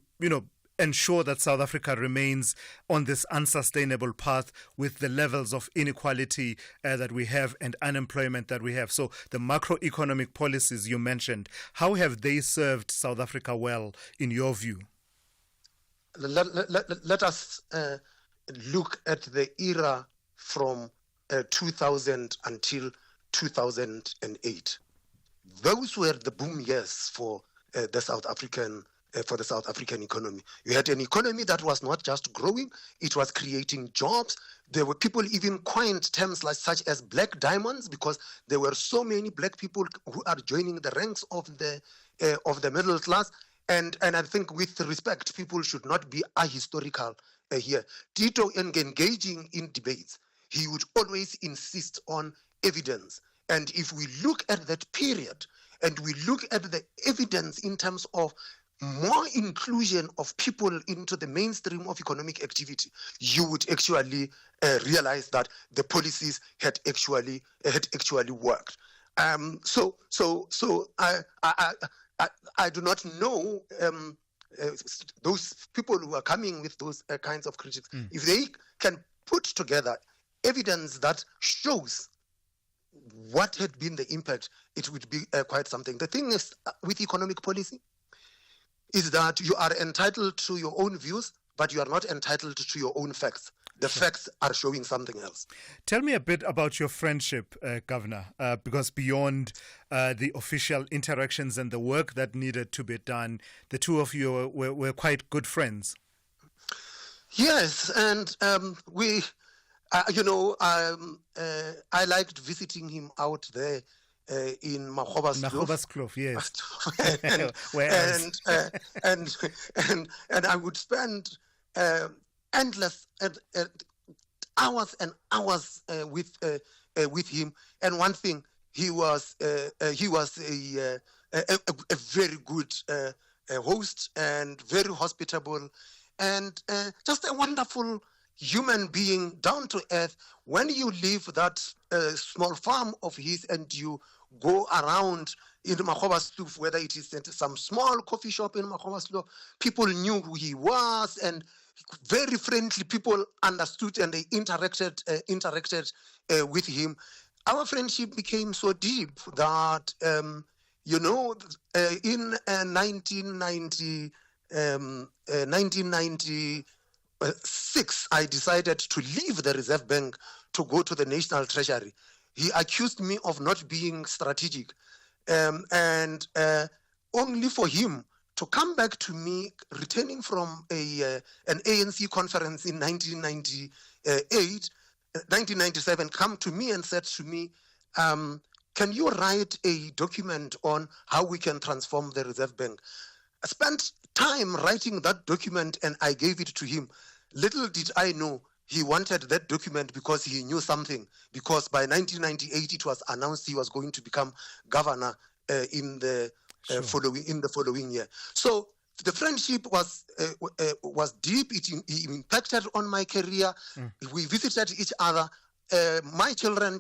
ensure that South Africa remains on this unsustainable path with the levels of inequality that we have and unemployment that we have. So the macroeconomic policies you mentioned, how have they served South Africa well in your view? Let us look at the era from 2000 until 2008. Those were the boom years for the South African economy. You had an economy that was not just growing; it was creating jobs. There were people even coined terms such as black diamonds, because there were so many black people who are joining the ranks of the middle class. And I think, with respect, people should not be ahistorical here. Tito, engaging in debates, he would always insist on evidence. And if we look at that period, and we look at the evidence in terms of more inclusion of people into the mainstream of economic activity, you would actually realize that the policies had actually worked. So I do not know those people who are coming with those kinds of critics. If they can put together evidence that shows what had been the impact, it would be quite something. The thing is, with economic policy, is that you are entitled to your own views, but you are not entitled to your own facts. The facts are showing something else. Tell me a bit about your friendship, Governor, because beyond the official interactions and the work that needed to be done, the two of you were quite good friends. Yes, and I liked visiting him out there in Makgobaskloof, yes. and I would spend endless hours and hours with him. And one thing, he was a very good host, and very hospitable, and just a wonderful human being, down to earth. When you leave that small farm of his and you go around in Makgobaskloof, whether it is some small coffee shop in Makgobaskloof, people knew who he was, and very friendly people understood, and they interacted with him. Our friendship became so deep that in 1996, I decided to leave the Reserve Bank to go to the National Treasury. He accused me of not being strategic, and only for him to come back to me, returning from an ANC conference in 1997, come to me and said to me, can you write a document on how we can transform the Reserve Bank? I spent time writing that document, and I gave it to him. Little did I know he wanted that document because he knew something. Because by 1998, it was announced he was going to become governor in the following year. So the friendship was deep. It impacted on my career. We visited each other. My children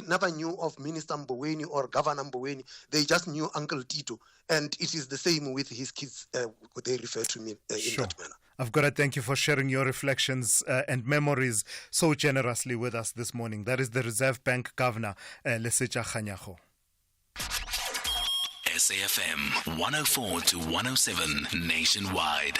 never knew of Minister Mboweni or Governor Mboweni. They just knew Uncle Tito. And it is the same with his kids. They refer to me in that manner. I've got to thank you for sharing your reflections and memories so generously with us this morning. That is the Reserve Bank Governor, Lesetja Kganyago. SAFM 104 to 107 nationwide.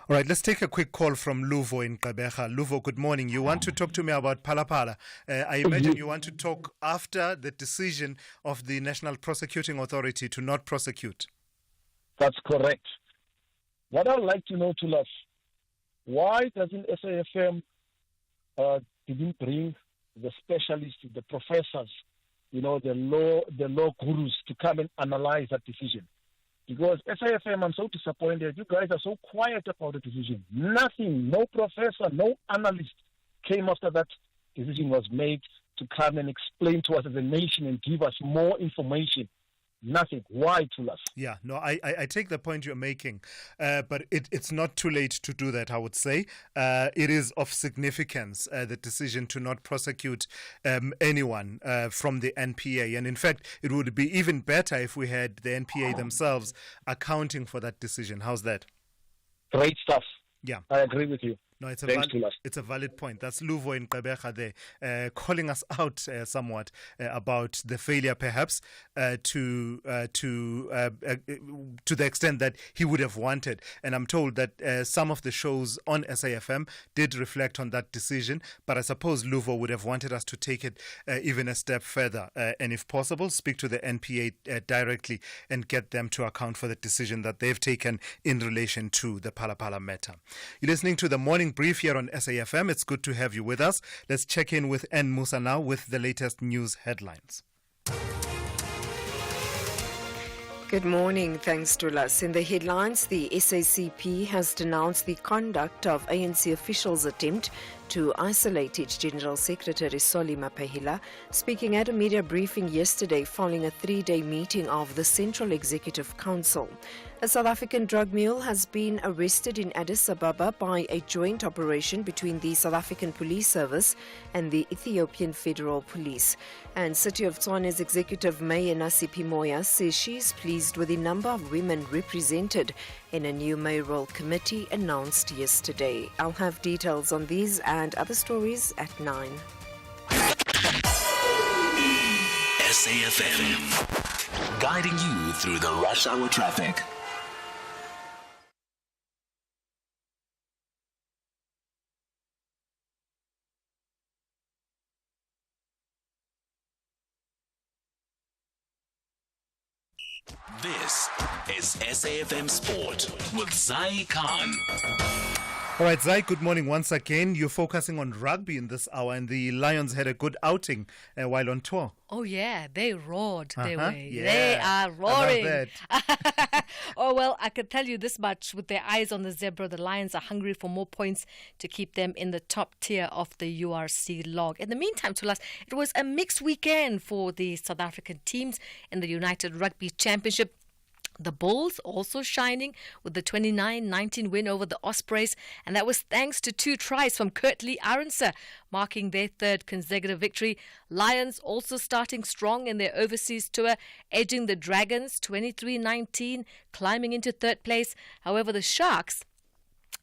All right, let's take a quick call from Luvo in Gqeberha. Luvo, good morning. You want to talk to me about Phalaphala. I imagine you want to talk after the decision of the National Prosecuting Authority to not prosecute. That's correct. What I'd like to know, Thulas, why doesn't SAFM didn't bring the specialists, the professors, the law gurus to come and analyze that decision? Because SAFM, I'm so disappointed. You guys are so quiet about the decision. Nothing, no professor, no analyst came after that decision was made to come and explain to us as a nation and give us more information. Nothing. Why, Thulas? Yeah, no, I take the point you're making, but it's not too late to do that, I would say. It is of significance, the decision to not prosecute anyone from the NPA. And in fact, it would be even better if we had the NPA themselves accounting for that decision. How's that? Great stuff. Yeah. I agree with you. No, it's a valid point. That's Luvo in Gqeberha there, calling us out somewhat about the failure, perhaps, to the extent that he would have wanted. And I'm told that some of the shows on SAFM did reflect on that decision, but I suppose Luvo would have wanted us to take it even a step further, and if possible, speak to the NPA directly and get them to account for the decision that they've taken in relation to the Phalaphala matter. You're listening to the Morning Brief here on SAFM. It's good to have you with us. Let's check in with N Musa now with the latest news headlines. Good morning. Thanks, Thulas. In the headlines, the SACP has denounced the conduct of ANC officials' attempt to isolate its General Secretary Solly Mapahila, speaking at a media briefing yesterday following a 3-day meeting of the Central Executive Council. A South African drug mule has been arrested in Addis Ababa by a joint operation between the South African Police Service and the Ethiopian Federal Police. And City of Tshwane's Executive Mayor Nasiphi Moya says she's pleased with the number of women represented in a new mayoral committee announced yesterday. I'll have details on these and other stories at 9. SAFM, guiding you through the rush hour traffic. This is SAFM Sport with Zai Khan. All right, Zai, good morning once again. You're focusing on rugby in this hour, and the Lions had a good outing while on tour. Oh, yeah, they roared their way. Yeah. They are roaring. I love that. Oh, well, I can tell you this much. With their eyes on the zebra, the Lions are hungry for more points to keep them in the top tier of the URC log. In the meantime, Thulas, it was a mixed weekend for the South African teams in the United Rugby Championship. The Bulls also shining with the 29-19 win over the Ospreys, and that was thanks to 2 tries from Kurt-Lee Arendse, marking their 3rd consecutive victory. Lions also starting strong in their overseas tour, edging the Dragons 23-19, climbing into 3rd place. However, the Sharks,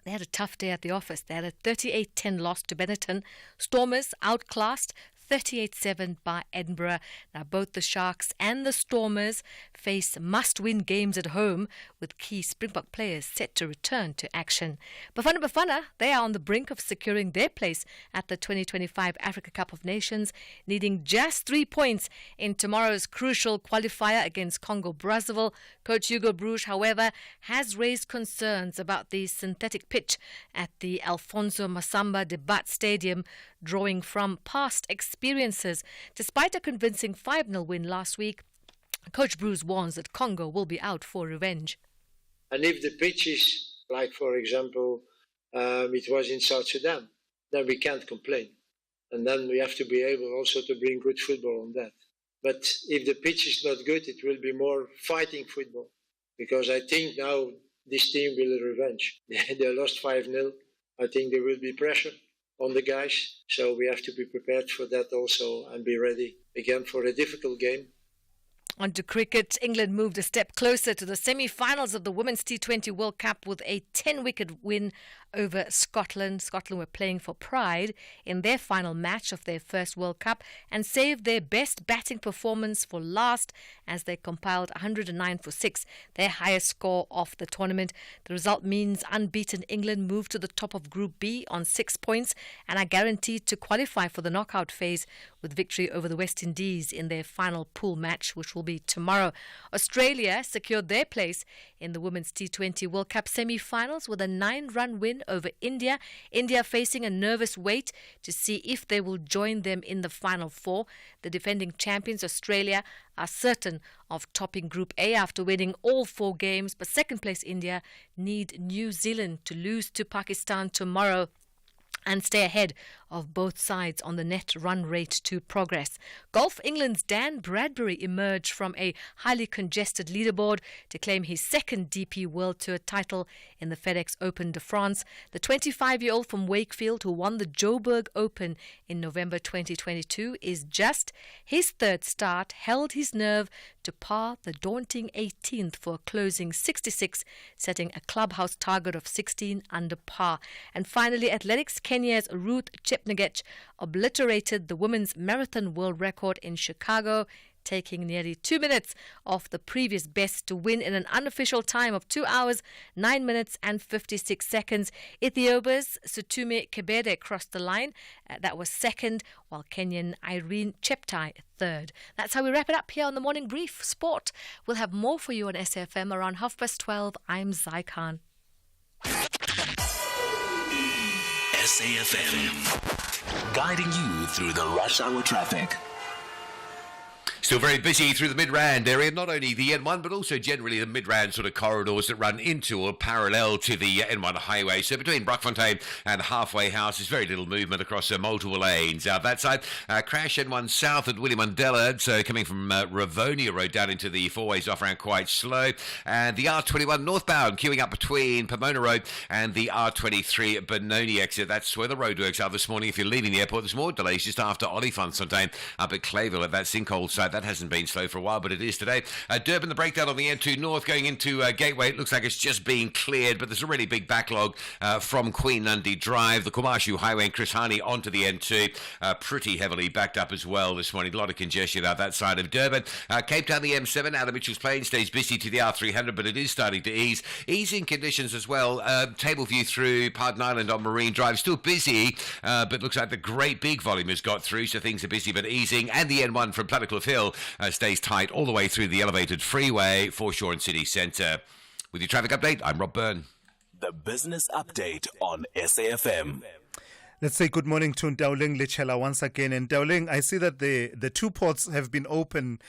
they had a tough day at the office. They had a 38-10 loss to Benetton. Stormers outclassed 38-7 by Edinburgh. Now, both the Sharks and the Stormers face must-win games at home, with key Springbok players set to return to action. Bafana, they are on the brink of securing their place at the 2025 Africa Cup of Nations, needing just 3 points in tomorrow's crucial qualifier against Congo-Brazzaville. Coach Hugo Bruges, however, has raised concerns about the synthetic pitch at the Alfonso Masamba Debat Stadium, drawing from past experiences. Despite a convincing 5-0 win last week, Coach Bruce warns that Congo will be out for revenge. And if the pitch is, like for example, it was in South Sudan. Then we can't complain. And then we have to be able also to bring good football on that. But if the pitch is not good, it will be more fighting football. Because I think now this team will revenge. They lost 5-0. I think there will be pressure on the guys. So we have to be prepared for that also and be ready again for a difficult game. On to cricket, England moved a step closer to the semi-finals of the Women's T20 World Cup with a 10-wicket win over Scotland. Scotland were playing for pride in their final match of their first World Cup and saved their best batting performance for last as they compiled 109 for 6, their highest score of the tournament. The result means unbeaten England moved to the top of Group B on 6 points and are guaranteed to qualify for the knockout phase with victory over the West Indies in their final pool match, which will be tomorrow. Australia secured their place in the Women's T20 World Cup semi-finals with a 9-run win over India. India facing a nervous wait to see if they will join them in the final four. The defending champions Australia are certain of topping Group A after winning all 4 games, but second place India need New Zealand to lose to Pakistan tomorrow and stay ahead of both sides on the net run rate to progress. Golf England's Dan Bradbury emerged from a highly congested leaderboard to claim his second DP World Tour title in the FedEx Open de France. The 25-year-old from Wakefield, who won the Joburg Open in November 2022, is just his third start, held his nerve to par the daunting 18th for a closing 66, setting a clubhouse target of 16 under par. And finally, athletics Kenya's Ruth Chepngetich obliterated the women's marathon world record in Chicago, taking nearly 2 minutes off the previous best to win in an unofficial time of 2 hours, 9 minutes and 56 seconds. Ethiopia's Sutume Kebede crossed the line. That was second, while Kenyan Irene Cheptai third. That's how we wrap it up here on the Morning Brief Sport. We'll have more for you on SAFM around 12:30. I'm Zai Khan. SAFM, guiding you through the rush hour traffic. Still very busy through the Midrand area, not only the N1, but also generally the Midrand sort of corridors that run into or parallel to the N1 highway. So between Brockfontein and Halfway House, there's very little movement across multiple lanes. That side, crash N1 south at William Mandela, so coming from Ravonia Road down into the four-ways off ramp quite slow. And the R21 northbound queuing up between Pomona Road and the R23 Benoni exit. That's where the roadworks are this morning. If you're leaving the airport, there's more delays just after Olifantsfontein up at Clayville at that sinkhole site. That hasn't been slow for a while, but it is today. Durban, the breakdown on the N2 North going into Gateway. It looks like it's just being cleared, but there's a really big backlog from Queen Nandi Drive, the Kumashu Highway and Chris Hani onto the N2. Pretty heavily backed up as well this morning. A lot of congestion out that side of Durban. Cape Town, the M7 out of Mitchell's Plain stays busy to the R300, but it is starting to ease. Easing conditions as well. Table View through Pardon Island on Marine Drive. Still busy, but looks like the great big volume has got through, so things are busy but easing. And the N1 from Plattekloof Hill stays tight all the way through the elevated freeway, Foreshore and City Centre. With your traffic update, I'm Rob Byrne. The business update on SAFM. Let's say good morning to Ndauling Lichela once again. And Ndauling, I see that the two ports have been open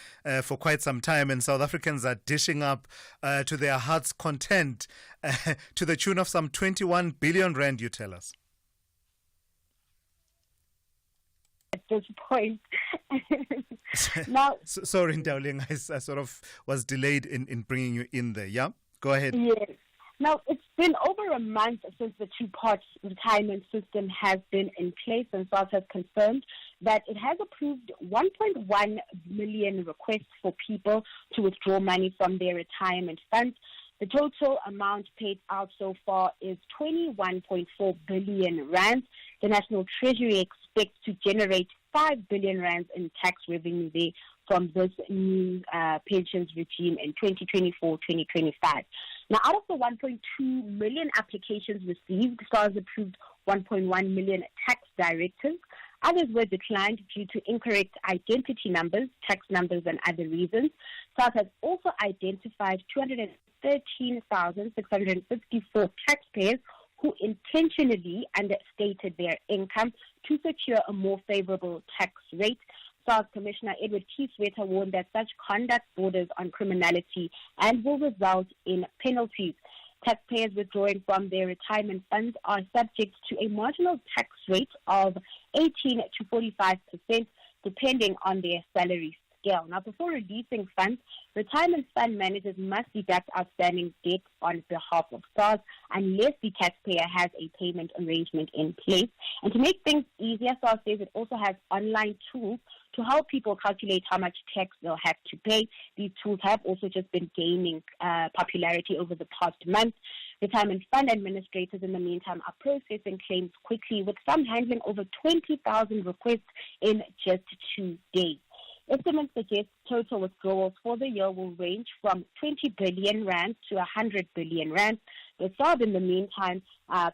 for quite some time, and South Africans are dishing up to their heart's content to the tune of some 21 billion rand, you tell us. At this point. Now, sorry, Ndauling, I sort of was delayed in bringing you in there. Yeah, go ahead. Yes. Now, it's been over a month since the two-part retirement system has been in place, and SARS has confirmed that it has approved 1.1 million requests for people to withdraw money from their retirement funds. The total amount paid out so far is 21.4 billion rand. The National Treasury expects to generate 5 billion rand in tax revenue there from this new pensions regime in 2024-2025. Now, out of the 1.2 million applications received, SARS approved 1.1 million tax directives. Others were declined due to incorrect identity numbers, tax numbers, and other reasons. SARS has also identified 213,654 taxpayers who intentionally understated their income to secure a more favorable tax rate. SARS Commissioner Edward Kieswetter warned that such conduct borders on criminality and will result in penalties. Taxpayers withdrawing from their retirement funds are subject to a marginal tax rate of 18 to 45%, depending on their salary scale. Now, before releasing funds, retirement fund managers must deduct outstanding debt on behalf of SARS unless the taxpayer has a payment arrangement in place. And to make things easier, SARS says it also has online tools to help people calculate how much tax they'll have to pay. These tools have also just been gaining popularity over the past month. Retirement fund administrators, in the meantime, are processing claims quickly, with some handling over 20,000 requests in just 2 days. Estimates suggest total withdrawals for the year will range from 20 billion rand to 100 billion rand. The SARB, in the meantime,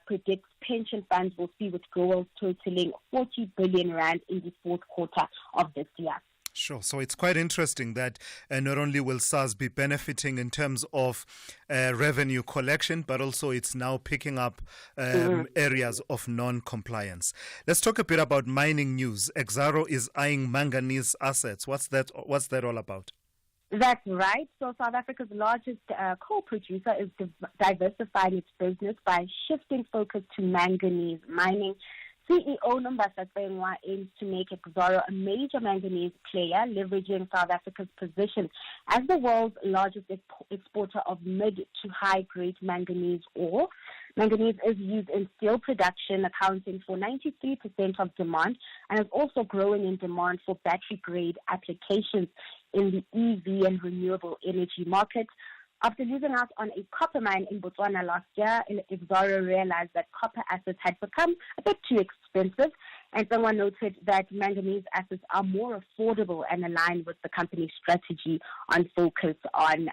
predicts pension funds will see withdrawals totaling 40 billion rand in the fourth quarter of this year. Sure. So it's quite interesting that not only will SARS be benefiting in terms of revenue collection, but also it's now picking up areas of non-compliance. Let's talk a bit about mining news. Exxaro is eyeing manganese assets. What's that all about? That's right. So South Africa's largest coal producer is diversifying its business by shifting focus to manganese mining. CEO Nombasa Tsengwa aims to make Exxaro a major manganese player, leveraging South Africa's position as the world's largest exporter of mid to high-grade manganese ore. Manganese is used in steel production, accounting for 93% of demand, and is also growing in demand for battery-grade applications in the EV and renewable energy markets. After losing out on a copper mine in Botswana last year, Exxaro realized that copper assets had become a bit too expensive, and someone noted that manganese assets are more affordable and aligned with the company's strategy on focus on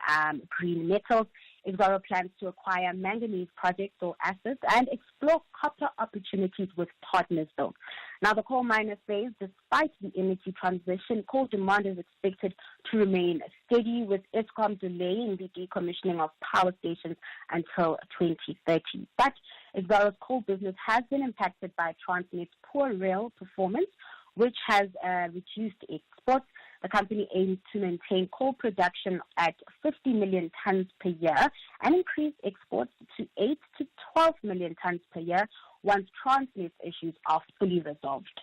green metals. Exxaro plans to acquire manganese projects or assets and explore copper opportunities with partners, though. Now, the coal miner says despite the energy transition, coal demand is expected to remain steady, with Eskom delaying the decommissioning of power stations until 2030. But Exxaro's coal business has been impacted by Transnet's poor rail performance, which has reduced exports. The company aims to maintain coal production at 50 million tons per year and increase exports to 8 to 12 million tons per year once Transnet's issues are fully resolved.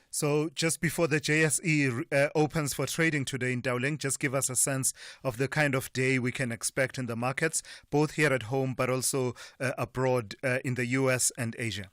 So just before the JSE opens for trading today in Dowling, just give us a sense of the kind of day we can expect in the markets, both here at home but also abroad in the US and Asia.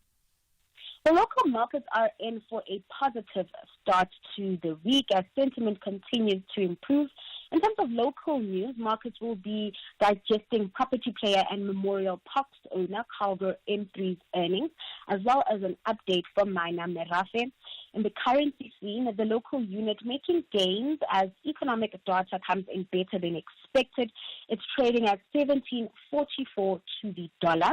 The local markets are in for a positive start to the week as sentiment continues to improve. In terms of local news, markets will be digesting property player and Memorial Parks owner Calgary M3's earnings, as well as an update from miner Merafe. In the currency scene, the local unit making gains as economic data comes in better than expected. It's trading at 17.44 to the dollar.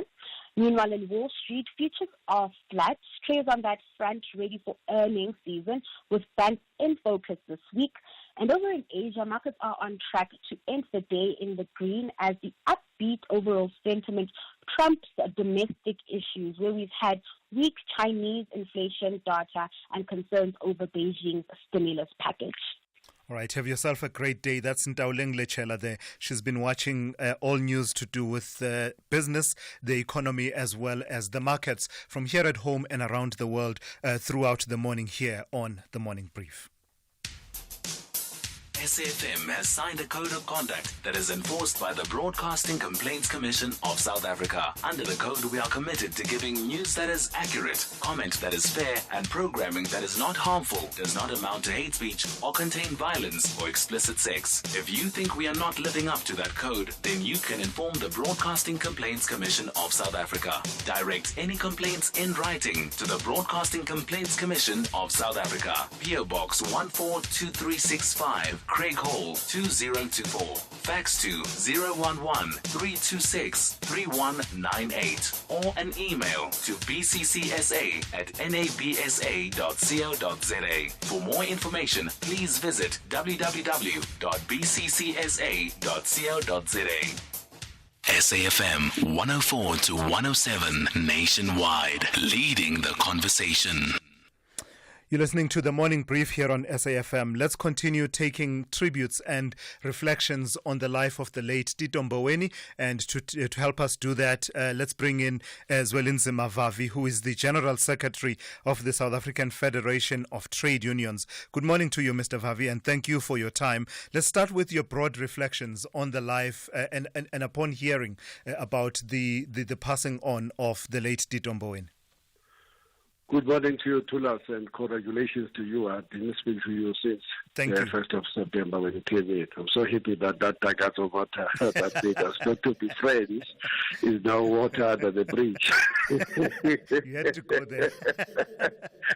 Meanwhile, in Wall Street, futures are flat. Traders on that front ready for earnings season, with banks in focus this week. And over in Asia, markets are on track to end the day in the green as the upbeat overall sentiment trumps domestic issues, where we've had weak Chinese inflation data and concerns over Beijing's stimulus package. All right, have yourself a great day. That's Ntauleng Lechela there. She's been watching all news to do with business, the economy, as well as the markets from here at home and around the world throughout the morning here on The Morning Brief. SAFM has signed a code of conduct that is enforced by the Broadcasting Complaints Commission of South Africa. Under the code, we are committed to giving news that is accurate, comment that is fair, and programming that is not harmful, does not amount to hate speech, or contain violence or explicit sex. If you think we are not living up to that code, then you can inform the Broadcasting Complaints Commission of South Africa. Direct any complaints in writing to the Broadcasting Complaints Commission of South Africa. PO Box 142365. Craig Hall 2024. Fax to 011-326-3198 or an email to bccsa@nabsa.co.za. For more information, please visit www.bccsa.co.za. SAFM 104 to 107 nationwide, leading the conversation. You're listening to the Morning Brief here on SAFM. Let's continue taking tributes and reflections on the life of the late Tito Mboweni. And to help us do that, let's bring in Zwelinzima Vavi, who is the General Secretary of the South African Federation of Trade Unions. Good morning to you, Mr. Vavi, and thank you for your time. Let's start with your broad reflections on the life and upon hearing about the passing on of the late Tito Mboweni. Good morning to you, Thulas, and congratulations to you. I've been speaking to you since the 1st of September when you came in. I'm so happy that glass of water that made us not to be friends is now water under the bridge. You had to go there.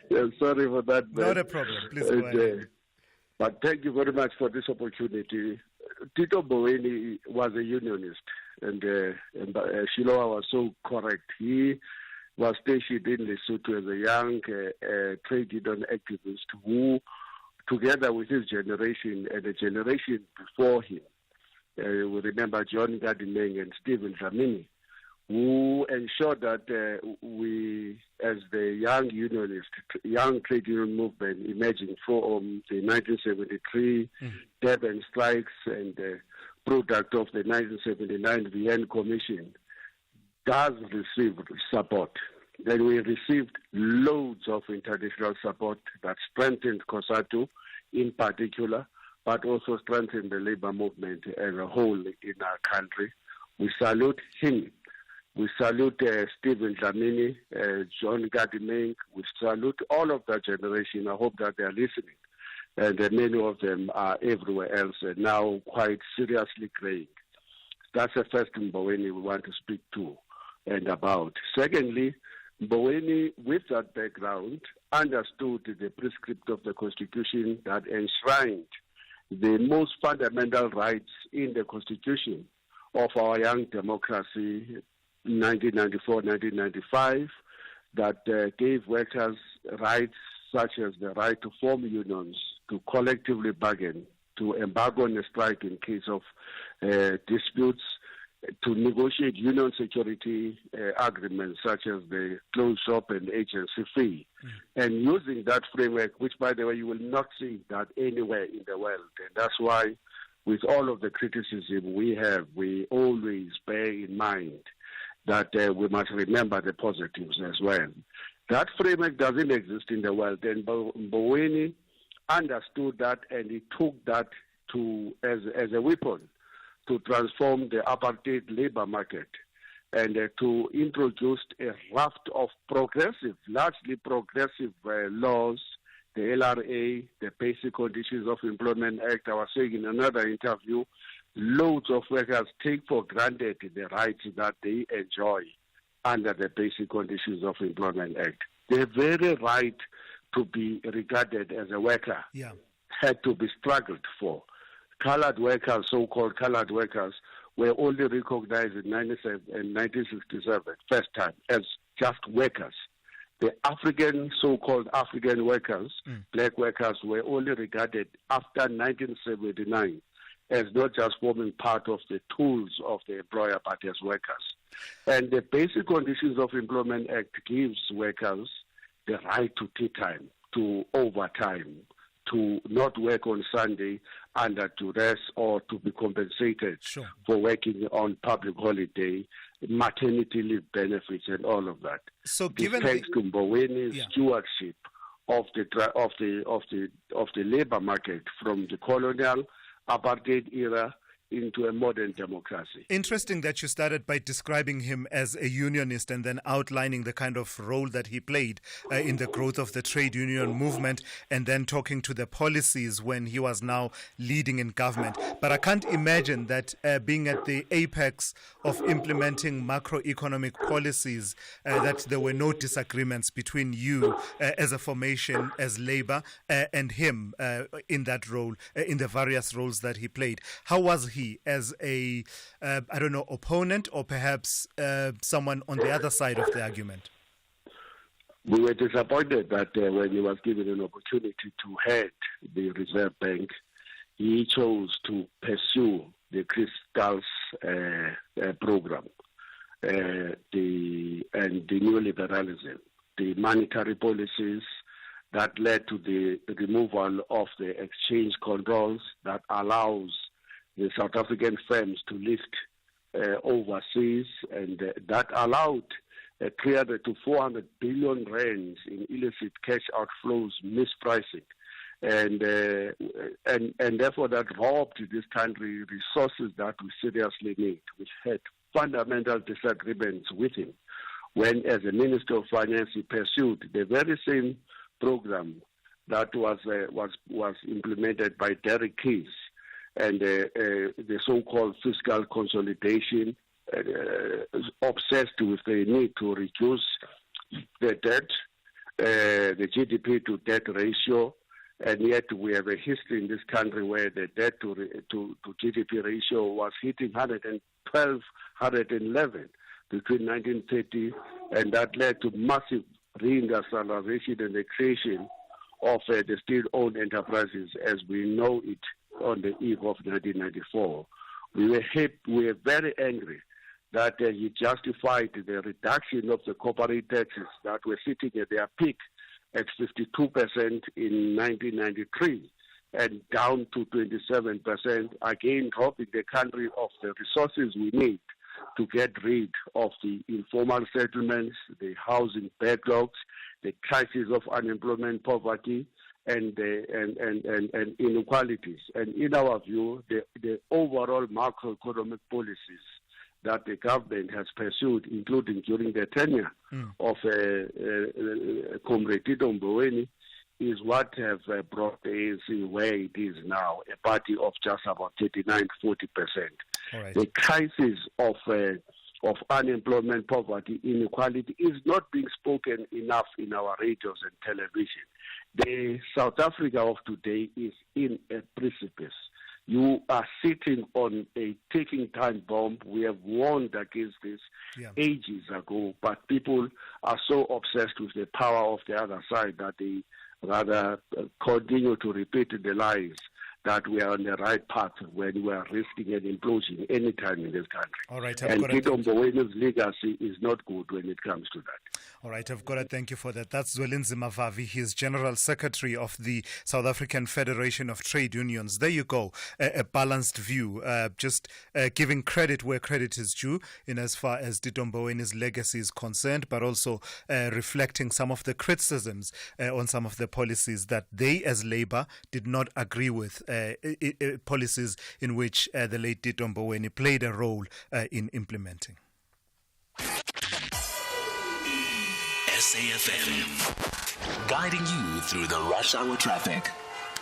I'm sorry for that. Not a problem. Please go ahead. But thank you very much for this opportunity. Tito Mboweni was a unionist, and Shiloh was so correct. He was stationed in Lesotho as a young trade union activist who, together with his generation and the generation before him, we remember John Gadimeng and Stephen Dlamini, who ensured that we, as the young trade union movement emerging from the 1973 Durban strikes and the product of the 1979 Vienna Commission, does receive support. Then we received loads of international support that strengthened COSATU in particular, but also strengthened the labor movement as a whole in our country. We salute him. We salute Stephen Dlamini, John Gadimeng. We salute all of that generation. I hope that they are listening. And many of them are everywhere else and now quite seriously graying. That's the first Mboweni we want to speak to and about. Secondly, Mboweni, with that background, understood the prescript of the Constitution that enshrined the most fundamental rights in the Constitution of our young democracy, 1994-1995, that gave workers rights such as the right to form unions, to collectively bargain, to embargo on a strike in case of disputes, to negotiate union security agreements such as the closed shop and agency fee. And using that framework, which, by the way, you will not see that anywhere in the world. And that's why, with all of the criticism we have, we always bear in mind that we must remember the positives as well. That framework doesn't exist in the world. And Mboweni understood that, and he took that as a weapon to transform the apartheid labor market and to introduce a raft of largely progressive laws, the LRA, the Basic Conditions of Employment Act. I was saying in another interview, loads of workers take for granted the rights that they enjoy under the Basic Conditions of Employment Act. The very right to be regarded as a worker had to be struggled for. Colored workers, so-called colored workers, were only recognized in 1967, first time, as just workers. The so-called African workers, black workers, were only regarded after 1979 as not just forming part of the tools of the employer, but as workers. And the Basic Conditions of Employment Act gives workers the right to tea time, to overtime, to not work on Sunday under duress or to be compensated for working on public holiday, maternity leave benefits, and all of that. So, given thanks to Mboweni's stewardship of the labor market from the colonial apartheid era into a modern democracy. Interesting that you started by describing him as a unionist and then outlining the kind of role that he played in the growth of the trade union movement, and then talking to the policies when he was now leading in government. But I can't imagine that being at the apex of implementing macroeconomic policies, that there were no disagreements between you as a formation, as Labour, and him in that role, in the various roles that he played. How was he as a, opponent, or perhaps someone on the other side of the argument? We were disappointed that when he was given an opportunity to head the Reserve Bank, he chose to pursue the Crystals program, the neoliberalism, the monetary policies that led to the removal of the exchange controls that allows the South African firms to list overseas, and that allowed 300 to 400 billion rands in illicit cash outflows, mispricing, and therefore that robbed this country resources that we seriously need. We had fundamental disagreements with him when, as a Minister of Finance, he pursued the very same program that was implemented by Derek Keys and the so-called fiscal consolidation, obsessed with the need to reduce the debt, the GDP to debt ratio, and yet we have a history in this country where the debt to GDP ratio was hitting 112, 111 between 1930, and that led to massive reindustrialization and the creation of the state-owned enterprises as we know it on the eve of 1994. We were very angry that he justified the reduction of the corporate taxes that were sitting at their peak at 52% in 1993 and down to 27%, again robbing the country of the resources we need to get rid of the informal settlements, the housing backlogs, the crisis of unemployment, poverty, and inequalities. And in our view, the overall macroeconomic policies that the government has pursued, including during the tenure of Comrade Tito Mboweni, is what have brought the ANC where it is now, a party of just about 39-40%. Right. The crisis of unemployment, poverty, inequality is not being spoken enough in our radios and television. The South Africa of today is in a precipice. You are sitting on a ticking time bomb. We have warned against this ages ago, but people are so obsessed with the power of the other side that they rather continue to repeat the lies that we are on the right path when we are risking an implosion any time in this country. All right, and Tito Mboweni's legacy is not good when it comes to that. All right, I've got to thank you for that. That's Zwelinzima Vavi. He's General Secretary of the South African Federation of Trade Unions. There you go, a balanced view, just giving credit where credit is due in as far as Tito Mboweni's legacy is concerned, but also reflecting some of the criticisms on some of the policies that they as Labour did not agree with, policies in which the late Tito Mboweni played a role in implementing. SAFM, guiding you through the rush hour traffic.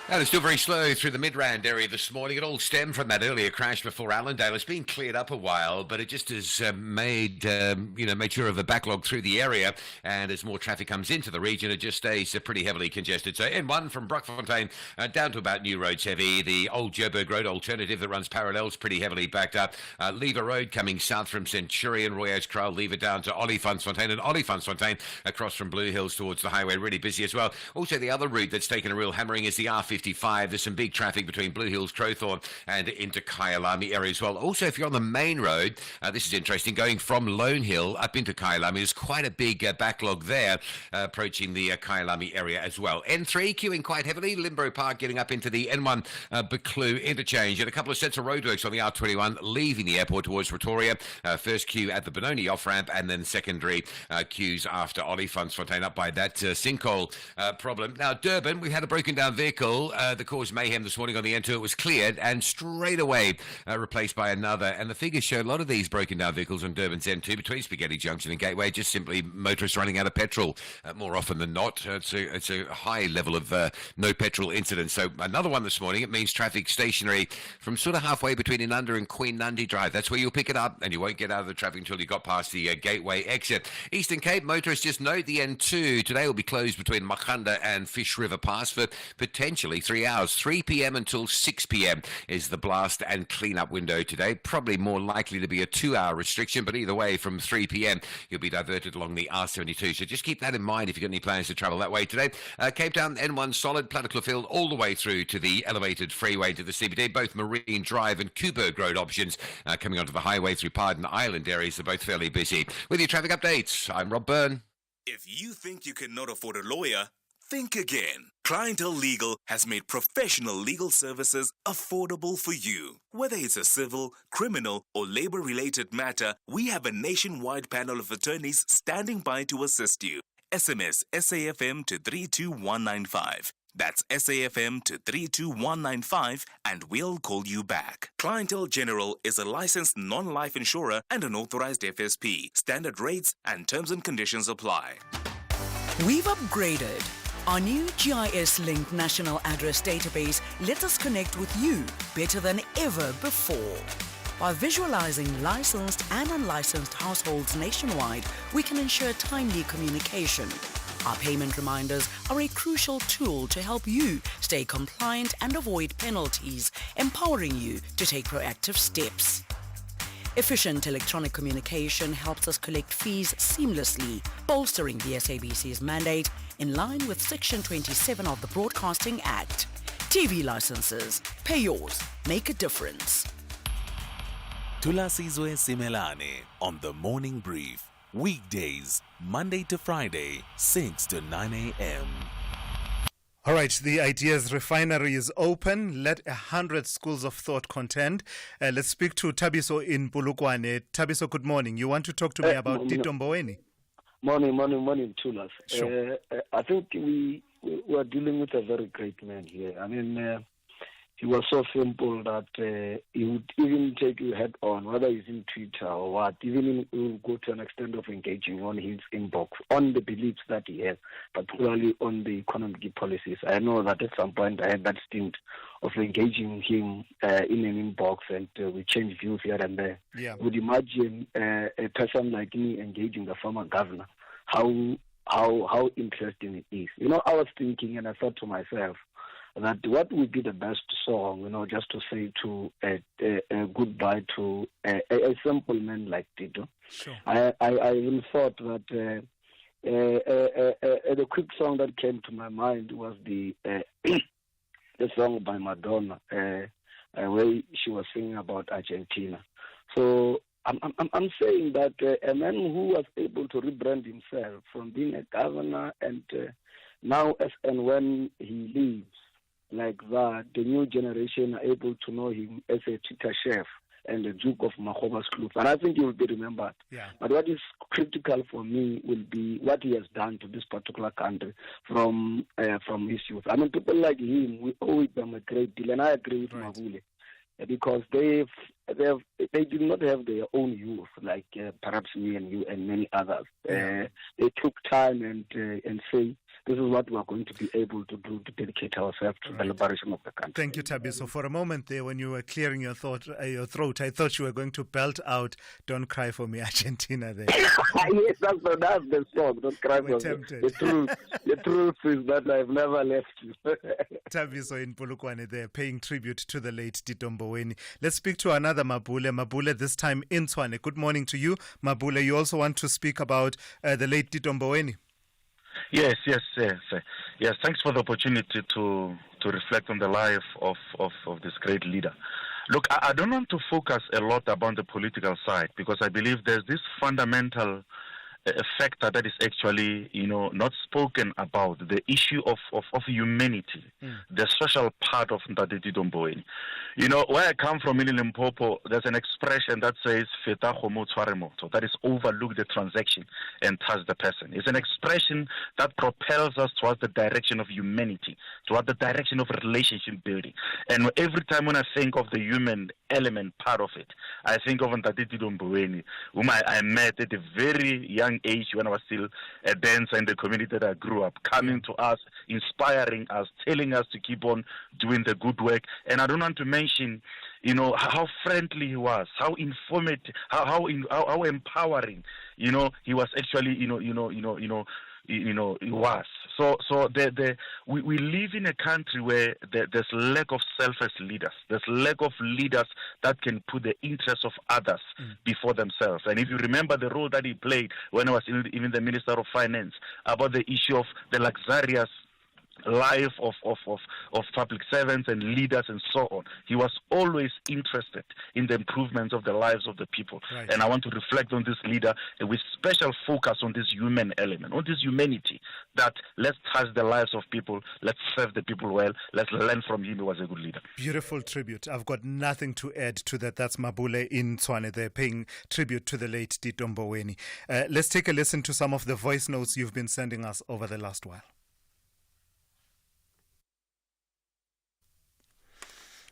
Now, it's still very slow through the Midrand area this morning. It all stemmed from that earlier crash before Allendale. It's been cleared up a while, but it just has made sure of a backlog through the area. And as more traffic comes into the region, it just stays pretty heavily congested. So N1 from Brockfontein down to about New Roads heavy. The old Joburg Road alternative that runs parallel is pretty heavily backed up. Lever Road coming south from Centurion, Royals Kraal, Lever down to Olifantsfontein, and Olifantsfontein across from Blue Hills towards the highway, really busy as well. Also, the other route that's taken a real hammering is the R55. There's some big traffic between Blue Hills, Crowthorne and into Kyalami area as well. Also, if you're on the main road, this is interesting, going from Lone Hill up into Kyalami, there's quite a big backlog there approaching the Kyalami area as well. N3 queuing quite heavily, Limbo Park getting up into the N1 Buccleuch interchange, and a couple of sets of roadworks on the R21 leaving the airport towards Pretoria. First queue at the Benoni off-ramp, and then secondary queues after Olifantsfontein up by that sinkhole problem. Now, Durban, we had a broken down vehicle that caused mayhem this morning on the N2. It was cleared and straight away replaced by another. And the figures show a lot of these broken down vehicles on Durban's N2 between Spaghetti Junction and Gateway, just simply motorists running out of petrol more often than not. It's a high level of no petrol incidents. So another one this morning. It means traffic stationary from sort of halfway between Inanda and Queen Nandi Drive. That's where you'll pick it up, and you won't get out of the traffic until you got past the Gateway exit. Eastern Cape motorists, just note the N2 today will be closed between Makhanda and Fish River Pass for potentially 3 hours. 3 p.m. until 6 p.m. is the blast and clean-up window today. Probably more likely to be a 2-hour restriction, but either way, from 3 p.m. you'll be diverted along the R72. So just keep that in mind if you've got any plans to travel that way today. Cape Town, N1 solid, Plattekloof all the way through to the elevated freeway to the CBD. Both Marine Drive and Kuberg Road options coming onto the highway through Pardon Island areas are both fairly busy. With your traffic updates, I'm Rob Byrne. If you think you cannot afford a lawyer, Think again. Clientele Legal has made professional legal services affordable for you. Whether it's a civil, criminal, or labor-related matter, we have a nationwide panel of attorneys standing by to assist you. SMS SAFM to 32195. That's SAFM to 32195 and we'll call you back. Clientele General is a licensed non-life insurer and an authorized FSP. Standard rates and terms and conditions apply. We've upgraded. Our new GIS-linked national address database lets us connect with you better than ever before. By visualizing licensed and unlicensed households nationwide, we can ensure timely communication. Our payment reminders are a crucial tool to help you stay compliant and avoid penalties, empowering you to take proactive steps. Efficient electronic communication helps us collect fees seamlessly, bolstering the SABC's mandate in line with Section 27 of the Broadcasting Act. TV licenses, pay yours, make a difference. Thulasizwe Simelane on the Morning Brief. Weekdays, Monday to Friday, 6 to 9 a.m. All right, the Ideas Refinery is open. Let 100 schools of thought contend. Let's speak to Thabiso in Polokwane. Thabiso, good morning. You want to talk to me about Tito Mboweni? Morning, Thulas. Sure. I think we are dealing with a very great man here. I mean, he was so simple that he would even take you head on, whether he's in Twitter or what, even he will go to an extent of engaging on his inbox, on the beliefs that he has, particularly on the economic policies. I know that at some point I had that stint of engaging him in an inbox, and we changed views here and there. Yeah. Would imagine a person like me engaging the former governor, how interesting it is. You know, I was thinking and I thought to myself, that what would be the best song, you know, just to say to a goodbye to a simple man like Tito. Sure. I even thought that the quick song that came to my mind was the song by Madonna, where she was singing about Argentina. So I'm saying that a man who was able to rebrand himself from being a governor and now as and when he leaves, like that, the new generation are able to know him as a Twitter chef and the Duke of Makgoba's Kloof. And I think he will be remembered. Yeah. But what is critical for me will be what he has done to this particular country from his youth. I mean, people like him, we owe them a great deal. And I agree with Mabule, because they did not have their own youth, like perhaps me and you and many others. They took time and say, this is what we are going to be able to do to dedicate ourselves to the liberation of the country. Thank you, Thabiso. For a moment there, when you were clearing your throat, I thought you were going to belt out "Don't Cry for Me, Argentina." There. Yes, that's the song. Don't cry for me. The truth is that I've never left you. Thabiso in Polokwane there, paying tribute to the late Tito Mboweni. Let's speak to another Mabule. Mabule, this time in Tshwane. Good morning to you, Mabule. You also want to speak about the late Tito Mboweni? Yes. Thanks for the opportunity to reflect on the life of this great leader. Look, I don't want to focus a lot about the political side, because I believe there's this fundamental factor that is actually, not spoken about, the issue of humanity, the social part of Ndade Tito Mboweni. Where I come from in Limpopo, there's an expression that says, Feta homo tshware motho, that is overlook the transaction and touch the person. It's an expression that propels us towards the direction of humanity, towards the direction of relationship building. And every time when I think of the human element part of it, I think of Ndade Tito Mboweni, whom I met at a very young age when I was still a dancer in the community that I grew up, coming to us, inspiring us, telling us to keep on doing the good work. And I don't want to mention, how friendly he was, how informative, how empowering, he was actually, he was. So we live in a country where there's lack of selfless leaders. There's lack of leaders that can put the interests of others before themselves. And if you remember the role that he played when I was even the Minister of Finance, about the issue of the luxurious life of public servants and leaders and so on. He was always interested in the improvements of the lives of the people. Right. And I want to reflect on this leader with special focus on this human element, on this humanity, that let's touch the lives of people, let's serve the people well, let's learn from him. He was a good leader. Beautiful tribute. I've got nothing to add to that. That's Mabule in Tshwane. They're paying tribute to the late Tito Mboweni. Let's take a listen to some of the voice notes you've been sending us over the last while.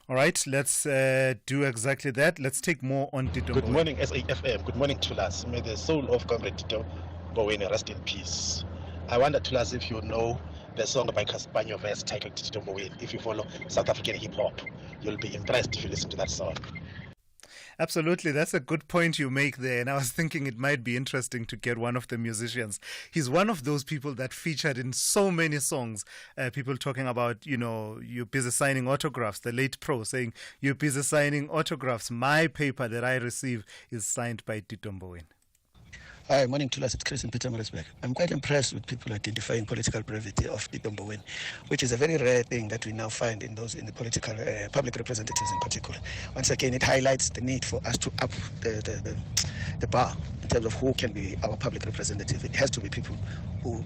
All right, let's do exactly that. Let's take more on Tito Good Mboweni. morning, SAFM. Good morning, Thulas. May the soul of Comrade Tito Mboweni rest in peace. I wonder, Thulas, if you know the song by Caspanyo verse titled Tito Mboweni. If you follow South African hip hop, you'll be impressed if you listen to that song. Absolutely. That's a good point you make there. And I was thinking it might be interesting to get one of the musicians. He's one of those people that featured in so many songs. People talking about, you're busy signing autographs. The late Pro saying, you're busy signing autographs. My paper that I receive is signed by Tito Mboweni. Hi, morning to us. It's Chris in Pietermaritzburg. I'm quite impressed with people identifying political brevity of Tito Mboweni, which is a very rare thing that we now find in the political public representatives in particular. Once again, it highlights the need for us to up the bar in terms of who can be our public representative. It has to be people who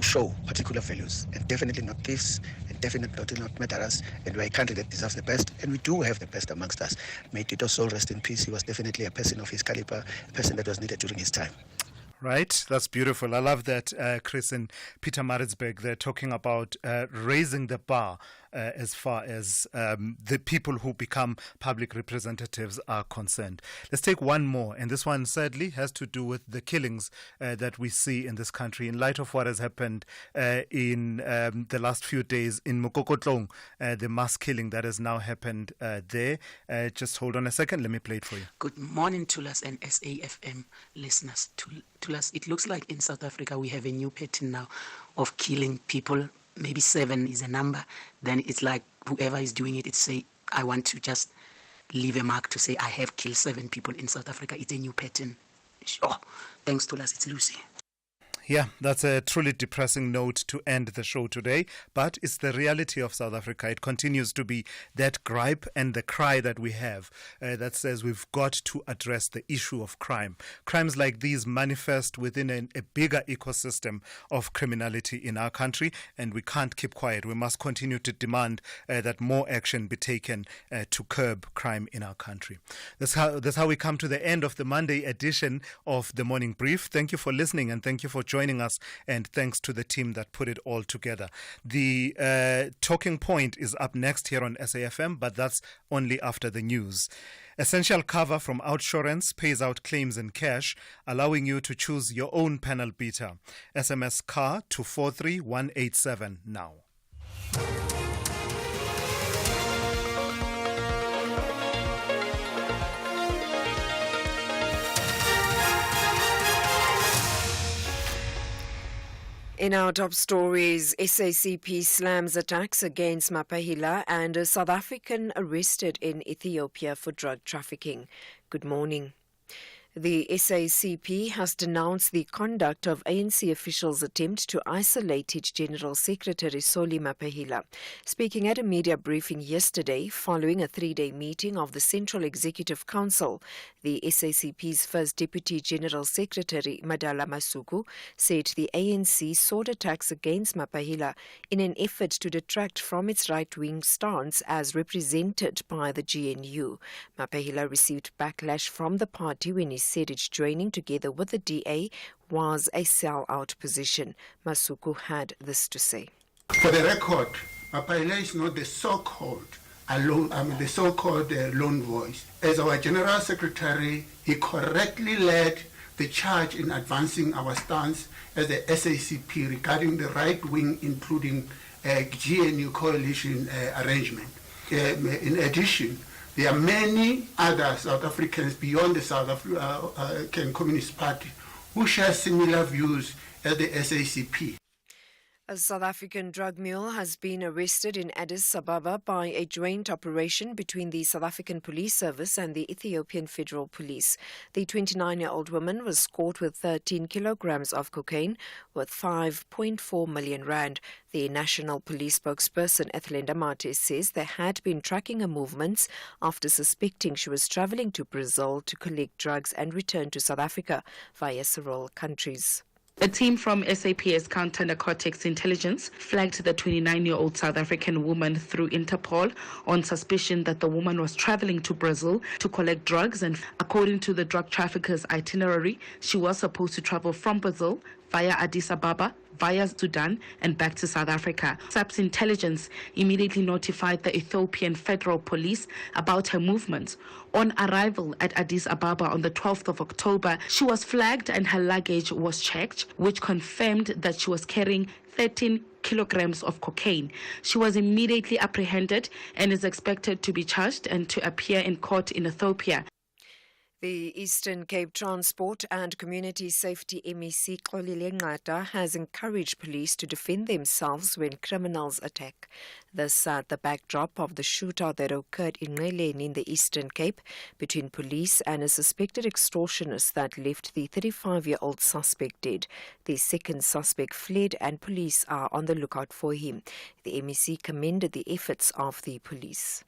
show particular values, and definitely not thieves, and definitely not murderers, and we're a country that deserves the best, and we do have the best amongst us. May Tito's soul rest in peace. He was definitely a person of his caliber, a person that was needed during his time. Right, that's beautiful. I love that, Chris and Pietermaritzburg. They're talking about raising the bar as far as the people who become public representatives are concerned. Let's take one more, and this one sadly has to do with the killings that we see in this country in light of what has happened in the last few days in Mokokotlong, the mass killing that has now happened there. Just hold on a second, let me play it for you. Good morning, Thulas and SAFM listeners. Thulas, it looks like in South Africa we have a new pattern now of killing people. Maybe 7 is a number. Then it's like whoever is doing it, it's say, I want to just leave a mark to say I have killed 7 people in South Africa. It's a new pattern. Oh, thanks, Thulas. It's Lucy. Yeah, that's a truly depressing note to end the show today, but it's the reality of South Africa. It continues to be that gripe and the cry that we have that says we've got to address the issue of crime. Crimes like these manifest within a bigger ecosystem of criminality in our country, and we can't keep quiet. We must continue to demand that more action be taken to curb crime in our country. That's how we come to the end of the Monday edition of the Morning Brief. Thank you for listening, and thank you for joining us, and thanks to the team that put it all together. The talking point is up next here on SAFM, but that's only after the news. Essential cover from Outsurance pays out claims in cash, allowing you to choose your own panel beater. SMS CAR to 43187 now. In our top stories, SACP slams attacks against Mapahila and a South African arrested in Ethiopia for drug trafficking. Good morning. The SACP has denounced the conduct of ANC officials' attempt to isolate its General Secretary Solly Mapahila. Speaking at a media briefing yesterday following a 3-day meeting of the Central Executive Council, the SACP's first Deputy General Secretary, Madala Masuku, said the ANC sought attacks against Mapahila in an effort to detract from its right-wing stance as represented by the GNU. Mapahila received backlash from the party when he said its joining together with the DA was a sell-out position. Masuku had this to say. For the record, Mapahila is not the so-called lone voice. As our General Secretary, he correctly led the charge in advancing our stance as the SACP regarding the right wing, including GNU coalition arrangement. In addition, there are many other South Africans beyond the South African Communist Party who share similar views as the SACP. A South African drug mule has been arrested in Addis Ababa by a joint operation between the South African Police Service and the Ethiopian Federal Police. The 29-year-old woman was caught with 13 kilograms of cocaine worth 5.4 million rand. The National Police spokesperson, Ethelenda Mate, says they had been tracking her movements after suspecting she was traveling to Brazil to collect drugs and return to South Africa via several countries. A team from SAP's Counter-Narcotics Intelligence flagged the 29-year-old South African woman through Interpol on suspicion that the woman was traveling to Brazil to collect drugs, and according to the drug trafficker's itinerary, she was supposed to travel from Brazil via Addis Ababa, via Sudan, and back to South Africa. SAP's intelligence immediately notified the Ethiopian Federal Police about her movements. On arrival at Addis Ababa on the 12th of October, she was flagged and her luggage was checked, which confirmed that she was carrying 13 kilograms of cocaine. She was immediately apprehended and is expected to be charged and to appear in court in Ethiopia. The Eastern Cape Transport and Community Safety MEC Xolile Nqata has encouraged police to defend themselves when criminals attack. This at the backdrop of the shootout that occurred in Nqeleni in the Eastern Cape between police and a suspected extortionist that left the 35-year-old suspect dead. The second suspect fled and police are on the lookout for him. The MEC commended the efforts of the police.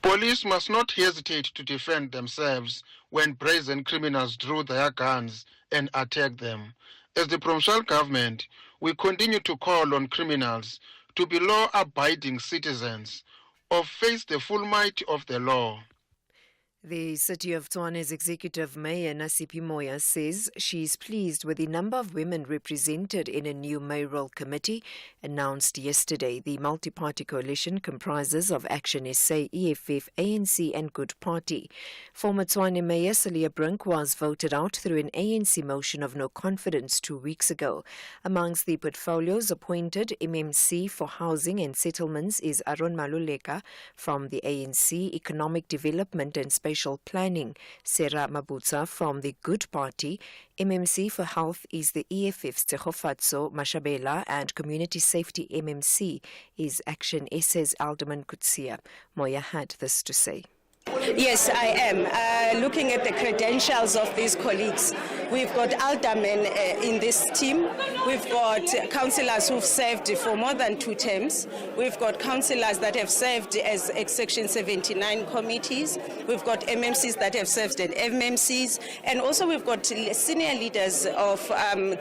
Police must not hesitate to defend themselves when brazen criminals draw their guns and attack them. As the Promotional government, we continue to call on criminals to be law-abiding citizens or face the full might of the law. The City of Tshwane's Executive Mayor Nasipi Moya says she is pleased with the number of women represented in a new mayoral committee announced yesterday. The multi-party coalition comprises of Action SA, EFF, ANC and Good Party. Former Tshwane Mayor Celia Brink was voted out through an ANC motion of no confidence 2 weeks ago. Amongst the portfolios appointed, MMC for Housing and Settlements is Aaron Maluleka from the ANC, Economic Development and Spatial Planning, Sarah Mabutsa from the Good Party. MMC for Health is the EFF's Tehofatso Mashabela, and Community Safety MMC is Action SA's Alderman Kutsia. Moya had this to say. Yes, I am. Looking at the credentials of these colleagues, we've got aldermen in this team. We've got councillors who've served for more than 2 terms. We've got councillors that have served as Section 79 committees. We've got MMCs that have served as MMCs. And also we've got senior leaders of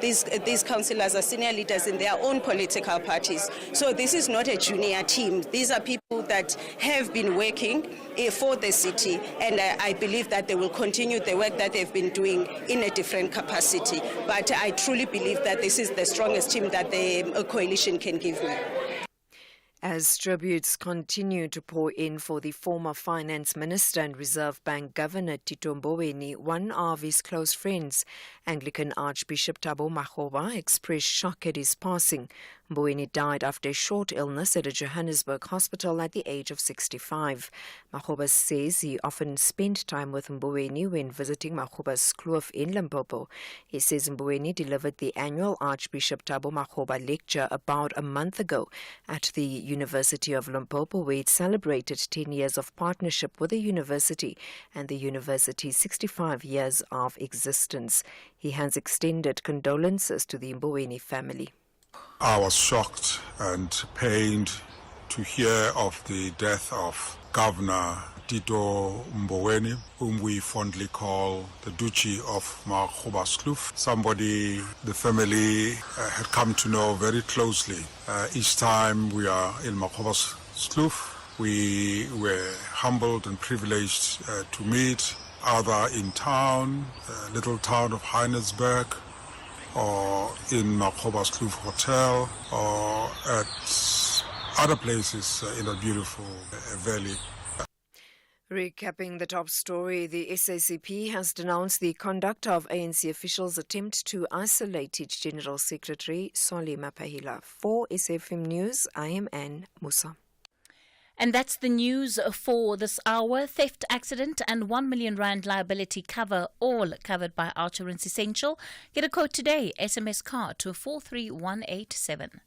these councillors are senior leaders in their own political parties. So this is not a junior team. These are people that have been working for the city, and I believe that they will continue the work that they've been doing in a different capacity. But I truly believe that this is the strongest team that the coalition can give me. As tributes continue to pour in for the former Finance Minister and Reserve Bank Governor Tito Mboweni, one of his close friends, Anglican Archbishop Thabo Makgoba, expressed shock at his passing. Mboweni died after a short illness at a Johannesburg hospital at the age of 65. Makgoba says he often spent time with Mboweni when visiting Makgoba's kloof in Limpopo. He says Mboweni delivered the annual Archbishop Thabo Makgoba lecture about a month ago at the University of Limpopo, where it celebrated 10 years of partnership with the university and the university's 65 years of existence. He has extended condolences to the Mboweni family. I was shocked and pained to hear of the death of Governor Tito Mboweni, whom we fondly call the Duchy of Makgoba's Kloof, somebody the family had come to know very closely. Each time we are in Makgoba's Kloof, we were humbled and privileged to meet either in town, little town of Heinesberg, or in Makgoba's Kloof Hotel, or at other places in a beautiful valley. Recapping the top story, the SACP has denounced the conduct of ANC officials' attempt to isolate its General Secretary, Solly Mapahila. For SFM News, I am Anne Musa. And that's the news for this hour. Theft, accident and 1 million rand liability cover, all covered by Outsurance Essential. Get a quote today. SMS car to 43187.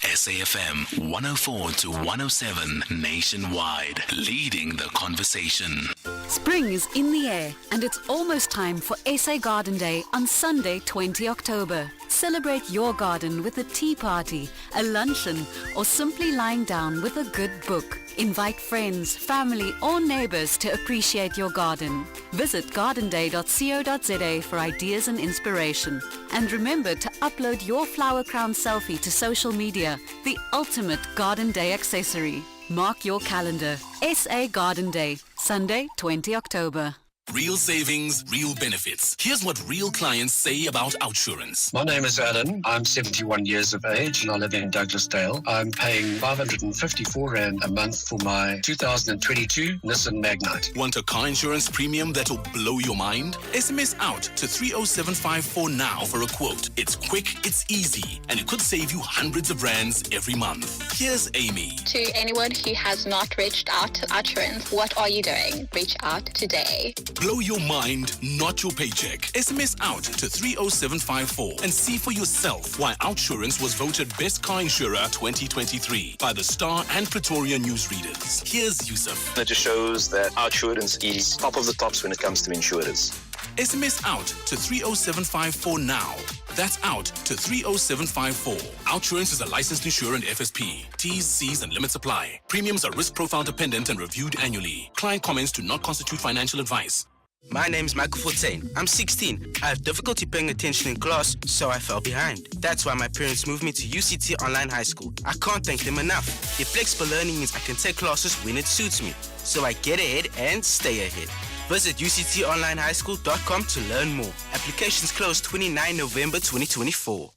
SAFM 104 to 107 nationwide, leading the conversation. Spring is in the air and it's almost time for SA Garden Day on Sunday, 20 October. Celebrate your garden with a tea party, a luncheon, or simply lying down with a good book. Invite friends, family, or neighbors to appreciate your garden. Visit gardenday.co.za for ideas and inspiration. And remember to upload your flower crown selfie to social media, the ultimate Garden Day accessory. Mark your calendar. SA Garden Day, Sunday, 20 October. Real savings, real benefits. Here's what real clients say about Outsurance. My name is Alan. I'm 71 years of age and I live in Douglasdale. I'm paying 554 Rand a month for my 2022 Nissan Magnite. Want a car insurance premium that'll blow your mind? SMS out to 30754 now for a quote. It's quick, it's easy, and it could save you hundreds of rands every month. Here's Amy. To anyone who has not reached out to Outsurance, what are you doing? Reach out today. Blow your mind, not your paycheck. SMS out to 30754 and see for yourself why Outsurance was voted Best Car Insurer 2023 by the Star and Pretoria newsreaders. Here's Yusuf. It just shows that Outsurance is top of the tops when it comes to insurers. SMS out to 30754 now. That's out to 30754. Outsurance is a licensed insurer and FSP. T's, C's and limits apply. Premiums are risk profile dependent and reviewed annually. Client comments do not constitute financial advice. My name's Michael Fontaine. I'm 16. I have difficulty paying attention in class, so I fell behind. That's why my parents moved me to UCT Online High School. I can't thank them enough. Their flexible learning means I can take classes when it suits me, so I get ahead and stay ahead. Visit uctonlinehighschool.com to learn more. Applications close 29 November 2024.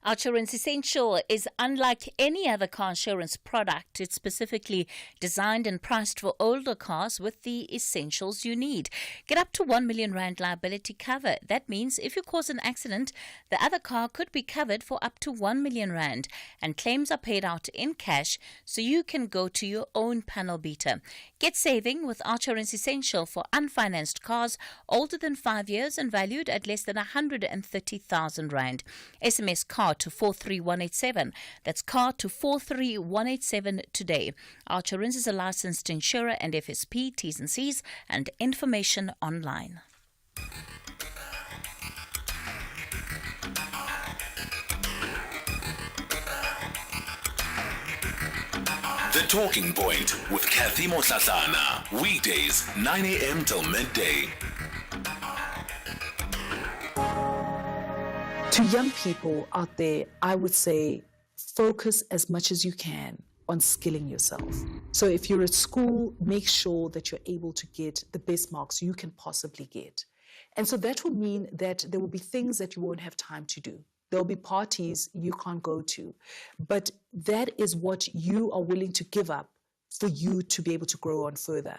Outsurance Essential is unlike any other car insurance product. It's specifically designed and priced for older cars with the essentials you need. Get up to 1 million rand liability cover. That means if you cause an accident, the other car could be covered for up to 1 million rand, and claims are paid out in cash so you can go to your own panel beater. Get saving with Outsurance Essential for unfinanced cars older than 5 years and valued at less than 130,000 rand. SMS car to 43187. That's car to 43187 today. Outsurance is a licensed insurer and FSP, T's and C's, and information online. The Talking Point with Kathy Motlatlana. Weekdays, 9 a.m. till midday. To young people out there, I would say focus as much as you can on skilling yourself. So if you're at school, make sure that you're able to get the best marks you can possibly get. And so that will mean that there will be things that you won't have time to do. There'll be parties you can't go to. But that is what you are willing to give up for you to be able to grow on further.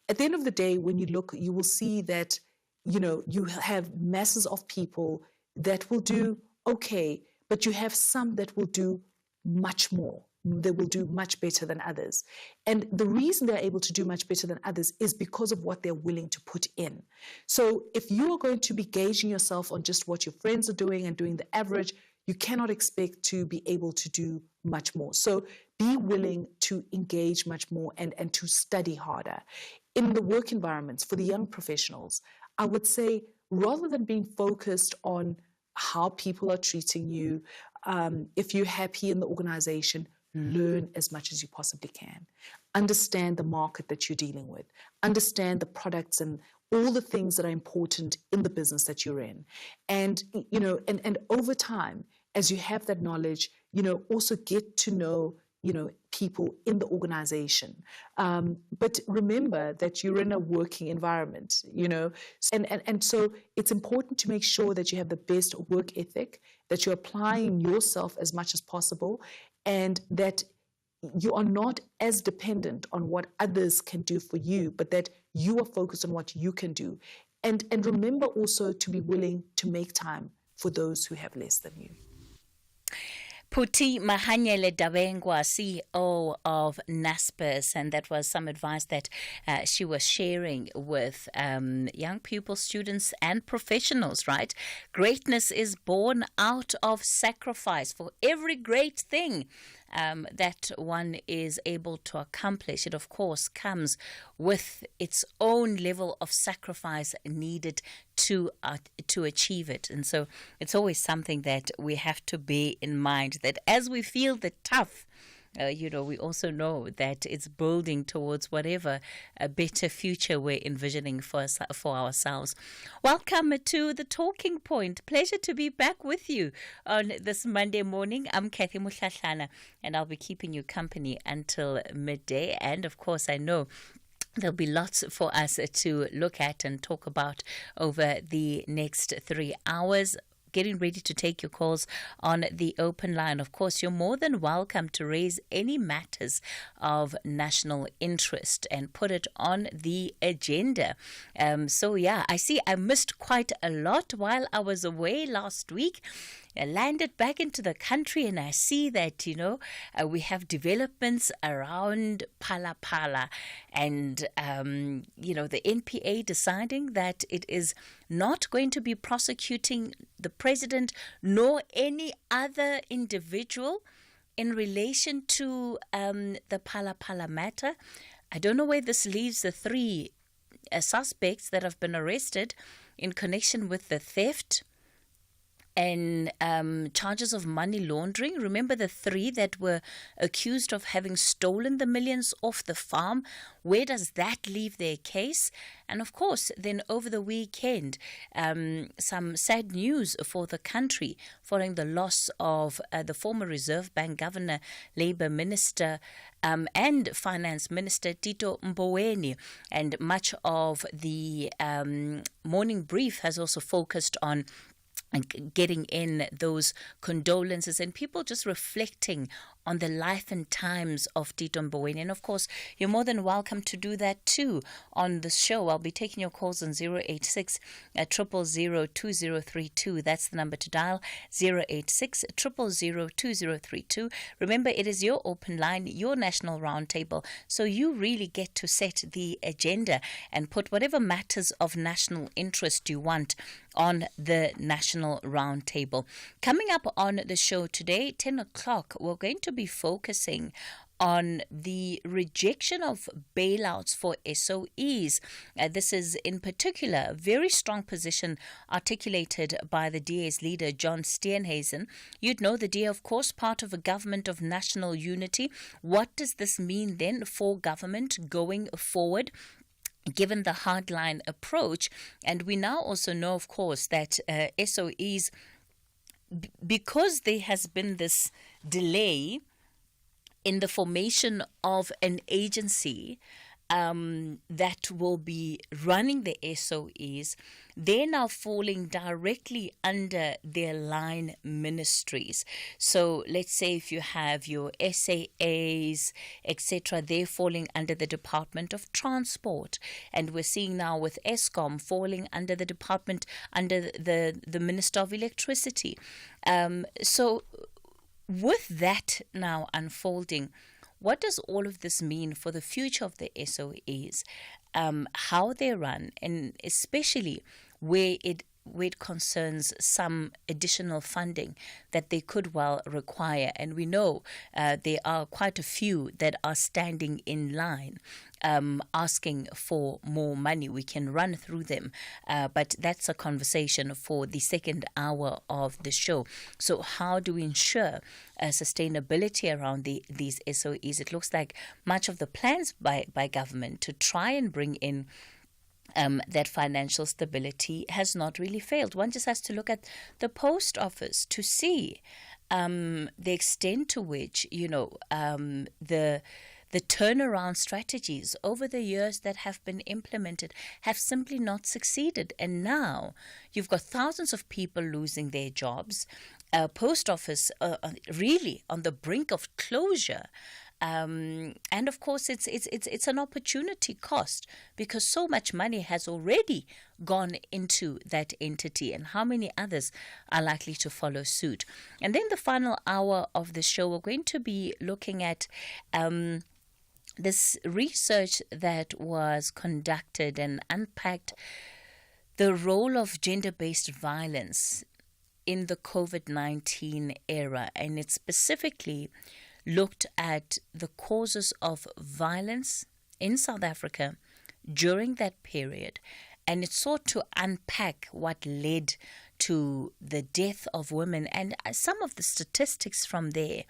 At the end of the day, when you look, you will see that, you have masses of people that will do okay, but you have some that will do much more. They will do much better than others. And the reason they're able to do much better than others is because of what they're willing to put in. So if you are going to be gauging yourself on just what your friends are doing and doing the average, you cannot expect to be able to do much more. So be willing to engage much more and to study harder. In the work environments, for the young professionals, I would say rather than being focused on how people are treating you, if you're happy in the organization, learn as much as you possibly can. Understand the market that you're dealing with. Understand the products and all the things that are important in the business that you're in. And, and over time, as you have that knowledge, also get to know, people in the organization. But remember that you're in a working environment, and so it's important to make sure that you have the best work ethic, that you're applying yourself as much as possible, and that you are not as dependent on what others can do for you, but that you are focused on what you can do. And remember also to be willing to make time for those who have less than you. Puti Mahanyele Dabengwa, CEO of NASPERS, and that was some advice that she was sharing with young pupils, students, and professionals, right? Greatness is born out of sacrifice. For every great thing that one is able to accomplish, it of course comes with its own level of sacrifice needed to achieve it. And so it's always something that we have to bear in mind, that as we feel the tough, we also know that it's building towards whatever a better future we're envisioning for ourselves. Welcome to the Talking Point. Pleasure to be back with you on this Monday morning. I'm Kathy Mutlahlana, and I'll be keeping you company until midday. And of course, I know there'll be lots for us to look at and talk about over the next 3 hours. Getting ready to take your calls on the open line. Of course, you're more than welcome to raise any matters of national interest and put it on the agenda. I see I missed quite a lot while I was away last week. I landed back into the country and I see that, we have developments around Phala Phala and, the NPA deciding that it is not going to be prosecuting the president nor any other individual in relation to the Phala Phala matter. I don't know where this leaves the 3 suspects that have been arrested in connection with the theft and charges of money laundering. Remember the 3 that were accused of having stolen the millions off the farm? Where does that leave their case? And of course, then over the weekend, some sad news for the country following the loss of the former Reserve Bank Governor, Labour Minister, and Finance Minister Tito Mboweni. And much of the morning brief has also focused on and getting in those condolences and people just reflecting on the life and times of Tito Mboweni. And of course, you're more than welcome to do that too on the show. I'll be taking your calls on 086 000 2032. That's the number to dial, 086 000 2032. Remember, it is your open line, your national roundtable, so you really get to set the agenda and put whatever matters of national interest you want on the national roundtable. Coming up on the show today, 10 o'clock, we're going to be focusing on the rejection of bailouts for SOEs. This is in particular a very strong position articulated by the DA's leader, John Steenhuisen. You'd know the DA, of course, part of a government of national unity. What does this mean then for government going forward, given the hardline approach? And we now also know, of course, that SOEs, because there has been this delay in the formation of an agency that will be running the SOEs, they're now falling directly under their line ministries. So let's say if you have your SAAs, etc., they're falling under the Department of Transport. And we're seeing now with Eskom falling under the department, under the Minister of Electricity. So with that now unfolding, what does all of this mean for the future of the SOEs, how they run, and especially where it concerns some additional funding that they could well require? And we know there are quite a few that are standing in line asking for more money. We can run through them, but that's a conversation for the second hour of the show. So how do we ensure sustainability around these SOEs? It looks like much of the plans by government to try and bring in that financial stability has not really failed. One just has to look at the post office to see the extent to which, the turnaround strategies over the years that have been implemented have simply not succeeded. And now you've got thousands of people losing their jobs, post office really on the brink of closure. And of course, it's an opportunity cost because so much money has already gone into that entity, and how many others are likely to follow suit. And then the final hour of the show, we're going to be looking at this research that was conducted and unpacked the role of gender-based violence in the COVID-19 era, and it specifically looked at the causes of violence in South Africa during that period, and it sought to unpack what led to the death of women. And some of the statistics from there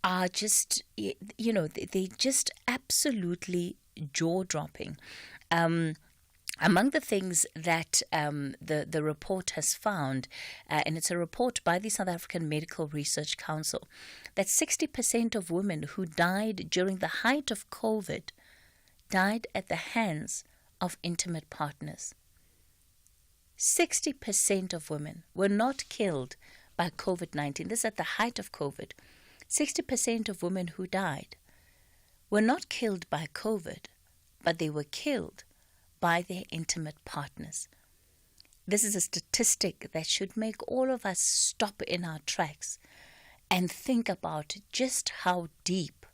are just, they're just absolutely jaw-dropping. Among the things that the report has found, and it's a report by the South African Medical Research Council, that 60% of women who died during the height of COVID died at the hands of intimate partners. 60% of women were not killed by COVID-19. This is at the height of COVID. 60% of women who died were not killed by COVID, but they were killed by their intimate partners. This is a statistic that should make all of us stop in our tracks and think about just how deep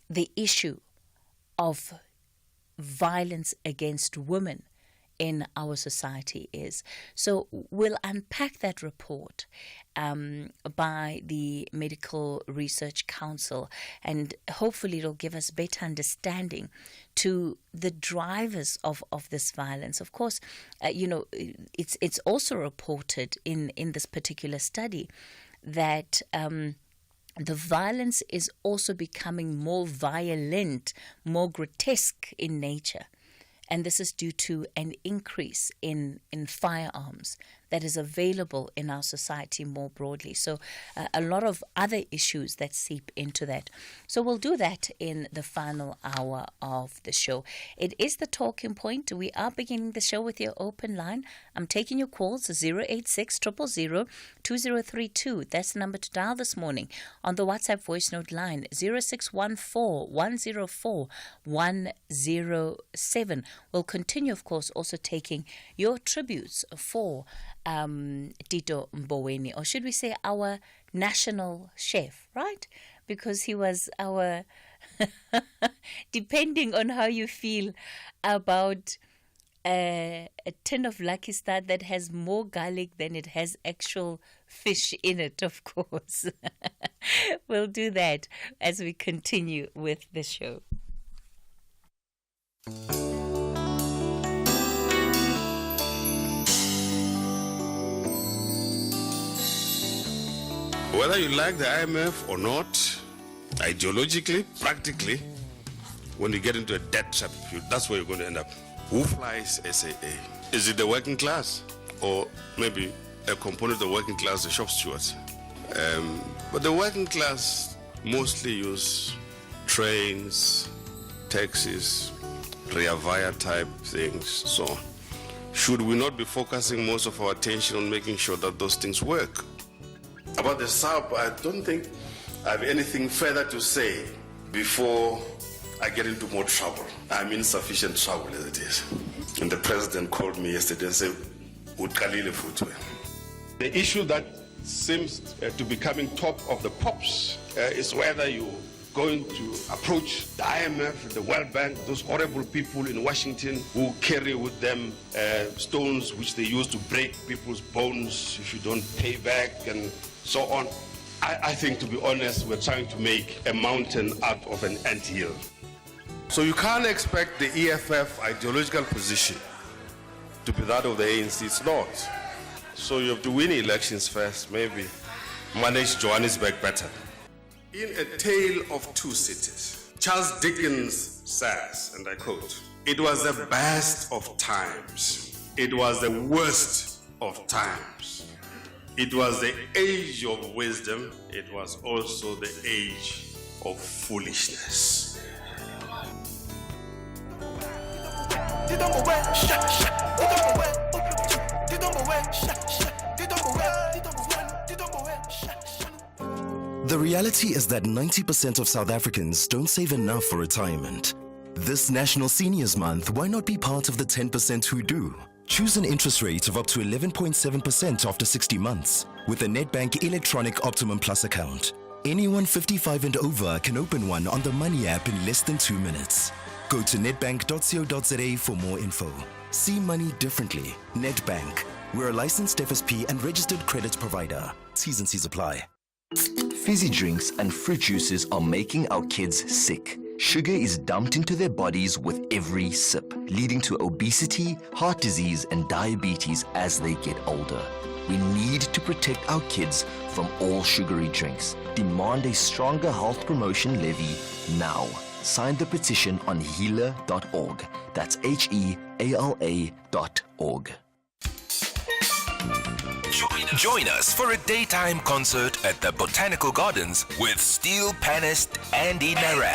the issue of violence against women in our society is. So we'll unpack that report by the Medical Research Council, and hopefully it'll give us better understanding to the drivers of this violence. Of course, it's also reported in this particular study that the violence is also becoming more violent, more grotesque in nature. And this is due to an increase in firearms that is available in our society more broadly. So a lot of other issues that seep into that. So we'll do that in the final hour of the show. It is the talking point. We are beginning the show with your open line. I'm taking your calls, 086 000 2032. That's the number to dial this morning. On the WhatsApp voice note line, 0614 104 107. We'll continue, of course, also taking your tributes for Tito Mboweni, or should we say our national chef, right? Because he was our, depending on how you feel about a tin of Lucky Star that has more garlic than it has actual fish in it, of course. We'll do that as we continue with the show. Whether you like the IMF or not, ideologically, practically, when you get into a debt trap, that's where you're going to end up. Who flies SAA? Is it the working class? Or maybe a component of the working class, the shop stewards? But the working class mostly use trains, taxis, Rea Vaya type things, so on. Should we not be focusing most of our attention on making sure that those things work? About the SAP, I don't think I have anything further to say before I get into more trouble. I'm in sufficient trouble as it is. And the president called me yesterday and said, "Utkalile futwe." The issue that seems to be coming top of the pops is whether you're going to approach the IMF, the World Bank, those horrible people in Washington who carry with them stones which they use to break people's bones if you don't pay back and so on. I think, to be honest, we're trying to make a mountain out of an anthill. So you can't expect the EFF ideological position to be that of the ANC. It's not. So you have to win elections first, maybe manage Johannesburg better. In A Tale of Two Cities, Charles Dickens says, and I quote, "It was the best of times. It was the worst of times. It was the age of wisdom. It was also the age of foolishness." The reality is that 90% of South Africans don't save enough for retirement. This National Seniors Month, why not be part of the 10% who do? Choose an interest rate of up to 11.7% after 60 months with a Nedbank Electronic Optimum Plus account. Anyone 55 and over can open one on the Money app in less than 2 minutes. Go to nedbank.co.za for more info. See money differently. Nedbank. We're a licensed FSP and registered credit provider. T's and C's apply. Fizzy drinks and fruit juices are making our kids sick. Sugar is dumped into their bodies with every sip, leading to obesity, heart disease, and diabetes as they get older. We need to protect our kids from all sugary drinks. Demand a stronger health promotion levy now. Sign the petition on heala.org. That's HEALA.org. Join us for a daytime concert at the Botanical Gardens with steel panist Andy Mayoral.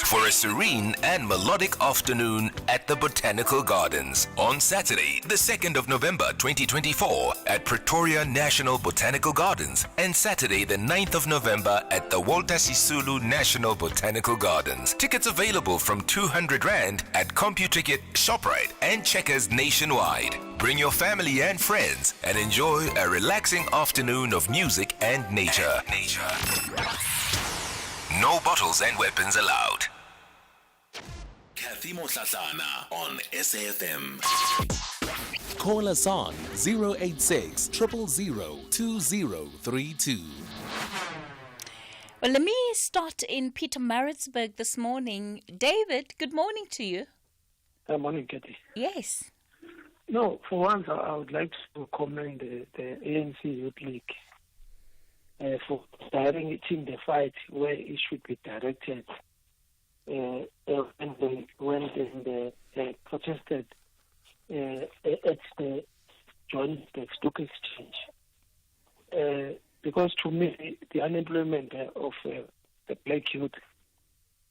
For a serene and melodic afternoon at the Botanical Gardens on Saturday, the 2nd of November 2024 at Pretoria National Botanical Gardens and Saturday, the 9th of November at the Walter Sisulu National Botanical Gardens. Tickets available from 200 Rand at CompuTicket, ShopRite and Checkers nationwide. Bring your family and friends and enjoy a relaxing afternoon of music and nature. No bottles and weapons allowed. Kathy Motlatlana on SAFM. Call us on 086 000 2032. Well, let me start in Pietermaritzburg this morning. David, good morning to you. Good morning, Kathy. Yes. No, for once, I would like to commend the ANC Youth League for directing the fight where it should be directed. When they protested at the Johannesburg Stock Exchange. Because to me, the unemployment of the black youth,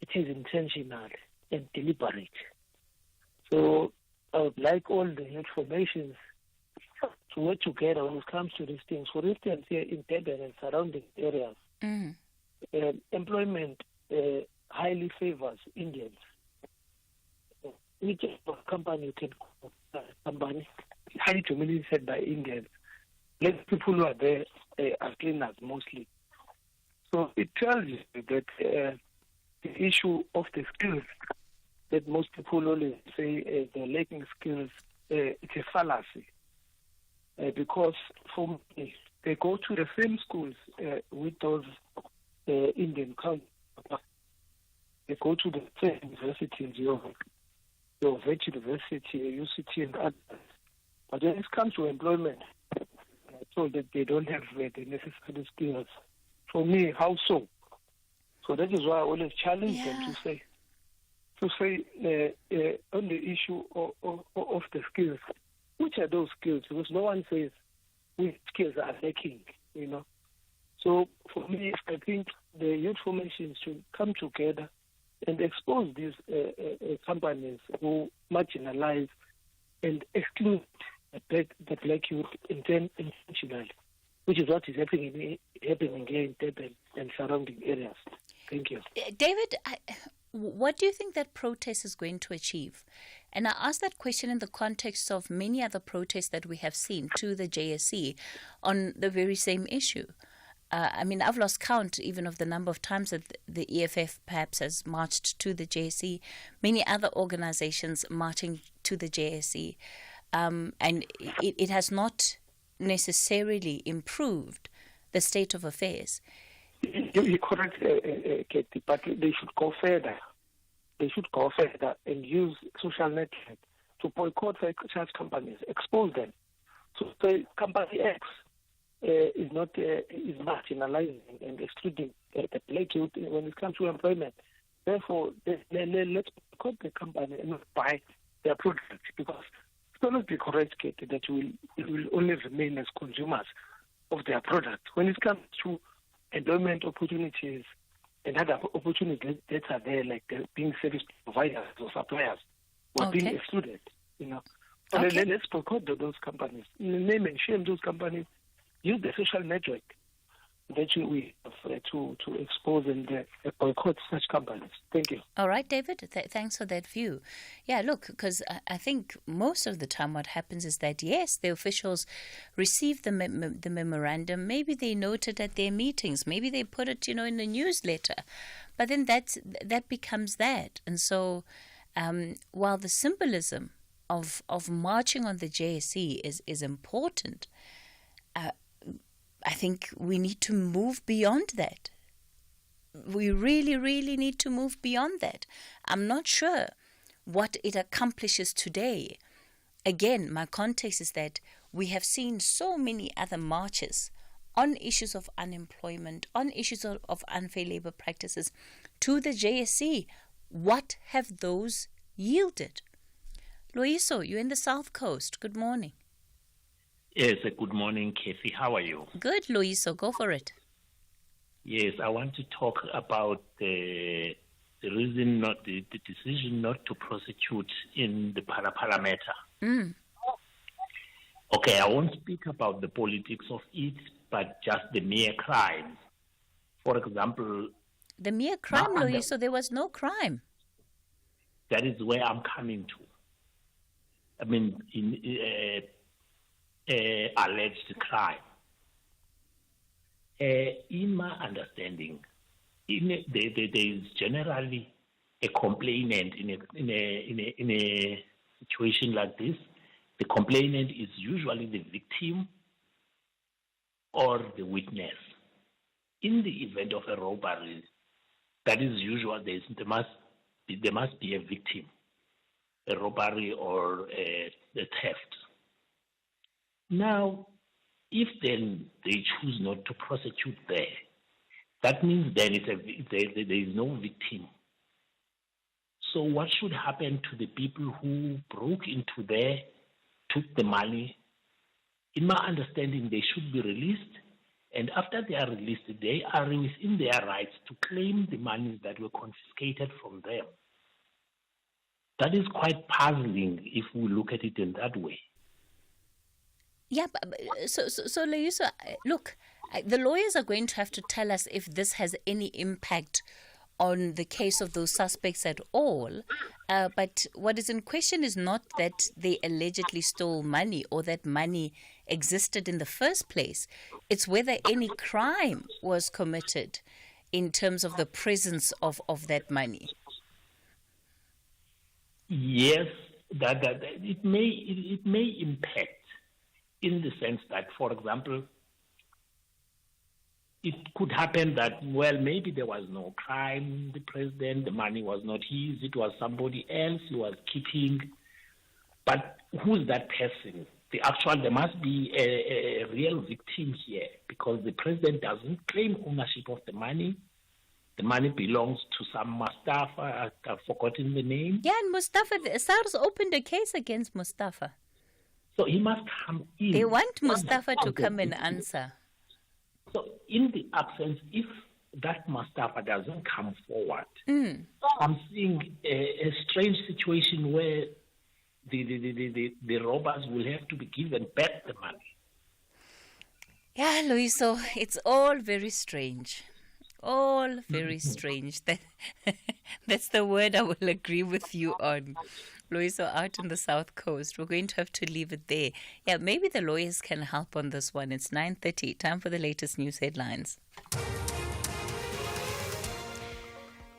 it is intentional and deliberate. So I would like all the youth formations to work together when it comes to these things. For instance, here in Durban and surrounding areas, employment highly favors Indians. Which company you can company highly dominated by Indians. Black people who are there are cleaners mostly. So it tells you that the issue of the skills that most people always say they're lacking skills, it's a fallacy. Because for me, they go to the same schools with those Indian counterparts. They go to the same universities, your Vet University, UCT, and others. But when it comes to employment, so that they don't have the necessary skills. For me, how so? So that is why I always challenge them to say on the issue of the skills, which are those skills? Because no one says which skills are lacking, you know. So for me, I think the youth formations should come together and expose these companies who marginalize and exclude the black youth intentionally, which is what is happening here in Durban and surrounding areas. Thank you. David, what do you think that protest is going to achieve? And I ask that question in the context of many other protests that we have seen to the JSE on the very same issue. I mean, I've lost count even of the number of times that the EFF perhaps has marched to the JSE, many other organizations marching to the JSE. And it has not necessarily improved the state of affairs. You're correct, Katie, but they should go further. They should go further and use social network to boycott such companies, expose them. So say company X is marginalizing and excluding the black youth when it comes to employment. Therefore, let's boycott the company and not buy their products, because it will not be correct, Katie, that we will only remain as consumers of their product. When it comes to employment opportunities and other opportunities that are there, like being service providers or suppliers, were being excluded, you know. Okay. Let's boycott those companies. Name and shame those companies use the social network that we have to expose and boycott such companies. Thank you. All right, David, thanks for that view. Yeah, look, because I think most of the time what happens is that, yes, the officials receive the memorandum. Maybe they note it at their meetings. Maybe they put it, in the newsletter. But then that becomes that. And so while the symbolism of marching on the JSE is important, I think we need to move beyond that. We really, really need to move beyond that. I'm not sure what it accomplishes today. Again, my context is that we have seen so many other marches on issues of unemployment, on issues of unfair labor practices to the JSE. What have those yielded? Loyiso, you're in the South Coast. Good morning. Yes, good morning, Kathy. How are you? Good, Loyiso. Go for it. Yes, I want to talk about the reason the decision not to prosecute in the Parapara matter. Okay, I won't speak about the politics of it, but just the mere crime. For example, the mere crime, Loyiso, there was no crime. That is where I'm coming to. I mean, alleged crime. In my understanding, there is generally a complainant in a situation like this. The complainant is usually the victim or the witness. In the event of a robbery, that is usual. There must be a victim, a robbery or a theft. Now, if then they choose not to prosecute there, that means then there is no victim. So what should happen to the people who broke into there, took the money? In my understanding, they should be released, and after they are released, they are within their rights to claim the monies that were confiscated from them. That is quite puzzling if we look at it in that way. Yeah, so Loyiso, look, the lawyers are going to have to tell us if this has any impact on the case of those suspects at all. But what is in question is not that they allegedly stole money or that money existed in the first place. It's whether any crime was committed in terms of the presence of that money. Yes, that it may impact in the sense that, for example, it could happen that, well, maybe there was no crime, the president, the money was not his, it was somebody else he was keeping. But who's that person? There must be a real victim here, because the president doesn't claim ownership of the money. The money belongs to some Mustafa. I've forgotten the name. Yeah, and Mustafa, SARS opened a case against Mustafa. So he must come in. They want Mustafa to come and answer. So in the absence, if that Mustafa doesn't come forward, I'm seeing a strange situation where the robbers will have to be given back the money. Yeah, Loyiso, it's all very strange. All very strange. That's the word I will agree with you on. Loyiso, out in the South Coast, we're going to have to leave it there. Yeah, maybe the lawyers can help on this one. It's 9:30. Time for the latest news headlines.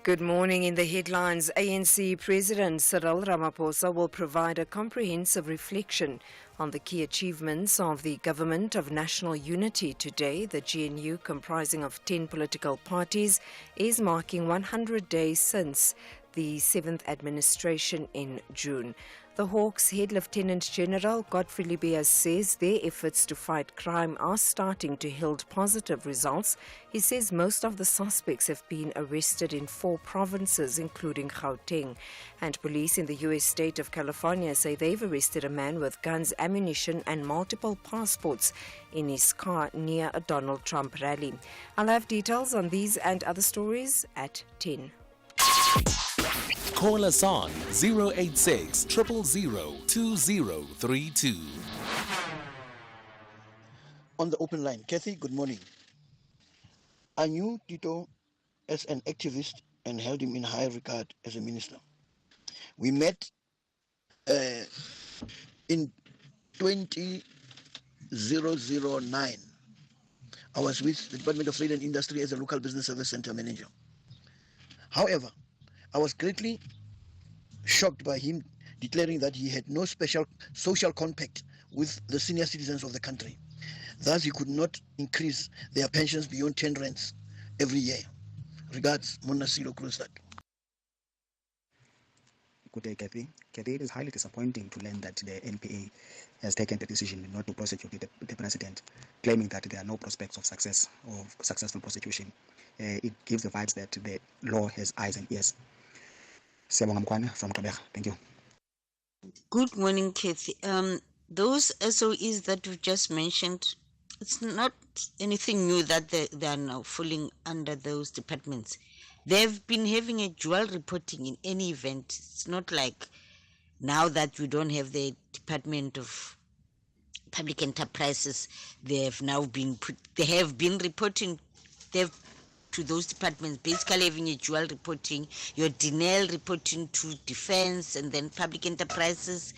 Good morning. In the headlines, ANC President Cyril Ramaphosa will provide a comprehensive reflection on the key achievements of the Government of National Unity today. The GNU, comprising of 10 political parties, is marking 100 days since the 7th administration in June. The Hawks head Lieutenant General Godfrey Libias says their efforts to fight crime are starting to yield positive results. He says most of the suspects have been arrested in 4 provinces, including Gauteng. And police in the U.S. state of California say they've arrested a man with guns, ammunition and multiple passports in his car near a Donald Trump rally. I'll have details on these and other stories at 10. Call us on 086 000 2032. on the open line. Kathy, good morning. I knew Tito as an activist and held him in high regard as a minister. We met in 2009. I was with the Department of Trade and Industry as a local business service center manager. However, I was greatly shocked by him declaring that he had no special social compact with the senior citizens of the country. Thus, he could not increase their pensions beyond 10 rands every year. Regards, Monasilo Krustad. Good day, Kathy. Kathy, it is highly disappointing to learn that the NPA has taken the decision not to prosecute the president, claiming that there are no prospects of success or successful prosecution. It gives the vibes that the law has eyes and ears. Siyabonga Mkhwana from Gqeberha. Thank you. Good morning, Kathy. Those SOEs that you just mentioned, it's not anything new that they are now falling under those departments. They've been having a dual reporting in any event. It's not like now that we don't have the Department of Public Enterprises, they have been reporting to those departments, basically having a dual reporting, your DNL reporting to defense, and then public enterprises,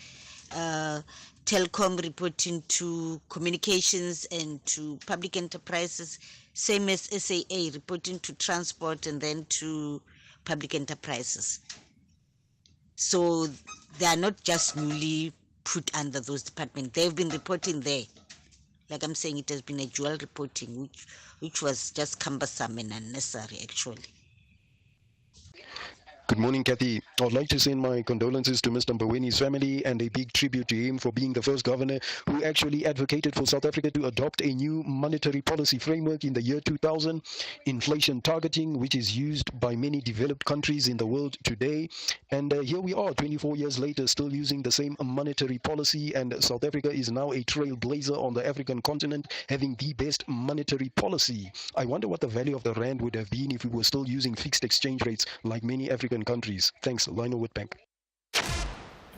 telecom reporting to communications and to public enterprises, same as SAA reporting to transport and then to public enterprises. So they are not just newly put under those departments. They've been reporting there. Like I'm saying, it has been a dual reporting, which was just cumbersome and unnecessary, actually. Good morning, Kathy. I would like to send my condolences to Mr. Mboweni's family and a big tribute to him for being the first governor who actually advocated for South Africa to adopt a new monetary policy framework in the year 2000, inflation targeting, which is used by many developed countries in the world today. And here we are, 24 years later, still using the same monetary policy, and South Africa is now a trailblazer on the African continent, having the best monetary policy. I wonder what the value of the rand would have been if we were still using fixed exchange rates like many African countries. Thanks, Lionel Whitbank.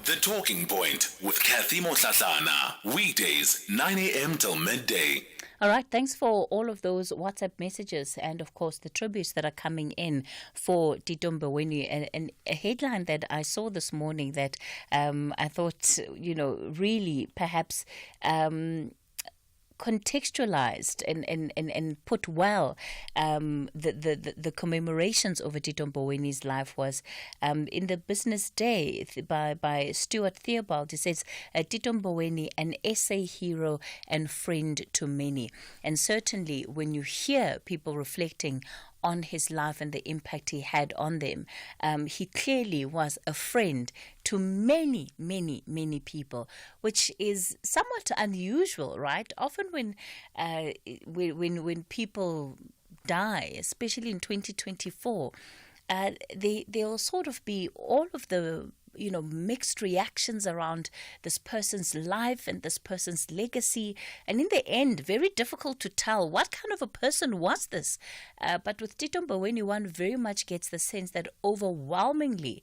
The Talking Point with Kathy Motlatlana. Weekdays, 9 a.m. till midday. All right, thanks for all of those WhatsApp messages and, of course, the tributes that are coming in for Tito Mboweni. And a headline that I saw this morning that I thought, really perhaps contextualized and put well the commemorations over Tito Mboweni's life was in the Business Day by Stuart Theobald. He says, Tito Mboweni, an SA hero and friend to many. And certainly when you hear people reflecting on his life and the impact he had on them, he clearly was a friend to many, many, many people, which is somewhat unusual, right? Often when people die, especially in 2024, there'll sort of be all of the mixed reactions around this person's life and this person's legacy. And in the end, very difficult to tell what kind of a person was this. But with Tito Mboweni, one very much gets the sense that overwhelmingly,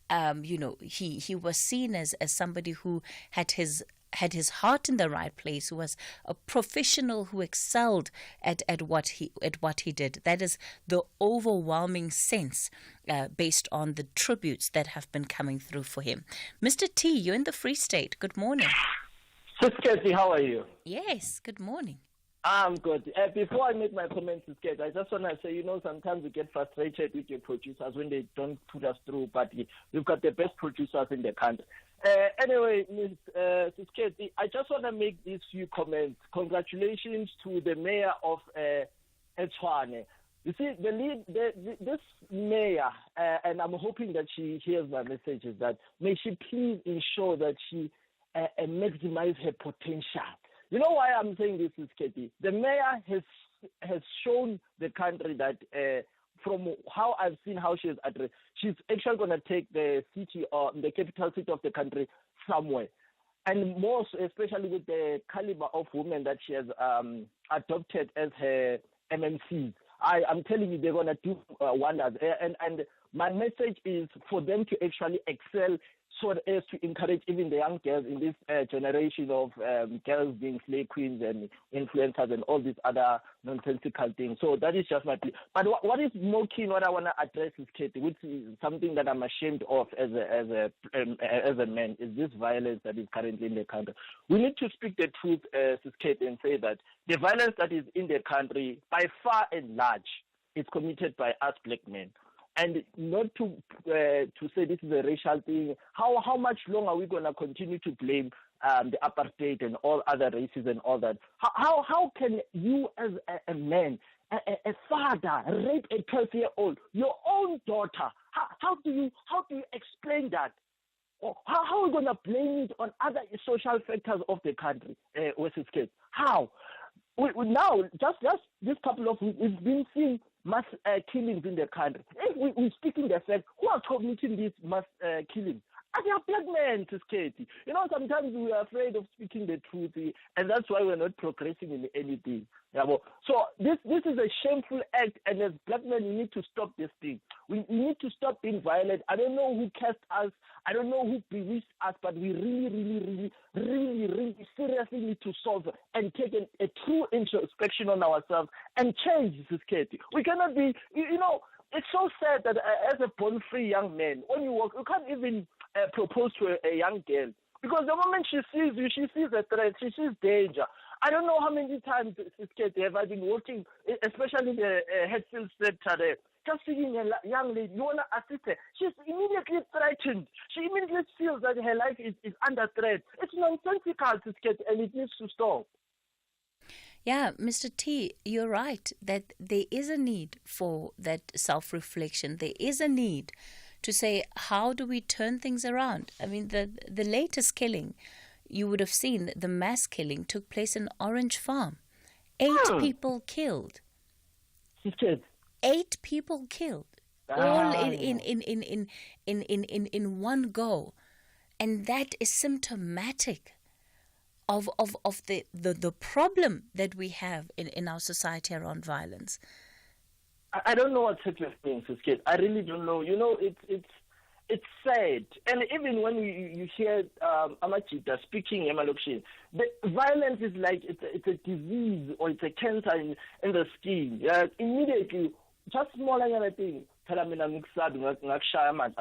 he was seen as somebody who had his heart in the right place, who was a professional who excelled at what he did. That is the overwhelming sense based on the tributes that have been coming through for him. Mr. T, you're in the Free State. Good morning. Sis Kathy, how are you? Yes, good morning. I'm good. Before I make my comments, Sis Kathy, I just want to say, sometimes we get frustrated with your producers when they don't put us through, but we've got the best producers in the country. Anyway, Sis Kathy, I just want to make these few comments. Congratulations to the mayor of Tshwane. You see, this mayor, and I'm hoping that she hears my message, is that may she please ensure that she maximize her potential. You know why I'm saying this, Sis Kathy? The mayor has shown the country that from how I've seen how she is addressed, she's actually going to take the city or the capital city of the country somewhere. And more so, especially with the caliber of women that she has adopted as her MMCs. I'm telling you, they're going to do wonders. And my message is for them to actually excel so as to encourage even the young girls in this generation of girls being slave queens and influencers and all these other nonsensical things. So that is just my plea. But what is more keen, what I want to address is, Katie, which is something that I'm ashamed of as a man, is this violence that is currently in the country. We need to speak the truth, Sis Katie, and say that the violence that is in the country, by far and large, is committed by us black men. And not to say this is a racial thing. How much longer are we going to continue to blame the apartheid and all other races and all that? How can you as a man, a father, rape a 12-year-old, your own daughter? How do you explain that? How are we going to blame it on other social factors of the country, Western Cape? How? We now, just this couple of weeks, we've been seeing mass killings in the country. If we speak in the fact, who are committing these mass killings? They are black men, Sis Katie. You know, sometimes we are afraid of speaking the truth, and that's why we're not progressing in anything. So this is a shameful act, and as black men, we need to stop this thing. We need to stop being violent. I don't know who cast us. I don't know who bewitched us, but we really seriously need to solve and take a true introspection on ourselves and change, Sis Katie. We cannot be, it's so sad that as a born-free young man, when you walk, you can't even propose to a young girl. Because the moment she sees you, she sees a threat, she sees danger. I don't know how many times, Sis Katie, have I been walking, especially the Hatfield sector there, just seeing a young lady, you want to assist her. She's immediately threatened. She immediately feels that her life is under threat. It's nonsensical, Sis Katie, and it needs to stop. Yeah, Mr. T, you're right that there is a need for that self-reflection. There is a need to say, how do we turn things around? I mean, the latest killing, you would have seen the mass killing took place in Orange Farm. 8 people killed. 8 people killed. All in one go. And that is symptomatic of the problem that we have in our society around violence. I don't know what's happening, Sis Katie. I really don't know. You know, it's sad. And even when you hear Amachita speaking Emalokishin, the violence is like it's a disease or it's a cancer in the skin. Immediately, just small thing. I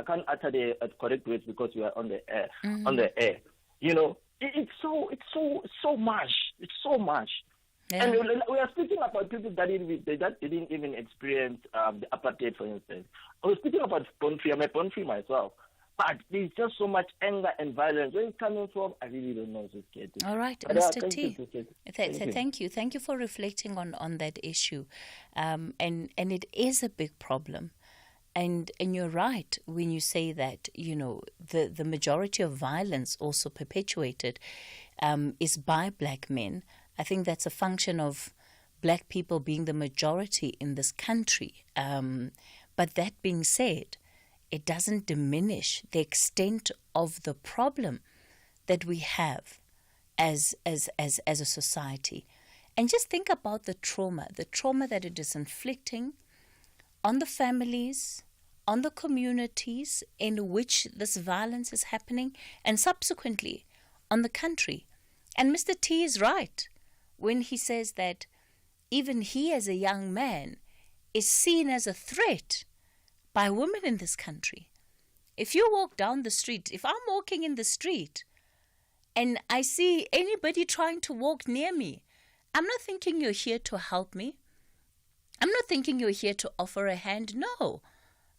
can't utter the correct words because we are on the air. Mm-hmm. On the air, you know, it's so much. It's so much. Yeah. And we are speaking about people that didn't even experience the apartheid, for instance. I was speaking about Bonfrey. I'm a Bonfrey myself. But there's just so much anger and violence. Where it's coming from, I really don't know. All right, Mr. T. Thank you. Thank you for reflecting on that issue. And it is a big problem. And you're right when you say that, you know, the majority of violence also perpetuated is by black men. I think that's a function of black people being the majority in this country. But that being said, it doesn't diminish the extent of the problem that we have as a society. And just think about the trauma that it is inflicting on the families, on the communities in which this violence is happening, and subsequently on the country. And Mr. T is right when he says that even he as a young man is seen as a threat by women in this country. If you walk down the street, if I'm walking in the street and I see anybody trying to walk near me, I'm not thinking you're here to help me. I'm not thinking you're here to offer a hand. No,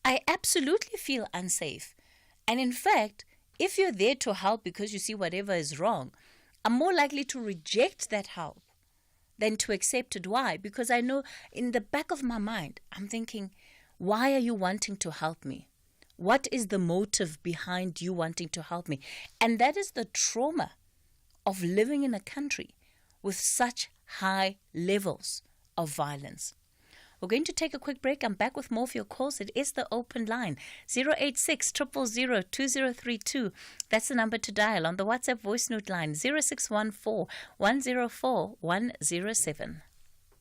I absolutely feel unsafe. And in fact, if you're there to help because you see whatever is wrong, I'm more likely to reject that help than to accept it. Why? Because I know in the back of my mind, I'm thinking, why are you wanting to help me? What is the motive behind you wanting to help me? And that is the trauma of living in a country with such high levels of violence. We're going to take a quick break. I'm back with more of your calls. It is the open line, 086 000 2032. That's the number to dial. On the WhatsApp voice note line, 0614 104 107.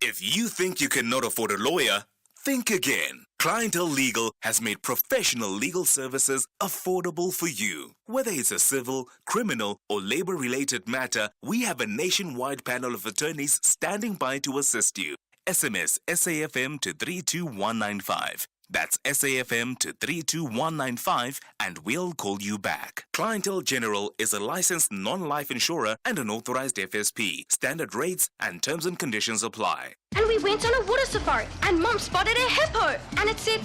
If you think you cannot afford a lawyer, Think again. Clientele Legal has made professional legal services affordable for you. Whether it's a civil, criminal, or labor-related matter, we have a nationwide panel of attorneys standing by to assist you. SMS SAFM to 32195. That's SAFM to 32195 and we'll call you back. Clientele General is a licensed non-life insurer and an authorized FSP. Standard rates and terms and conditions apply. And we went on a water safari and Mom spotted a hippo and it said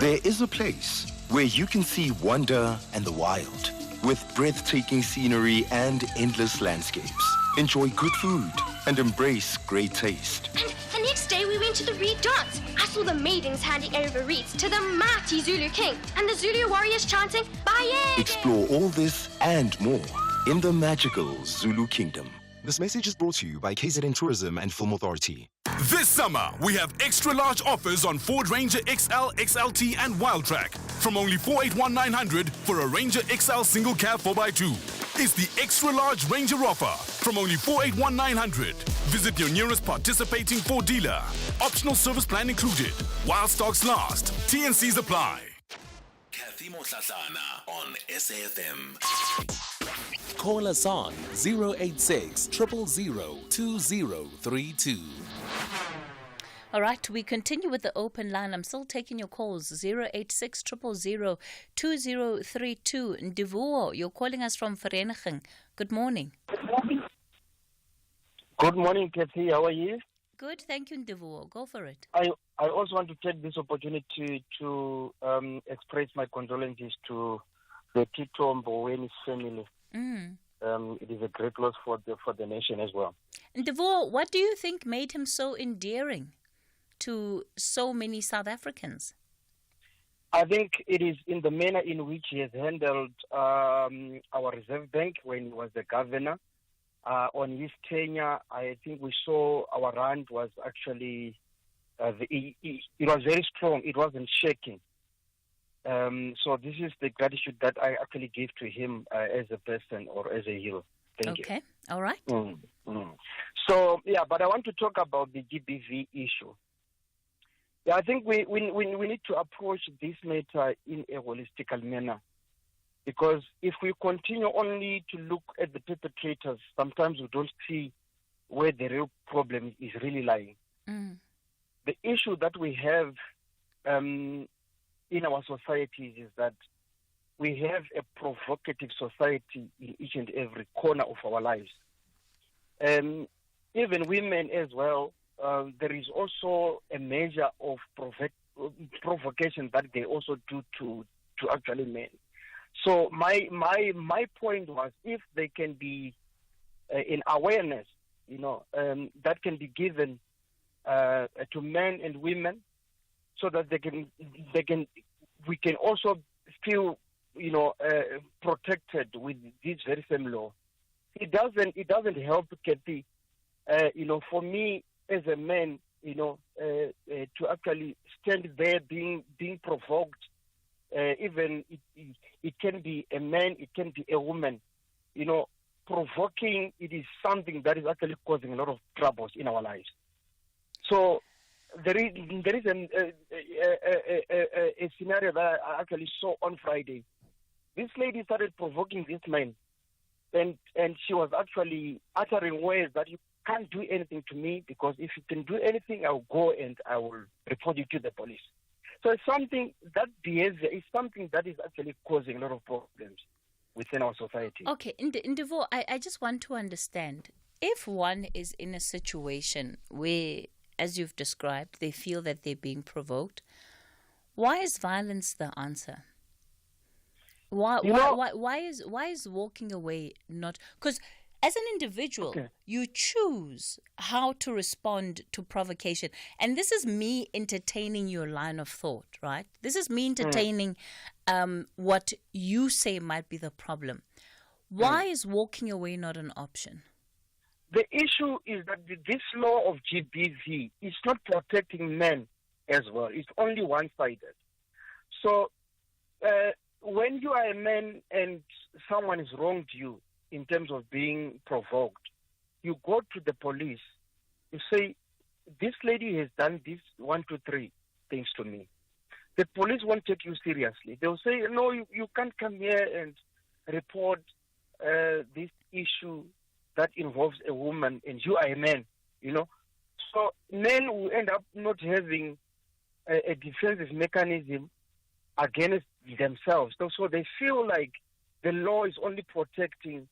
There is a place where you can see wonder and the wild with breathtaking scenery and endless landscapes. Enjoy good food and embrace great taste. And the next day we went to the Reed Dance. I saw the maidens handing over reeds to the mighty Zulu king and the Zulu warriors chanting, Baye! Explore all this and more in the magical Zulu Kingdom. This message is brought to you by KZN Tourism and Film Authority. This summer, we have extra large offers on Ford Ranger XL, XLT and Wildtrak from only 481,900 for a Ranger XL single cab 4x2. It's the extra large Ranger offer from only 481,900. Visit your nearest participating Ford dealer. Optional service plan included. While stocks last. TNCs apply. Kathy Motlatlana on SAFM. Call us on 086 000 2032. All right, we continue with the open line. I'm still taking your calls, 086 000 2032. Ndivuo, you're calling us from Vereniging. Good morning. Good morning, Kathy. How are you? Good, thank you, Ndivuo. Go for it. I also want to take this opportunity to express my condolences to the Tito Mboweni family. It is a great loss for the nation as well. Ndivuo, what do you think made him so endearing to so many South Africans? I think it is in the manner in which he has handled our Reserve Bank when he was the governor. On his tenure, I think we saw our rand was actually, it was very strong. It wasn't shaking. So this is the gratitude that I actually give to him as a person or as a hero. Thank you. Okay, all right. So, yeah, but I want to talk about the GBV issue. Yeah, I think we need to approach this matter in a holistic manner. Because if we continue only to look at the perpetrators, sometimes we don't see where the real problem is really lying. The issue that we have in our societies is that we have a provocative society in each and every corner of our lives. Even women as well, there is also a measure of provocation that they also do to actually men. So my point was, if they can be in awareness, that can be given to men and women, so that we can also feel protected with this very same law. It doesn't help, Kathy. For me as a man, to actually stand there being provoked. Even it can be a man, it can be a woman. Provoking, it is something that is actually causing a lot of troubles in our lives. So there is a scenario that I actually saw on Friday. This lady started provoking this man, and she was actually uttering words that you can't do anything to me, because if you can do anything, I'll go and I will report you to the police. So it's something, that behavior is something that is actually causing a lot of problems within our society. Okay, Ndivuo, I just want to understand, if one is in a situation where, as you've described, they feel that they're being provoked, why is violence the answer? Why is walking away not? Because as an individual, you choose how to respond to provocation. And this is me entertaining your line of thought, right? This is me entertaining what you say might be the problem. Why is walking away not an option? The issue is that this law of GBV is not protecting men as well. It's only one-sided. So when you are a man and someone has wronged you in terms of being provoked, you go to the police, you say, this lady has done this 1, 2, 3. things to me. The police won't take you seriously. They'll say, no, you can't come here and report this issue that involves a woman and you are a man, you know. So men will end up not having a defensive mechanism against themselves. So they feel like the law is only protecting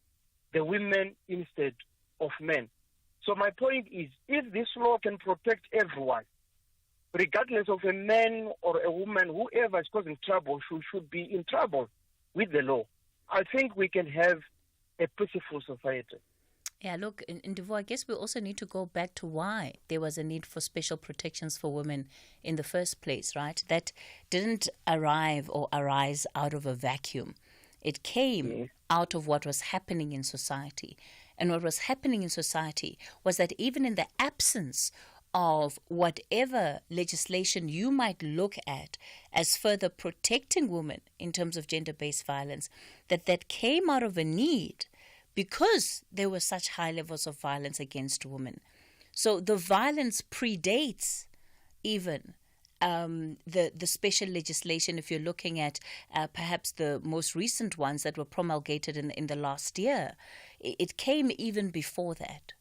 the women instead of men. So my point is, if this law can protect everyone, regardless of a man or a woman, whoever is causing trouble should be in trouble with the law, I think we can have a peaceful society. Yeah, look, in Ndivhu, I guess we also need to go back to why there was a need for special protections for women in the first place, right? That didn't arrive or arise out of a vacuum. It came out of what was happening in society. And what was happening in society was that even in the absence of whatever legislation you might look at as further protecting women in terms of gender-based violence, that came out of a need because there were such high levels of violence against women. So the violence predates even the special legislation. If you're looking at perhaps the most recent ones that were promulgated in the last year, it came even before that.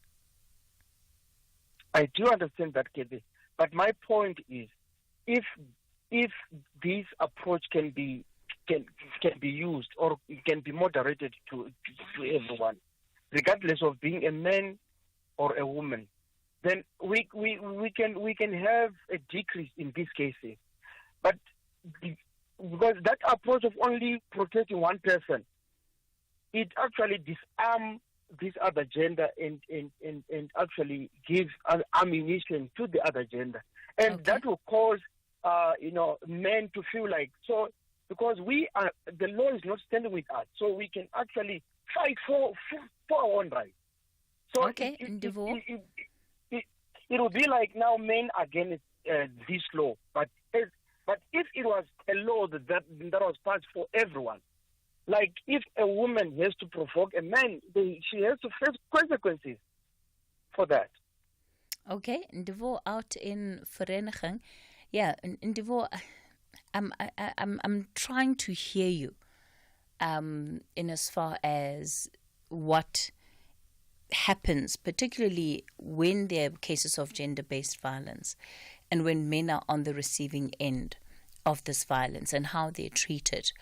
I do understand that, Kedi. But my point is, if this approach can be used or can be moderated to everyone, regardless of being a man or a woman, then we can have a decrease in these cases. But because that approach of only protecting one person, it actually disarms this other gender and actually gives ammunition to the other gender, and that will cause men to feel like, so because the law is not standing with us, so we can actually fight for our own rights. So it will be like now men against this law, but if it was a law that was passed for everyone, like if a woman has to provoke a man, she has to face consequences for that. Okay, Ndivhu out in Vereniging. Yeah, Ndivhu, I'm trying to hear you in as far as what happens, particularly when there are cases of gender-based violence and when men are on the receiving end of this violence and how they're treated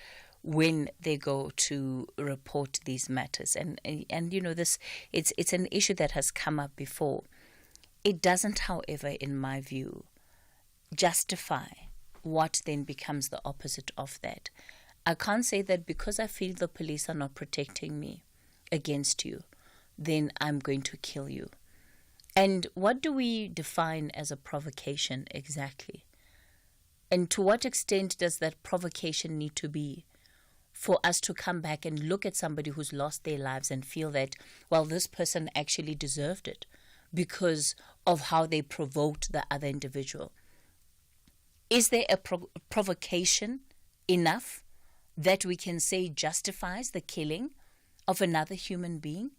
when they go to report these matters. And you know, this it's an issue that has come up before. It doesn't, however, in my view, justify what then becomes the opposite of that. I can't say that because I feel the police are not protecting me against you, then I'm going to kill you. And what do we define as a provocation exactly? And to what extent does that provocation need to be for us to come back and look at somebody who's lost their lives and feel that, well, this person actually deserved it because of how they provoked the other individual? Is there a provocation enough that we can say justifies the killing of another human being,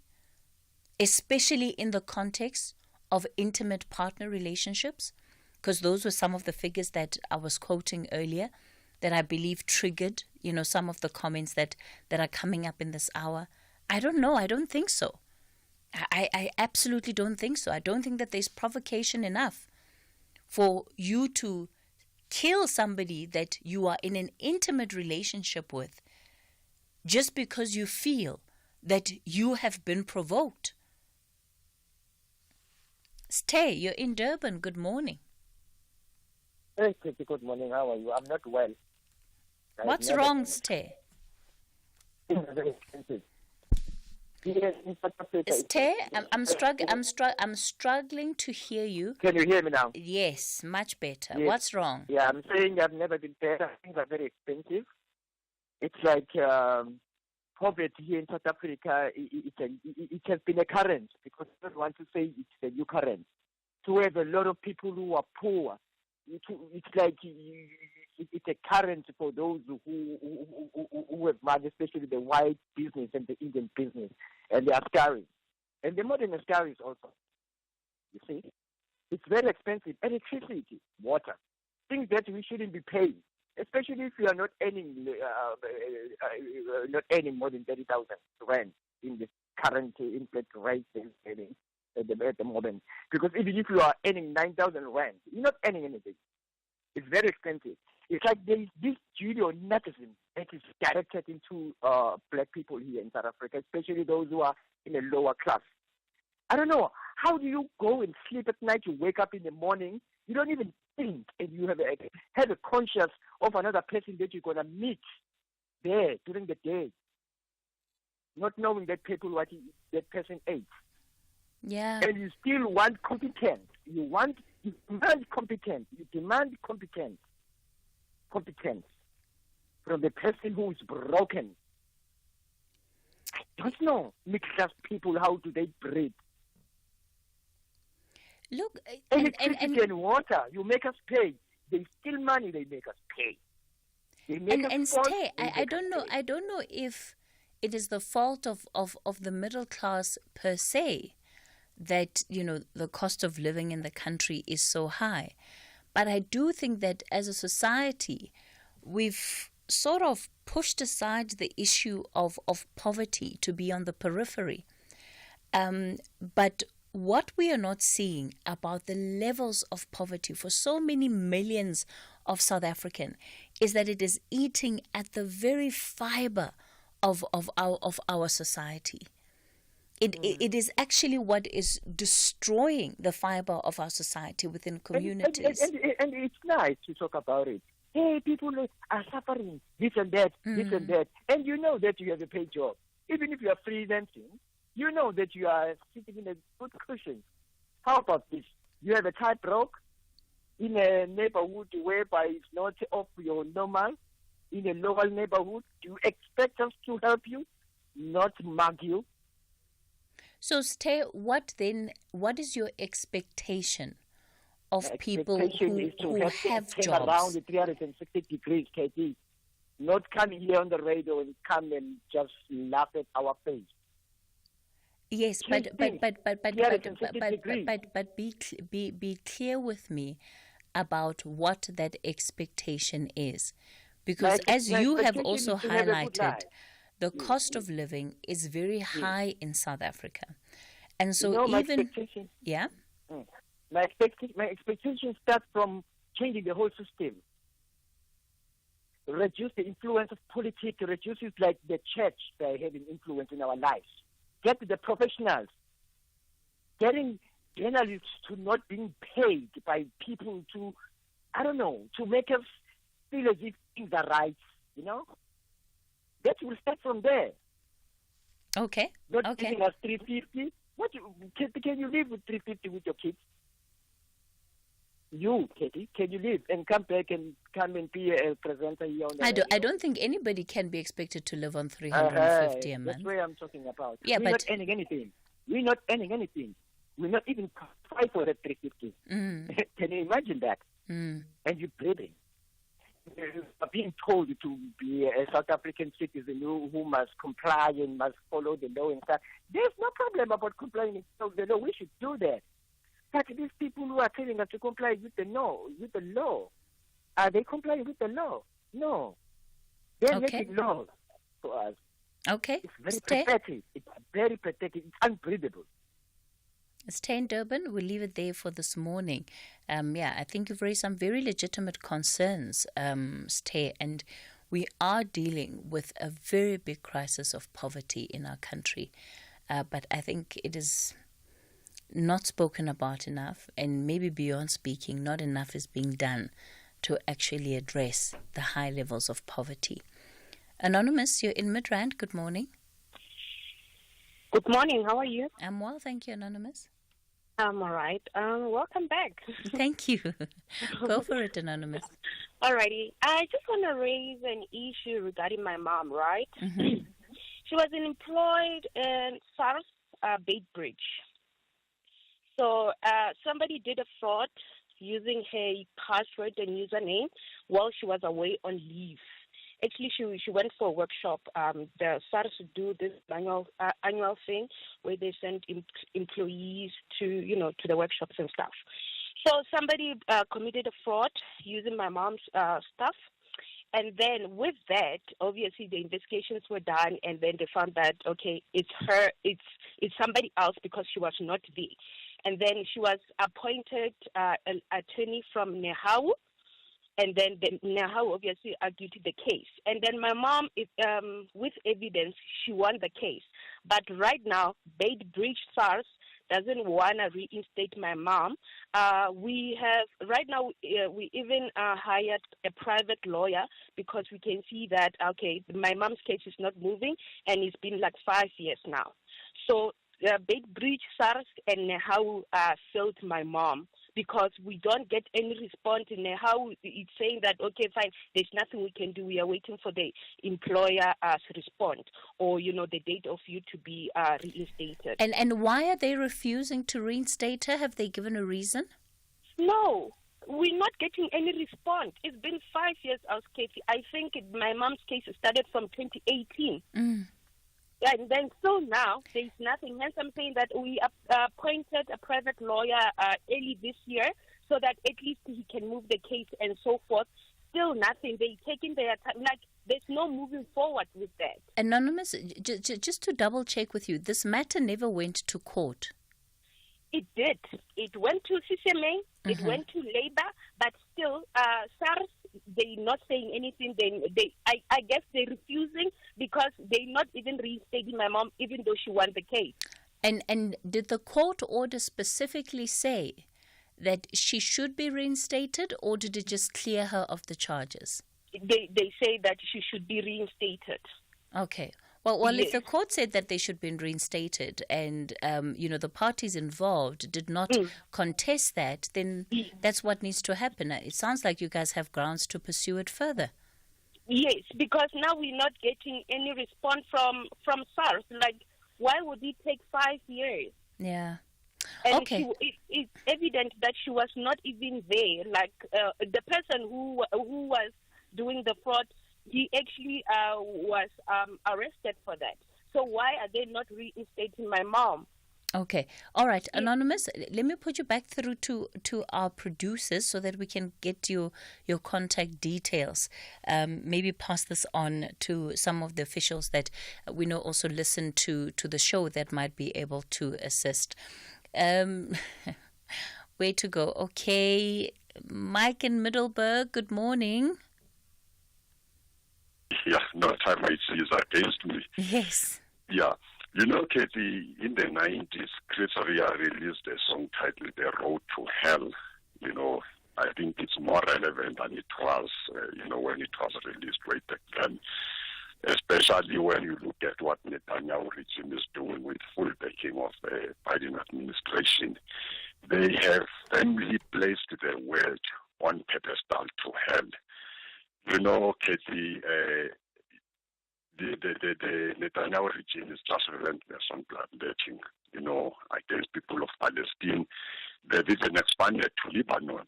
especially in the context of intimate partner relationships? Because those were some of the figures that I was quoting earlier that I believe triggered, you know, some of the comments that are coming up in this hour. I don't know. I don't think so. I absolutely don't think so. I don't think that there's provocation enough for you to kill somebody that you are in an intimate relationship with just because you feel that you have been provoked. Stay, you're in Durban. Good morning. Hey, Kitty, good morning. How are you? I'm not well. What's wrong, Stay? Stay, I'm struggling to hear you. Can you hear me now? Yes, much better. Yes. What's wrong? Yeah, I'm saying I've never been better. Things are very expensive. It's like poverty here in South Africa. It has been a current, because I don't want to say it's a new current. So we have a lot of people who are poor. It's like it's a current for those who have money, especially the white business and the Indian business and the Askaris. And the modern Askaris also. You see? It's very expensive. Electricity, water. things that we shouldn't be paying, especially if you are not earning more than 30,000 rand in the current inflation rate at the moment. Because even if you are earning 9,000 rand, you're not earning anything. It's very expensive. It's like there is this judeo-nazism that is directed into black people here in South Africa, especially those who are in a lower class. I don't know. How do you go and sleep at night? You wake up in the morning, you don't even think, and you have a conscience of another person that you're going to meet there during the day, not knowing that that person ate. Yeah. And you still want competence. You demand competence. You demand competence from the person who is broken. I don't know, mixed-class people, how do they breathe? Look, electricity and water, you make us pay. They steal money, they make us pay. They make us stay. I don't know if it is the fault of the middle class per se that, the cost of living in the country is so high. But I do think that as a society, we've sort of pushed aside the issue of poverty to be on the periphery. But what we are not seeing about the levels of poverty for so many millions of South Africans is that it is eating at the very fiber of our society. It is actually what is destroying the fiber of our society within communities. And it's nice to talk about it. Hey, people are suffering, this and that, this and that. And you know that you have a paid job. Even if you are freelancing, you know that you are sitting in a good cushion. How about this? You have a child broke in a neighborhood whereby it's not off your normal, in a local neighborhood. Do you expect us to help you, not mug you? So, what is your expectation of people who have jobs? Around the 360 degrees, Katie. Not coming here on the radio and come and just laugh at our face. Yes, but be clear with me about what that expectation is, because as you have also highlighted, the cost of living is very high in South Africa, and so my expectation starts from changing the whole system. Reduce the influence of politics. Reduce it like the church by having influence in our lives. Get the professionals. Getting journalists to not being paid by people to make us feel as if things are right, That will start from there. Okay. Not giving us 350. Can you live with 350 with your kids? You, Katie, can you live and come back and be a presenter here on the radio? I don't think anybody can be expected to live on 350 a month. That's what I'm talking about. Yeah, We're not earning anything. We're not even qualified for that 350. Can you imagine that? And you're breathing. You are being told to be a South African citizen who must comply and must follow the law and stuff. There's no problem about complying with the law. We should do that. But these people who are telling us to comply with the law, are they complying with the law? No. They're making laws for us. Okay. It's very pathetic. It's very pathetic. It's unbreathable. Stay in Durban. We'll leave it there for this morning. I think you've raised some very legitimate concerns, Stay, and we are dealing with a very big crisis of poverty in our country. But I think it is not spoken about enough, and maybe beyond speaking, not enough is being done to actually address the high levels of poverty. Anonymous, you're in Midrand. Good morning. Good morning. How are you? I'm well, thank you, Anonymous. I'm all right. Welcome back. Thank you. Go for it, Anonymous. Alrighty. I just want to raise an issue regarding my mom, right? Mm-hmm. She was employed in SARS Beitbridge. So somebody did a fraud using her password and username while she was away on leave. Actually, she went for a workshop. The SARS do this annual thing where they send employees to the workshops and stuff. So somebody committed a fraud using my mom's stuff. And then with that, obviously the investigations were done, and then they found that, okay, it's her, it's somebody else because she was not there. And then she was appointed an attorney from Nehawu, and then Nehawu obviously argued the case. And then my mom, with evidence, she won the case. But right now, Beitbridge SARS doesn't want to reinstate my mom. We even hired a private lawyer because we can see that, okay, my mom's case is not moving, and it's been like 5 years now. So Beitbridge, SARS, and Nehawu failed my mom because we don't get any response. In Nehawu, it's saying that, okay, fine, there's nothing we can do. We are waiting for the employer to respond, or, the date of you to be reinstated. And why are they refusing to reinstate her? Have they given a reason? No, we're not getting any response. It's been 5 years, Katie. I think my mom's case started from 2018. And then so now there's nothing. Hence, I'm saying that we appointed a private lawyer early this year so that at least he can move the case and so forth. Still nothing. They're taking their time. Like, there's no moving forward with that. Anonymous, just to double check with you, this matter never went to court. It did. It went to CCMA, it went to Labour, but still, SARS, they're not saying anything. I guess they're refusing because they're not even reinstating my mom, even though she won the case. And did the court order specifically say that she should be reinstated, or did it just clear her of the charges? They say that she should be reinstated. Okay. Well, Yes. if the court said that they should be reinstated and, the parties involved did not contest that, then that's what needs to happen. It sounds like you guys have grounds to pursue it further. Yes, because now we're not getting any response from SARS. Like, why would it take 5 years? Yeah. And Okay. it's evident that she was not even there. Like, the person who was doing the fraud, he actually was arrested for that. So why are they not reinstating my mom? Okay. All right. Anonymous, let me put you back through to our producers so that we can get your contact details. Maybe pass this on to some of the officials that we know also listen to the show that might be able to assist. Way to go. Okay. Mike in Middleburg, good morning. Yeah, no time I see is against me. Yes. Yeah. Katie, in the 90s, Chris Ria released a song titled The Road to Hell. I think it's more relevant than it was, when it was released way back then. Especially when you look at what Netanyahu regime is doing with full backing of the Biden administration. They have firmly placed the world on pedestal to hell. Katie, the Netanyahu regime is just relentless on bloodletting, against people of Palestine. They've even expanded to Lebanon.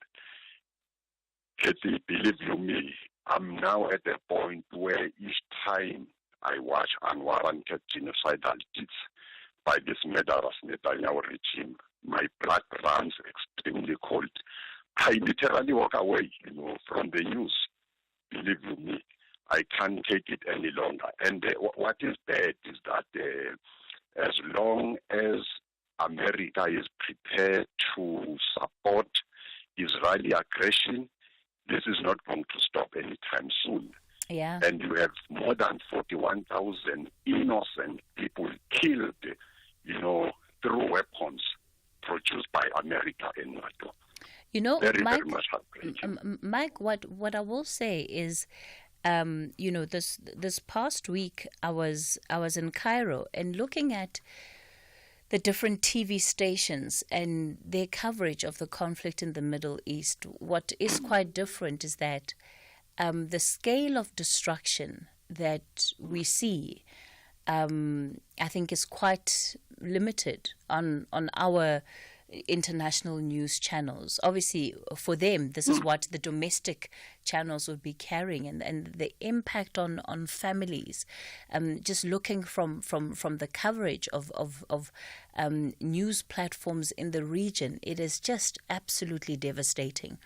Katie, believe you me, I'm now at the point where each time I watch unwarranted genocidal deeds by this murderous Netanyahu regime, my blood runs extremely cold. I literally walk away, from the news. Believe you me, I can't take it any longer. And what is bad is that as long as America is prepared to support Israeli aggression, this is not going to stop anytime soon. Yeah. And you have more than 41,000 innocent people killed, through weapons produced by America and NATO. Very, Mike, very much heartbreaking. Mike, what I will say is, this past week I was in Cairo and looking at the different TV stations and their coverage of the conflict in the Middle East. What is quite different is that the scale of destruction that we see, I think, is quite limited on our international news channels. Obviously, for them, this is what the domestic channels would be carrying, and the impact on families. Just looking from the coverage of news platforms in the region, it is just absolutely devastating.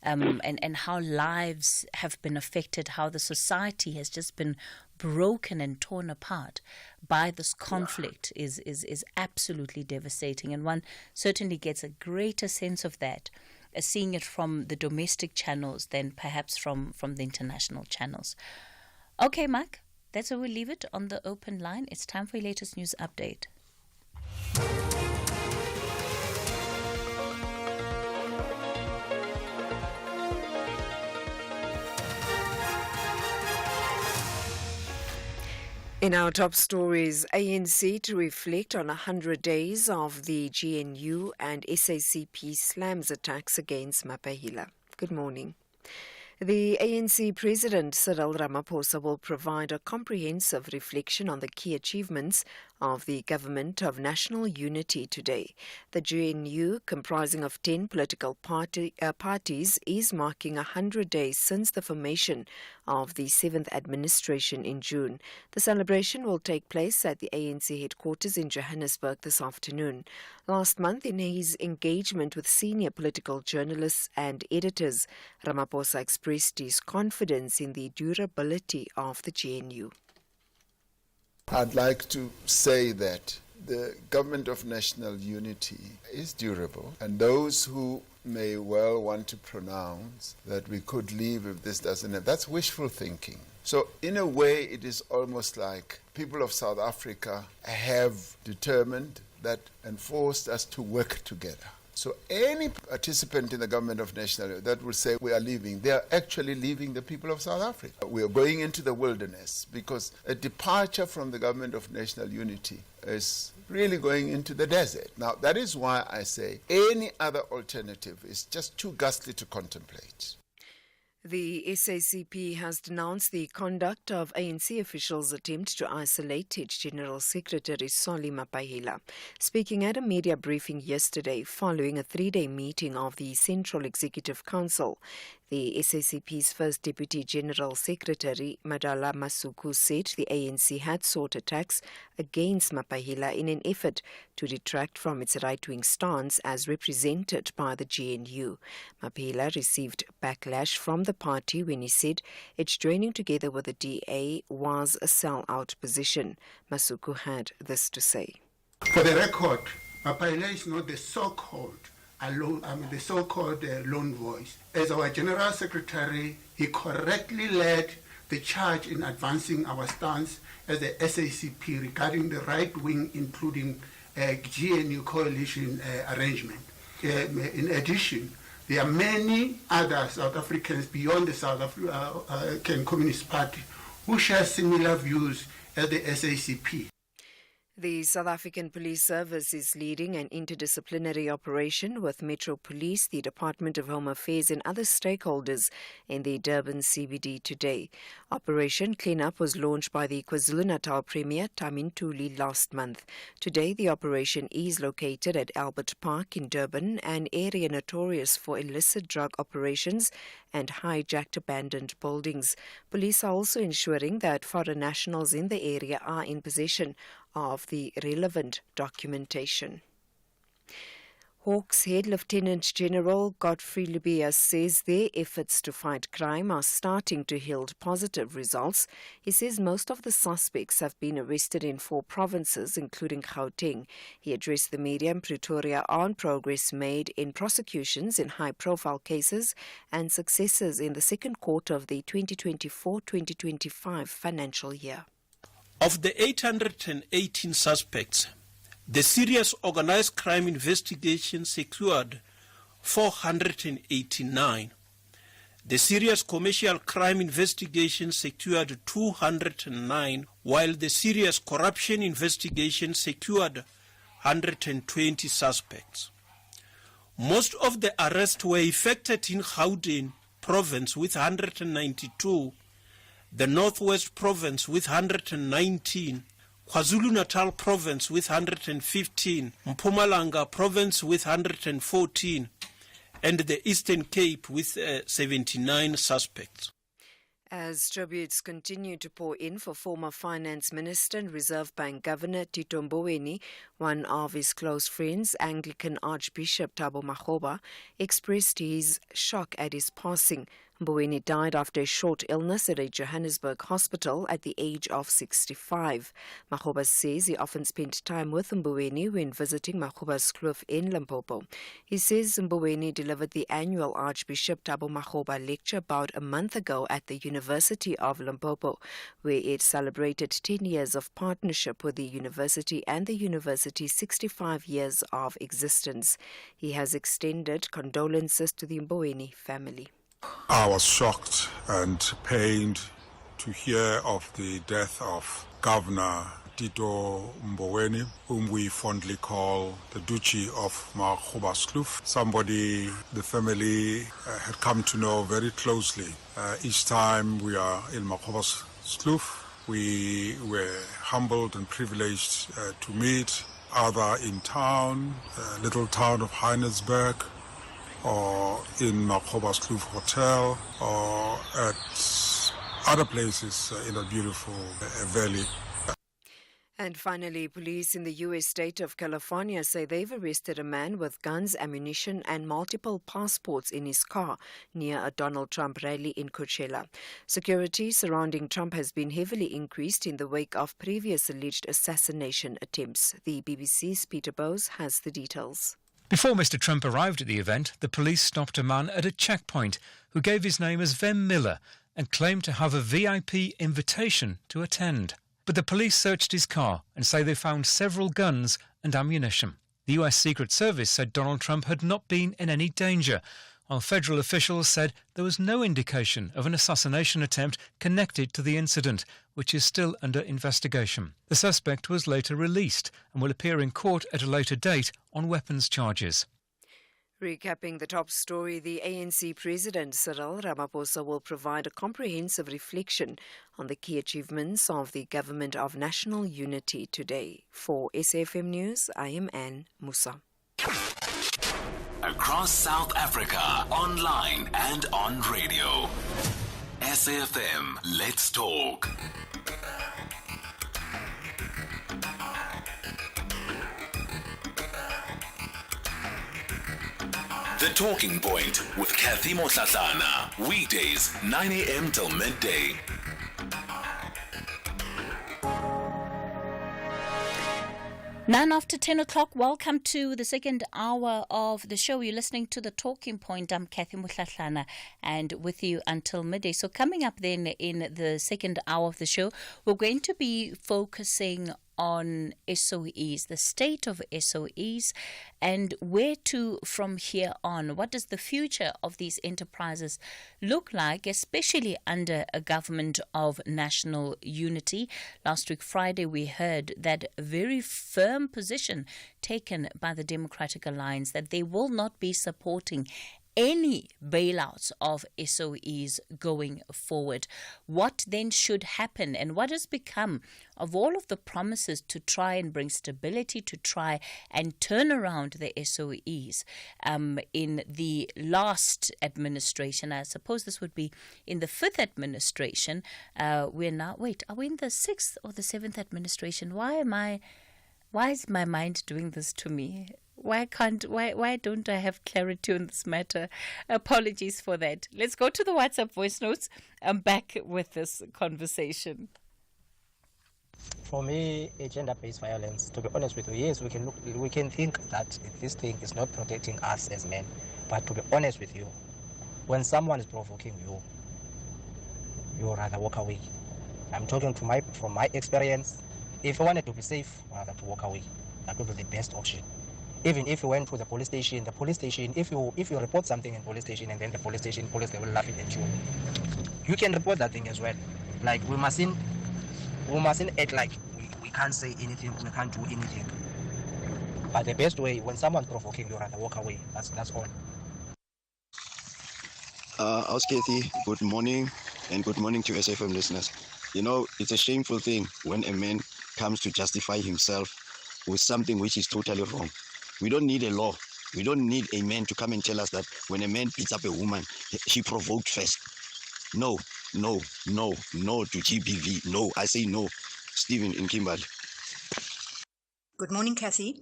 And how lives have been affected, how the society has just been broken and torn apart by this conflict is absolutely devastating. And one certainly gets a greater sense of that, seeing it from the domestic channels than perhaps from the international channels. Okay, Mike, that's where we'll leave it on the open line. It's time for your latest news update. In our top stories, ANC to reflect on 100 days of the GNU and SACP slams attacks against Mapahila. Good morning. The ANC President Cyril Ramaphosa will provide a comprehensive reflection on the key achievements of the Government of National Unity today. The GNU, comprising of 10 political parties, is marking 100 days since the formation of the 7th administration in June. The celebration will take place at the ANC headquarters in Johannesburg this afternoon. Last month, in his engagement with senior political journalists and editors, Ramaphosa expressed his confidence in the durability of the GNU. I'd like to say that the Government of National Unity is durable, and those who may well want to pronounce that we could leave if this doesn't happen, that's wishful thinking. So in a way, it is almost like people of South Africa have determined that and forced us to work together. So any participant in the Government of National Unity that will say we are leaving, they are actually leaving the people of South Africa. We are going into the wilderness because a departure from the Government of National Unity is really going into the desert. Now, that is why I say any other alternative is just too ghastly to contemplate. The SACP has denounced the conduct of ANC officials' attempt to isolate its General Secretary Solly Mapahila. Speaking at a media briefing yesterday following a 3-day meeting of the Central Executive Council, the SACP's first Deputy General Secretary, Madala Masuku, said the ANC had sought attacks against Mapahila in an effort to detract from its right-wing stance as represented by the GNU. Mapahila received backlash from the party when he said its joining together with the DA was a sell-out position. Masuku had this to say. For the record, Mapahila is not the so-called lone voice. As our General Secretary, he correctly led the charge in advancing our stance as the SACP regarding the right wing, including GNU coalition arrangement. In addition, there are many other South Africans beyond the South African Communist Party who share similar views as the SACP. The South African Police Service is leading an interdisciplinary operation with Metro Police, the Department of Home Affairs and other stakeholders in the Durban CBD today. Operation Cleanup was launched by the KwaZulu-Natal Premier Tamintuli last month. Today, the operation is located at Albert Park in Durban, an area notorious for illicit drug operations and hijacked abandoned buildings. Police are also ensuring that foreign nationals in the area are in possession of the relevant documentation. Hawks Head Lieutenant General Godfrey Lubiya says their efforts to fight crime are starting to yield positive results. He says most of the suspects have been arrested in 4 provinces, including Gauteng. He addressed the media in Pretoria on progress made in prosecutions in high-profile cases and successes in the second quarter of the 2024-2025 financial year. Of the 818 suspects, the serious organized crime investigation secured 489. The serious commercial crime investigation secured 209, while the serious corruption investigation secured 120 suspects. Most of the arrests were effected in Gauteng province with 192, the Northwest province with 119, KwaZulu-Natal province with 115, Mpumalanga province with 114, and the Eastern Cape with 79 suspects. As tributes continue to pour in for former Finance Minister and Reserve Bank Governor Tito Mboweni, one of his close friends, Anglican Archbishop Thabo Makgoba, expressed his shock at his passing. Mboweni died after a short illness at a Johannesburg hospital at the age of 65. Makgoba says he often spent time with Mboweni when visiting Makgoba's kloof in Limpopo. He says Mboweni delivered the annual Archbishop Thabo Makgoba lecture about a month ago at the University of Limpopo, where it celebrated 10 years of partnership with the university and the university's 65 years of existence. He has extended condolences to the Mboweni family. I was shocked and pained to hear of the death of Governor Tito Mboweni, whom we fondly call the Duchy of Makgoba's kloof, somebody the family had come to know very closely. Each time we are in Makgoba's kloof, we were humbled and privileged to meet either in town, little town of Heinesberg, or in Makgoba's kloof Hotel, or at other places in a beautiful valley. And finally, police in the U.S. state of California say they've arrested a man with guns, ammunition and multiple passports in his car near a Donald Trump rally in Coachella. Security surrounding Trump has been heavily increased in the wake of previous alleged assassination attempts. The BBC's Peter Bowes has the details. Before Mr. Trump arrived at the event, the police stopped a man at a checkpoint who gave his name as Vem Miller and claimed to have a VIP invitation to attend. But the police searched his car and say they found several guns and ammunition. The US Secret Service said Donald Trump had not been in any danger, while federal officials said there was no indication of an assassination attempt connected to the incident, which is still under investigation. The suspect was later released and will appear in court at a later date on weapons charges. Recapping the top story, the ANC President Cyril Ramaphosa will provide a comprehensive reflection on the key achievements of the Government of National Unity today. For SAFM News, I am Anne Musa. Across South Africa, online and on radio. SAFM, let's talk. The Talking Point with Kathy Motlatlana. Weekdays, 9 a.m. till midday. Nine after 10 o'clock, welcome to the second hour of the show. You're listening to The Talking Point. I'm Kathy Motlatlana and with you until midday. So coming up then in the second hour of the show, we're going to be focusing on SOEs, the state of SOEs, and where to from here on. What does the future of these enterprises look like, especially under a government of national unity? Last week, Friday, we heard that very firm position taken by the Democratic Alliance that they will not be supporting any bailouts of SOEs going forward. What then should happen, and what has become of all of the promises to try and bring stability, to try and turn around the SOEs in the last administration? I suppose this would be in the fifth administration. We're now, are we in the sixth or the seventh administration? Why is my mind doing this to me? Why don't I have clarity on this matter? Apologies for that. Let's go to the WhatsApp voice notes. I'm back with this conversation. For me, gender-based violence, to be honest with you, yes, we can think that this thing is not protecting us as men. But to be honest with you, when someone is provoking you, you rather walk away. I'm talking from my experience. If you wanted to be safe, rather to walk away. That would be the best option. Even if you went to the police station, if you report something in police station and then the police they will laugh at you. You can report that thing as well. Like we mustn't act like we can't say anything, we can't do anything. But the best way, when someone's provoking you, rather walk away. That's all. How's Kathy? Good morning, and good morning to SFM listeners. You know, it's a shameful thing when a man comes to justify himself with something which is totally wrong. We don't need a law. We don't need a man to come and tell us that when a man beats up a woman, she provoked first. No to GBV. No, I say no. Stephen in Kimberley. Good morning, Kathy.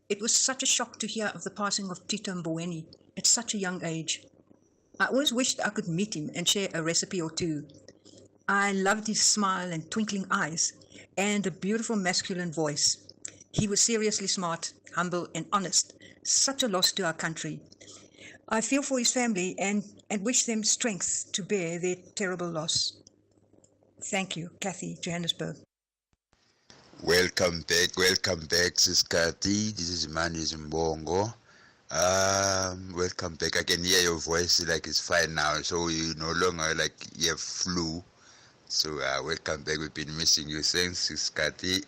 It was such a shock to hear of the passing of Tito Mboweni at such a young age. I always wished I could meet him and share a recipe or two. I loved his smile and twinkling eyes and a beautiful masculine voice. He was seriously smart, humble and honest. Such a loss to our country. I feel for his family and wish them strength to bear their terrible loss. Thank you, Kathy, Johannesburg. Welcome back, Siskati. This is Mani Zimbongo. Welcome back. I can hear your voice like it's fine now, so you no longer like you have flu. So welcome back. We've been missing you. Thanks, Siskati.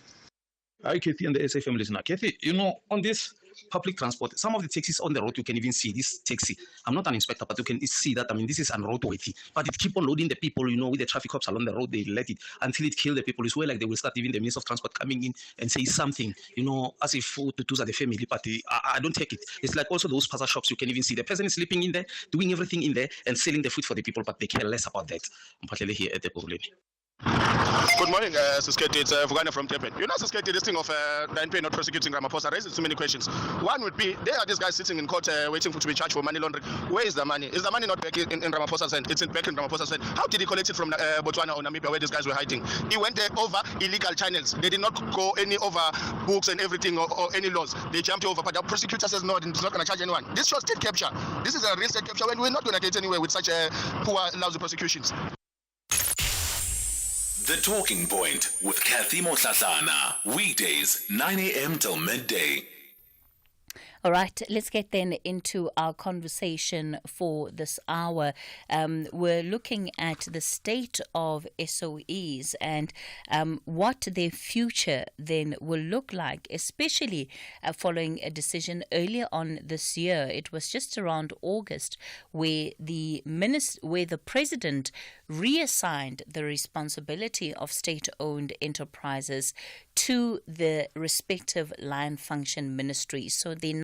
Hi, Kathy and the SA families now. Kathy, on this public transport, some of the taxis on the road, you can even see this taxi. I'm not an inspector, but you can see that, this is unroadworthy. But it keep on loading the people, with the traffic cops along the road, they let it until it kill the people. It's where like they will start even the Minister of Transport coming in and say something, as if to the family party. I don't take it. It's like also those pasta shops, you can even see the person is sleeping in there, doing everything in there and selling the food for the people, but they care less about that. I'm particularly here at the problem. Good morning, Sisketi. It's Vugana from Durban. Sisketi, this thing of NP not prosecuting Ramaphosa raises too many questions. One would be, there are these guys sitting in court waiting to be charged for money laundering. Where is the money? Is the money not back in Ramaphosa's hand? It's back in Ramaphosa's hand. How did he collect it from Botswana or Namibia, where these guys were hiding? He went there over illegal channels. They did not go any over books and everything or any laws. They jumped over, but the prosecutor says no, it's not going to charge anyone. This shows state capture. This is a real state capture when we're not going to get anywhere with such poor, lousy prosecutions. The Talking Point with Kathy Motlatlana. Weekdays, 9 a.m. till midday. All right, let's get then into our conversation for this hour. We're looking at the state of SOEs and what their future then will look like, especially following a decision earlier on this year. It was just around August where the president reassigned the responsibility of state-owned enterprises to the respective line function ministries. So the